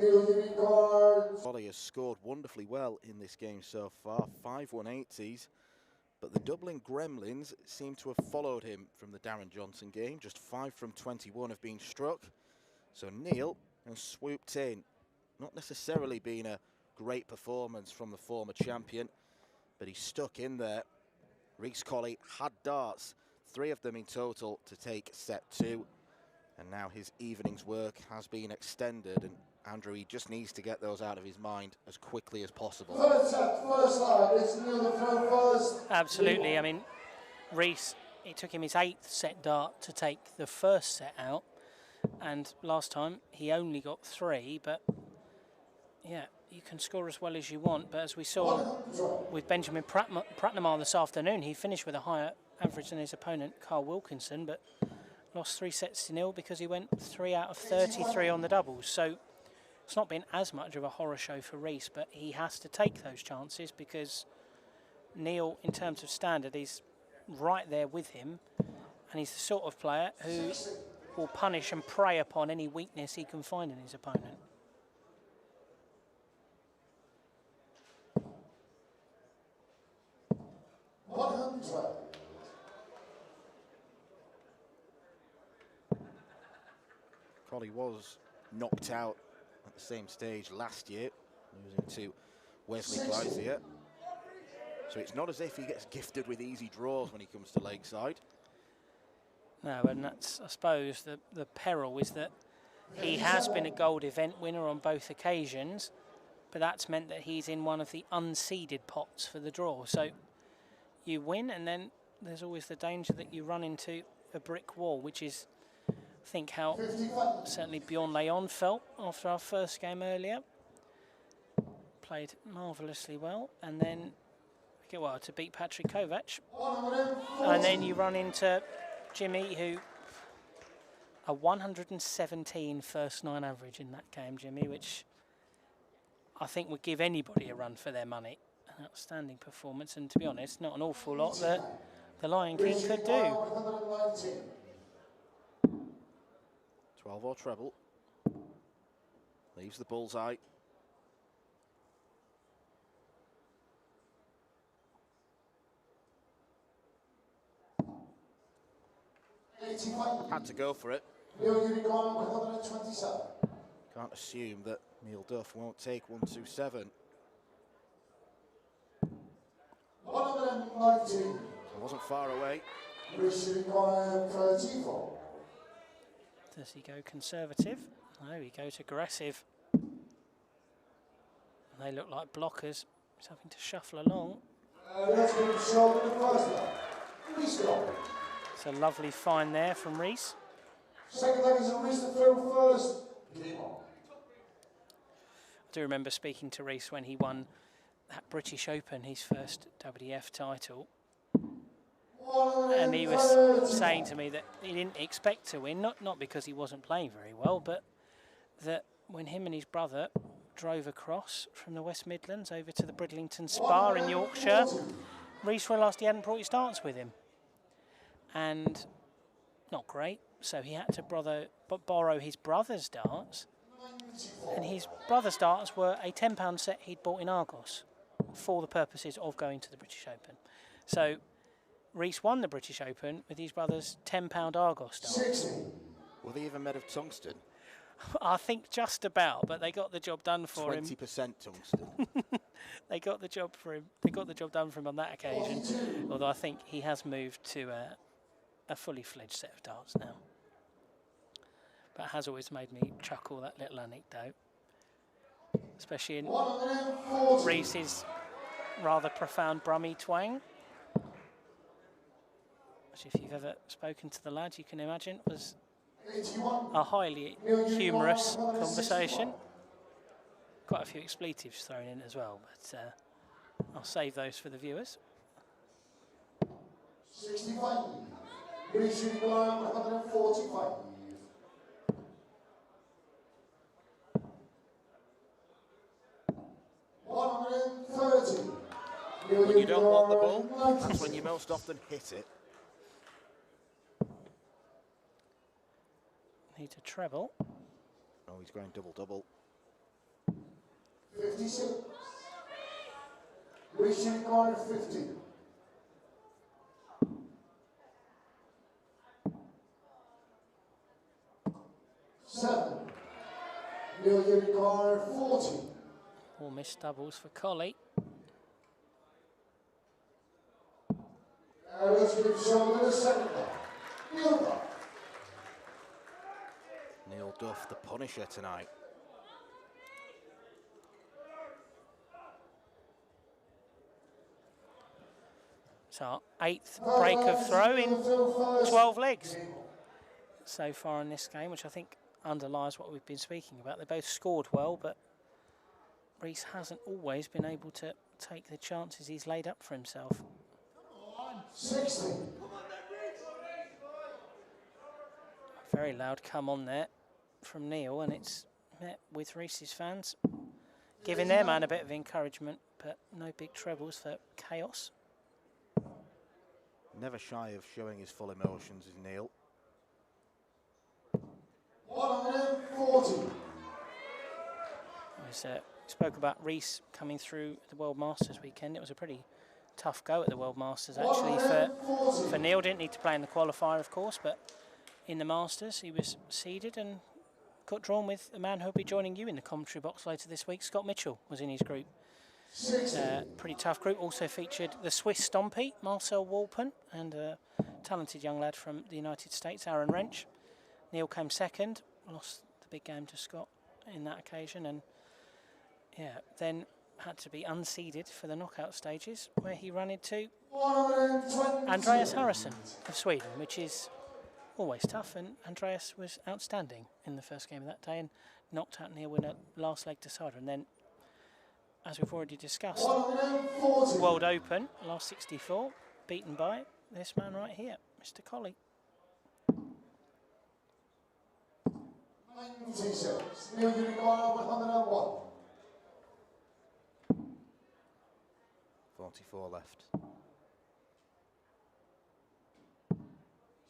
[SPEAKER 2] Collie has scored wonderfully well in this game so far, 5 180s, but the Dublin Gremlins seem to have followed him from the Darren Johnson game. Just 5 from 21 have been struck. So Neil has swooped in. Not necessarily been a great performance from the former champion, but he stuck in there. Reese Collie had darts, 3 of them in total to take set 2. And now his evening's work has been extended, and Andrew, he just needs to get those out of his mind as quickly as possible.
[SPEAKER 1] First line, it's Neil the first.
[SPEAKER 5] Absolutely. I mean, Reese, it took him his 8th set dart to take the first set out, and last time he only got 3, but yeah, you can score as well as you want, but as we saw with Benjamin Pratnamar this afternoon, he finished with a higher average than his opponent, Carl Wilkinson, but lost 3 sets to 0 because he went 3 out of 33 on the doubles. So it's not been as much of a horror show for Reese, but he has to take those chances because Neil, in terms of standard, is right there with him, and he's the sort of player who will punish and prey upon any weakness he can find in his opponent.
[SPEAKER 2] Collie was knocked out at the same stage last year, losing to Wesley Clysier. So it's not as if he gets gifted with easy draws when he comes to Lakeside.
[SPEAKER 5] No, and that's, I suppose, the peril is that he has been a gold event winner on both occasions, but that's meant that he's in one of the unseeded pots for the draw. So you win, and then there's always the danger that you run into a brick wall, which is, I think, how certainly Bjorn Leung felt after our first game earlier. Played marvellously well, and then to beat Patrick Kovac, and then you run into Jimmy, who a 117 first 9 average in that game, Jimmy, which I think would give anybody a run for their money. An outstanding performance, and to be honest, not an awful lot that the Lion King could do.
[SPEAKER 2] 12 or treble. Leaves the bullseye. Had to go for it. Can't assume that Neil Duff won't take 127.
[SPEAKER 1] 119.
[SPEAKER 2] I wasn't far away.
[SPEAKER 5] Does he go conservative? No, he goes aggressive. They look like blockers. He's having to shuffle along. It's a lovely find there from Rees.
[SPEAKER 1] Second leg is a Rees to throw first.
[SPEAKER 5] I do remember speaking to Rees when he won that British Open, his first WDF title. And he was saying to me that he didn't expect to win, not because he wasn't playing very well, but that when him and his brother drove across from the West Midlands over to the Bridlington Spa in Yorkshire, Rees realised he hadn't brought his darts with him. And not great, so he had to borrow his brother's darts. And his brother's darts were a £10 set he'd bought in Argos for the purposes of going to the British Open. So Rees won the British Open with his brother's £10 Argos darts.
[SPEAKER 2] Were they even made of tungsten?
[SPEAKER 5] I think just about, but they got the job done for him.
[SPEAKER 2] 20% tungsten.
[SPEAKER 5] They got the job for him. They got the job done for him on that occasion. Although I think he has moved to a fully fledged set of darts now. But it has always made me chuckle, that little anecdote, especially in Rees's rather profound Brummy twang, which, if you've ever spoken to the lad, you can imagine was a highly humorous conversation. Quite a few expletives thrown in as well, but I'll save those for the viewers.
[SPEAKER 1] 65. Rees shooting around 145. 130.
[SPEAKER 2] When you don't want the ball, that's when you most often hit it.
[SPEAKER 5] Need a treble.
[SPEAKER 2] Oh, he's going double-double.
[SPEAKER 1] 56. Rees shooting around 50. 7. Million car 40.
[SPEAKER 5] All missed doubles for Collie.
[SPEAKER 1] Let's give shoulder the second leg.
[SPEAKER 2] Neil Duff, the Punisher tonight.
[SPEAKER 5] It's our 8th break of throw in 12 legs so far in this game, which I think underlies what we've been speaking about. They both scored well, but Rees hasn't always been able to take the chances he's laid up for himself.
[SPEAKER 1] 60.
[SPEAKER 5] Very loud come on there from Neil, and it's met with Rees's fans, giving their man a bit of encouragement, but no big trebles for Chaos.
[SPEAKER 2] Never shy of showing his full emotions is Neil.
[SPEAKER 1] 140.
[SPEAKER 5] Spoke about Rees coming through the World Masters weekend. It was a pretty tough go at the World Masters, actually, for Neil. Didn't need to play in the qualifier, of course, but in the Masters he was seeded and got drawn with a man who'll be joining you in the commentary box later this week. Scott Mitchell was in his group. Pretty tough group. Also featured the Swiss Stompy, Marcel Walpen, and talented young lad from the United States, Aaron Wrench. Neil came second, lost the big game to Scott in that occasion, and yeah, then had to be unseeded for the knockout stages, where he ran into Andreas Harrison of Sweden, which is always tough, and Andreas was outstanding in the first game of that day and knocked out Neil in a last leg decider. And then, as we've already discussed, World Open, last 64, beaten by this man right here, Mr. Colley.
[SPEAKER 1] 96, Neil Viinikainen, 101.
[SPEAKER 2] 44 left.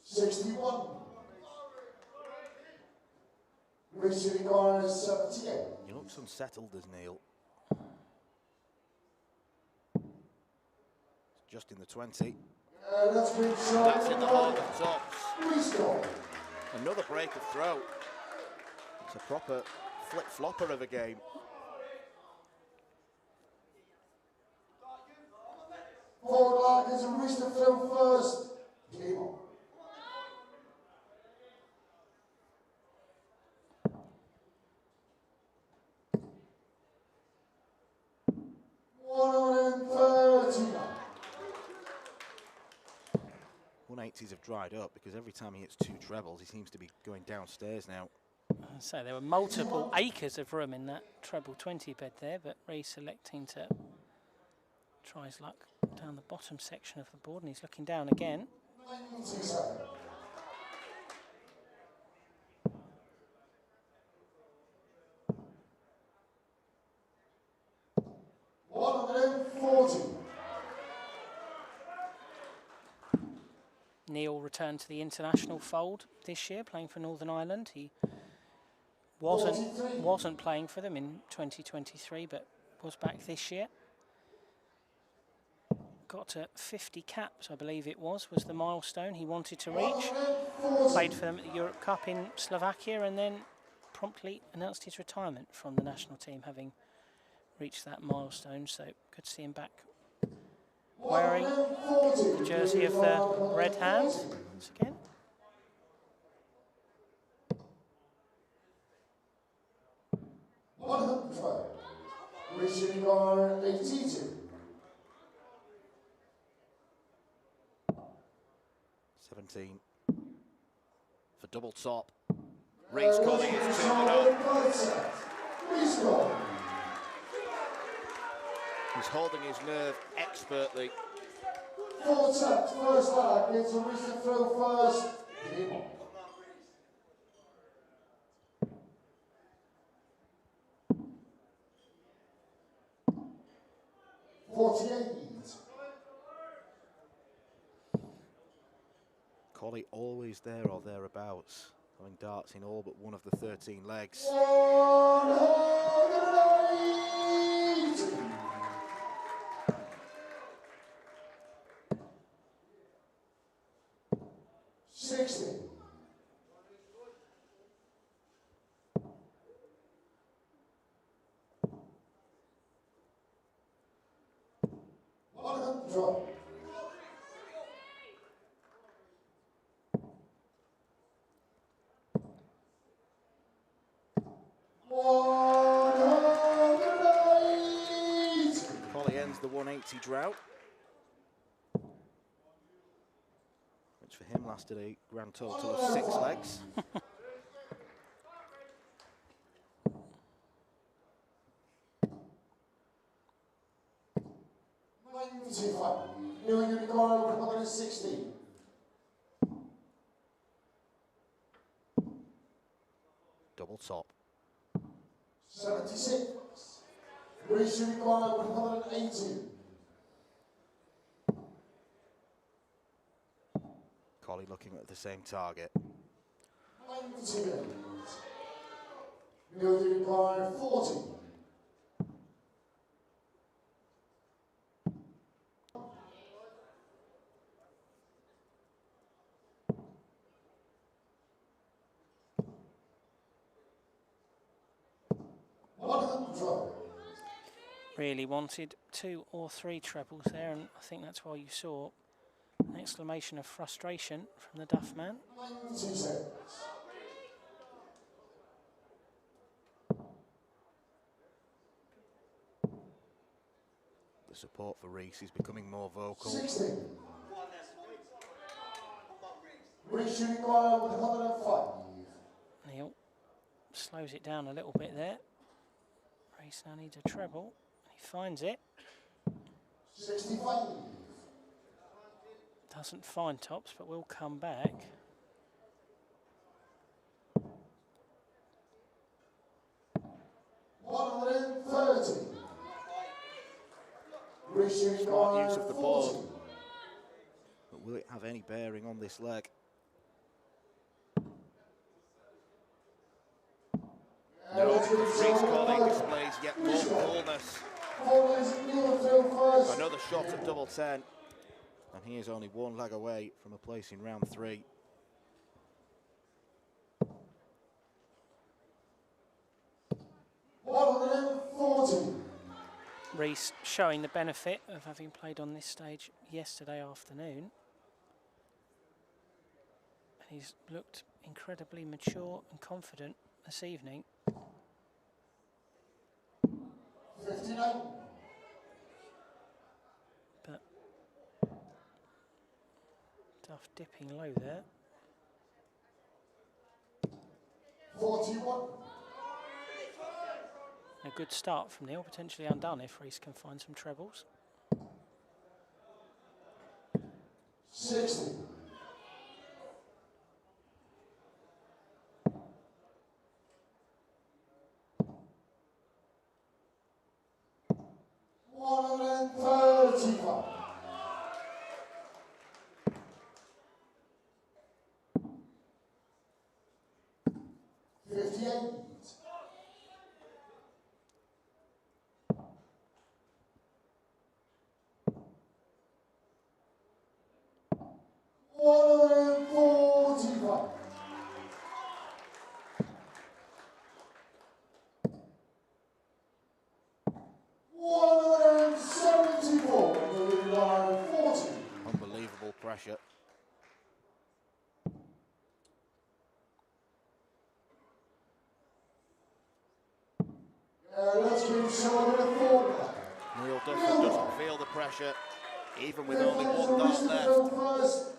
[SPEAKER 1] 61. Viinikainen is 78.
[SPEAKER 2] He looks unsettled as Neil. Just in the 20.
[SPEAKER 1] That's
[SPEAKER 2] in the heart of tops.
[SPEAKER 1] Restore.
[SPEAKER 2] Another break of throw. It's a proper flip-flopper of a game.
[SPEAKER 1] Forward line is a wrist to throw first. Game on.
[SPEAKER 2] .180s have dried up because every time he hits 2 trebles, he seems to be going downstairs now.
[SPEAKER 5] So there were multiple acres of room in that treble 20 bed there, but Reese electing to try his luck down the bottom section of the board, and he's looking down again.
[SPEAKER 1] 97.
[SPEAKER 5] Neil returned to the international fold this year, playing for Northern Ireland. He wasn't playing for them in 2023, but was back this year. Got to 50 caps, I believe it was the milestone he wanted to reach. Played for them at the Europe Cup in Slovakia, and then promptly announced his retirement from the national team, having reached that milestone. So good to see him back wearing the jersey of the Red Hands once again.
[SPEAKER 1] Reaching on 82.
[SPEAKER 2] 17 for double top. Reese Colley is 2-0. He's holding his nerve expertly.
[SPEAKER 1] 4 taps, first leg, gets a wrist to throw first. Game on. 48.
[SPEAKER 2] Colley always there or thereabouts, having darts in all but one of the 13 legs.
[SPEAKER 1] 108. 60. 100. 108.
[SPEAKER 2] Colley ends the 180 drought, which for him lasted a grand total of 6 legs.
[SPEAKER 1] New Unicorn 160.
[SPEAKER 2] Double top.
[SPEAKER 1] 76. Greaves Unicorn 180.
[SPEAKER 2] Colley looking at the same target.
[SPEAKER 1] 90. New Unicorn 40. 100.
[SPEAKER 5] Really wanted 2 or 3 trebles there, and I think that's why you saw Exclamation of frustration from the Duff man.
[SPEAKER 1] 2 seconds.
[SPEAKER 2] The support for Reese is becoming more vocal.
[SPEAKER 1] 16. Reese shooting guard 105.
[SPEAKER 5] Neil slows it down a little bit there. Reese now needs a treble. He finds it.
[SPEAKER 1] 65.
[SPEAKER 5] Doesn't find tops, but will come back.
[SPEAKER 2] Smart use of the board. But will it have any bearing on this leg? No, Reese Colley displays yet more coolness. Another shot at double 10. And he is only one leg away from a place in round 3.
[SPEAKER 5] Reese showing the benefit of having played on this stage yesterday afternoon. And he's looked incredibly mature and confident this evening.
[SPEAKER 1] 59.
[SPEAKER 5] But Duff dipping low there.
[SPEAKER 1] 41.
[SPEAKER 5] A good start from Neil, potentially undone if Reese can find some trebles.
[SPEAKER 1] 60.
[SPEAKER 2] Unbelievable pressure. Neil Duff doesn't feel the pressure, even with only one dart left.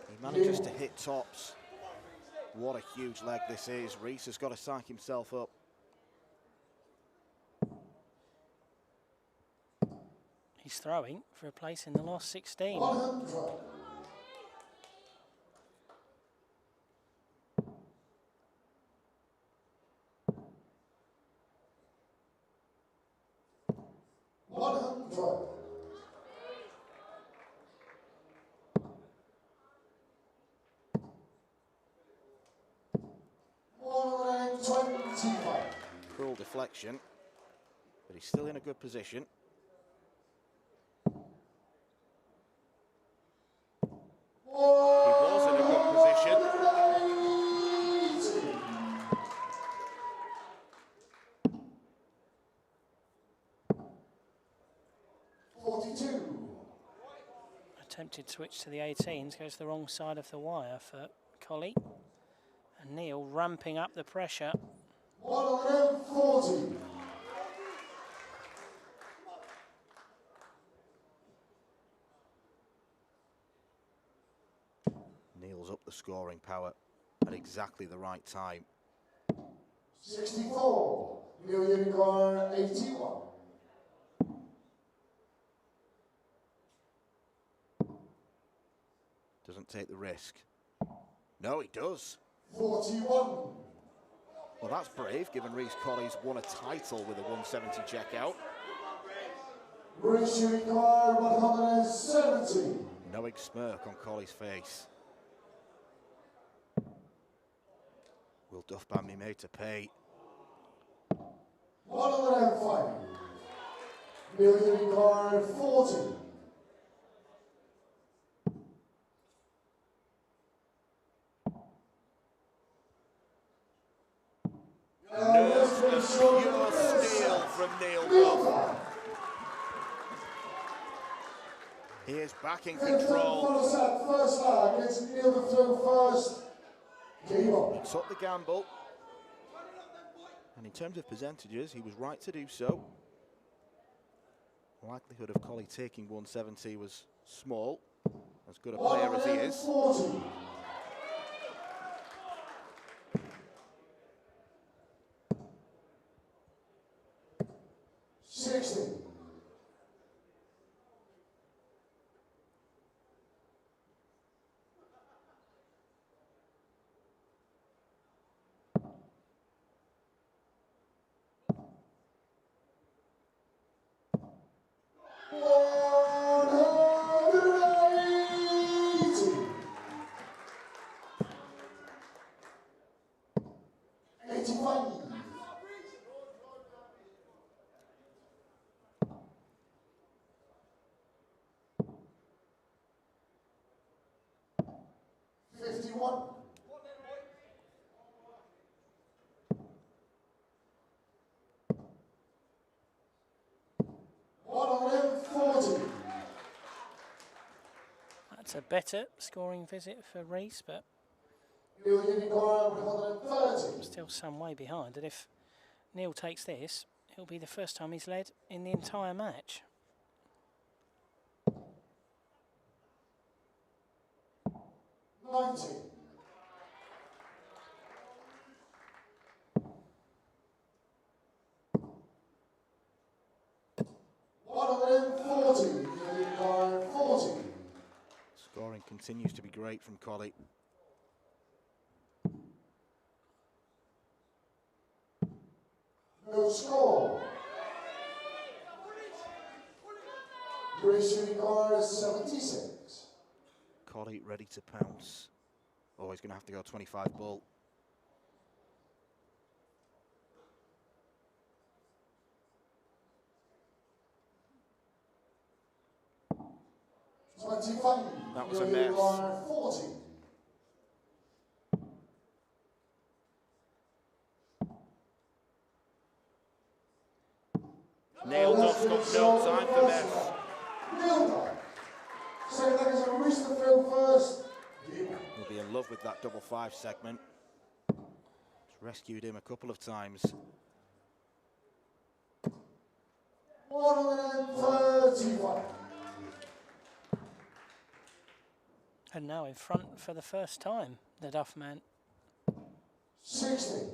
[SPEAKER 2] He manages to hit tops. What a huge leg this is. Reese has got to psych himself up.
[SPEAKER 5] He's throwing for a place in the last 16.
[SPEAKER 1] 125.
[SPEAKER 2] Cruel deflection, but he's still in a good position. He was in a good position.
[SPEAKER 1] 42.
[SPEAKER 5] Attempted switch to the 18s, goes to the wrong side of the wire for Colley. And Neil ramping up the pressure.
[SPEAKER 1] 140.
[SPEAKER 2] Neil's up the scoring power at exactly the right time.
[SPEAKER 1] 64. Viinikainen 81.
[SPEAKER 2] Doesn't take the risk. No, he does.
[SPEAKER 1] 41.
[SPEAKER 2] Well, that's brave, given Reese Colley's won a title with a 170 checkout.
[SPEAKER 1] Reese shooting guard 170.
[SPEAKER 2] Knowing smirk on Colley's face. Will Duff Band be made to pay?
[SPEAKER 1] 105. Viinikainen 40.
[SPEAKER 2] Nerves of pure steel from Neil Duff. He is back in control.
[SPEAKER 1] 41.
[SPEAKER 2] He took the gamble. And in terms of percentages, he was right to do so. The likelihood of Collie taking 170 was small, as good a player as he is.
[SPEAKER 1] 40. 60.
[SPEAKER 5] That's a better scoring visit for Reese, but still some way behind. And if Neil takes this, it'll be the first time he's led in the entire match.
[SPEAKER 2] Scoring continues to be great from Collie.
[SPEAKER 1] No score. Race shooting guard 76.
[SPEAKER 2] Collie ready to pounce. Oh, he's going to have to go 25 ball. That was a mess.
[SPEAKER 1] 40.
[SPEAKER 2] Neil Duff's got no time for mess.
[SPEAKER 1] Neil Duff. Second thing is going to reach the field first.
[SPEAKER 2] He'll be in love with that double five segment. It's rescued him a couple of times.
[SPEAKER 1] 131.
[SPEAKER 5] And now in front for the first time, the Duff man.
[SPEAKER 1] 60.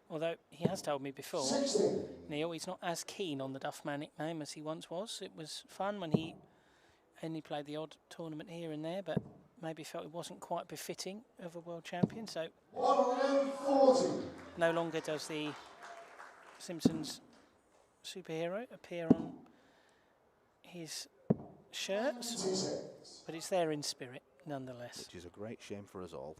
[SPEAKER 5] Although he has told me before,
[SPEAKER 1] 60.
[SPEAKER 5] Neil, he's not as keen on the Duff man nickname as he once was. It was fun when he only played the odd tournament here and there, but maybe felt it wasn't quite befitting of a world champion. So
[SPEAKER 1] 140.
[SPEAKER 5] no longer does the Simpsons superhero appear on his shirts,
[SPEAKER 1] 96.
[SPEAKER 5] but it's there in spirit nonetheless.
[SPEAKER 2] Which is a great shame for us all.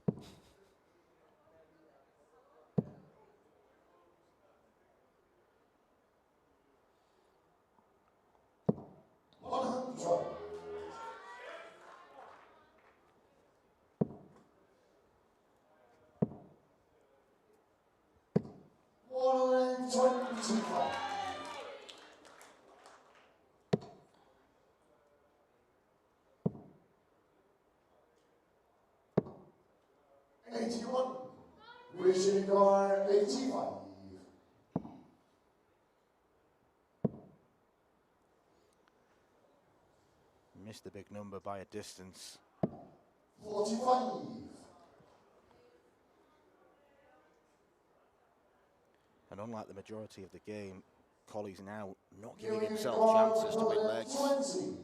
[SPEAKER 1] Wishing guard 85.
[SPEAKER 2] Missed the big number by a distance.
[SPEAKER 1] 45.
[SPEAKER 2] And unlike the majority of the game, Collie's now not giving himself chances to win legs.
[SPEAKER 1] 20.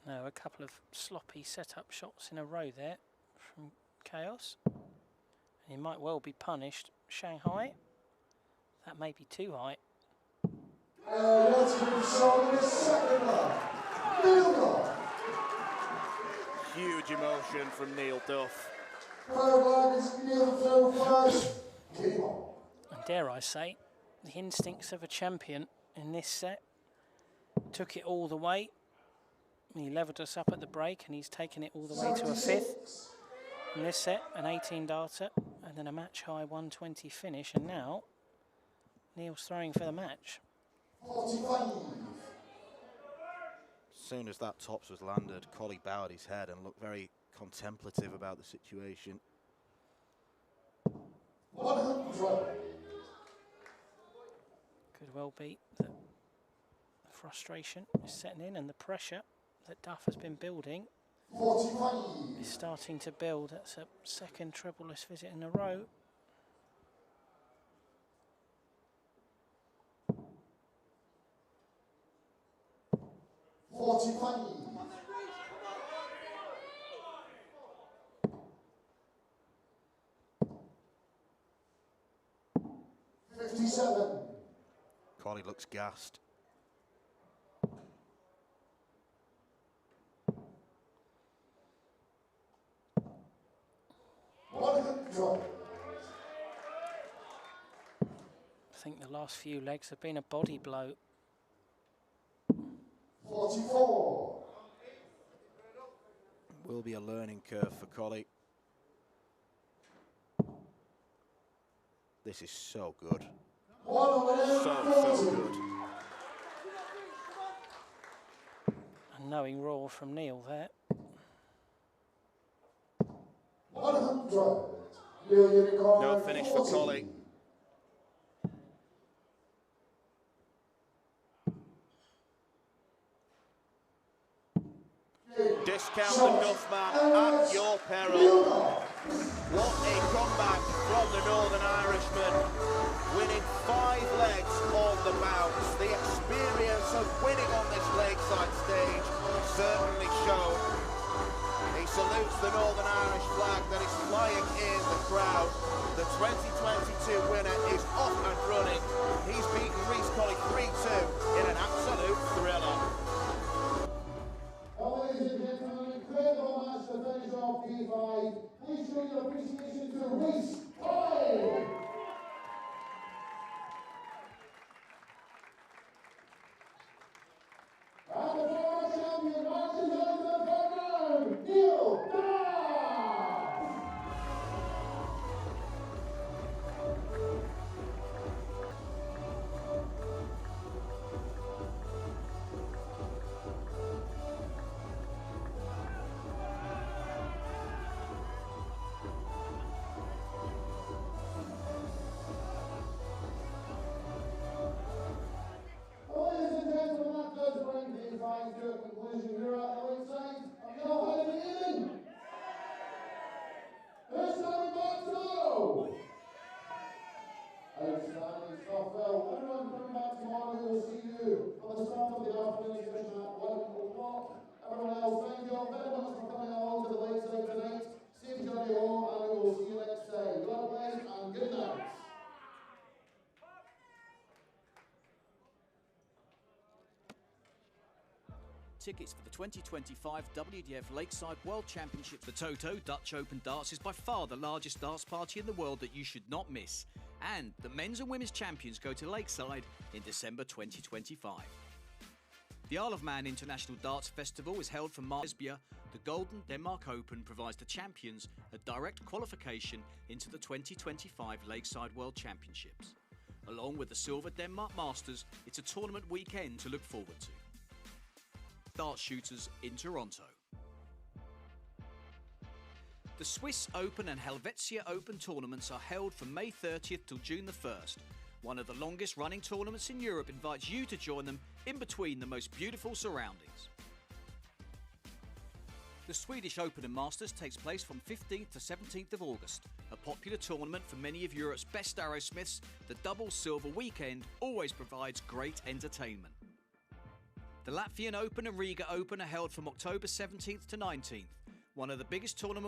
[SPEAKER 5] No, a couple of sloppy set-up shots in a row there from Chaos. He might well be punished. Shanghai, that may be too high.
[SPEAKER 1] Let's give a shot in the second half. Neil Duff.
[SPEAKER 2] Huge emotion from Neil Duff.
[SPEAKER 1] Third line is Neil Duff first. Keep on.
[SPEAKER 5] And dare I say, the instincts of a champion in this set took it all the way. He levelled us up at the break and he's taken it all the way to a fifth. In this set, an 18 darter and then a match high 120 finish, and now Neil's throwing for the match.
[SPEAKER 1] 45.
[SPEAKER 2] soon as that tops was landed, Collie bowed his head and looked very contemplative about the situation.
[SPEAKER 1] 100.
[SPEAKER 5] Could well be that the frustration is setting in and the pressure that Duff has been building
[SPEAKER 1] 45.
[SPEAKER 5] is starting to build. That's a second trebleless visit in a row.
[SPEAKER 2] Collie looks gassed.
[SPEAKER 5] I think the last few legs have been a body blow.
[SPEAKER 1] 44.
[SPEAKER 2] Will be a learning curve for Collie. This is so good. So good.
[SPEAKER 5] A knowing roar from Neil there.
[SPEAKER 1] 100.
[SPEAKER 2] No finish for Collie. Discount the Duff man at your peril. What a comeback from the Northern Irishman, winning 5 legs on the bounce. The experience of winning on this lakeside stage certainly showed. He salutes the Northern Irish flag that is flying in the crowd. The 2022 winner is off and running. He's beaten Reece Collie 3-2 in an absolute thriller.
[SPEAKER 1] Ladies and gentlemen, incredible match to finish off P5. Please show your appreciation to Reece Collie. And the former champion marches on to the third round, Neil Duff. Ladies and gentlemen, that does bring P5 to a conclusion here at the lakeside. Have you all had an evening? Who's coming back tomorrow? Outstanding stuff. Well, everyone coming back tomorrow, we will see you for the start of the afternoon session at 1 o'clock. Everyone else, thank you all very much for coming along to the lakeside tonight. Safe journey home, and we will see you next time. God bless and good night.
[SPEAKER 4] Tickets for the 2025 WDF Lakeside World Championships. The Toto Dutch Open Darts is by far the largest darts party in the world that you should not miss. And the men's and women's champions go to Lakeside in December 2025. The Isle of Man International Darts Festival is held from March. The Golden Denmark Open provides the champions a direct qualification into the 2025 Lakeside World Championships. Along with the Silver Denmark Masters, it's a tournament weekend to look forward to. Dart shooters in Toronto. The Swiss Open and Helvetia Open tournaments are held from May 30th till June the 1st. One of the longest running tournaments in Europe invites you to join them in between the most beautiful surroundings. The Swedish Open and Masters takes place from 15th to 17th of August. A popular tournament for many of Europe's best arrowsmiths, the double silver weekend always provides great entertainment. The Latvian Open and Riga Open are held from October 17th to 19th, one of the biggest tournaments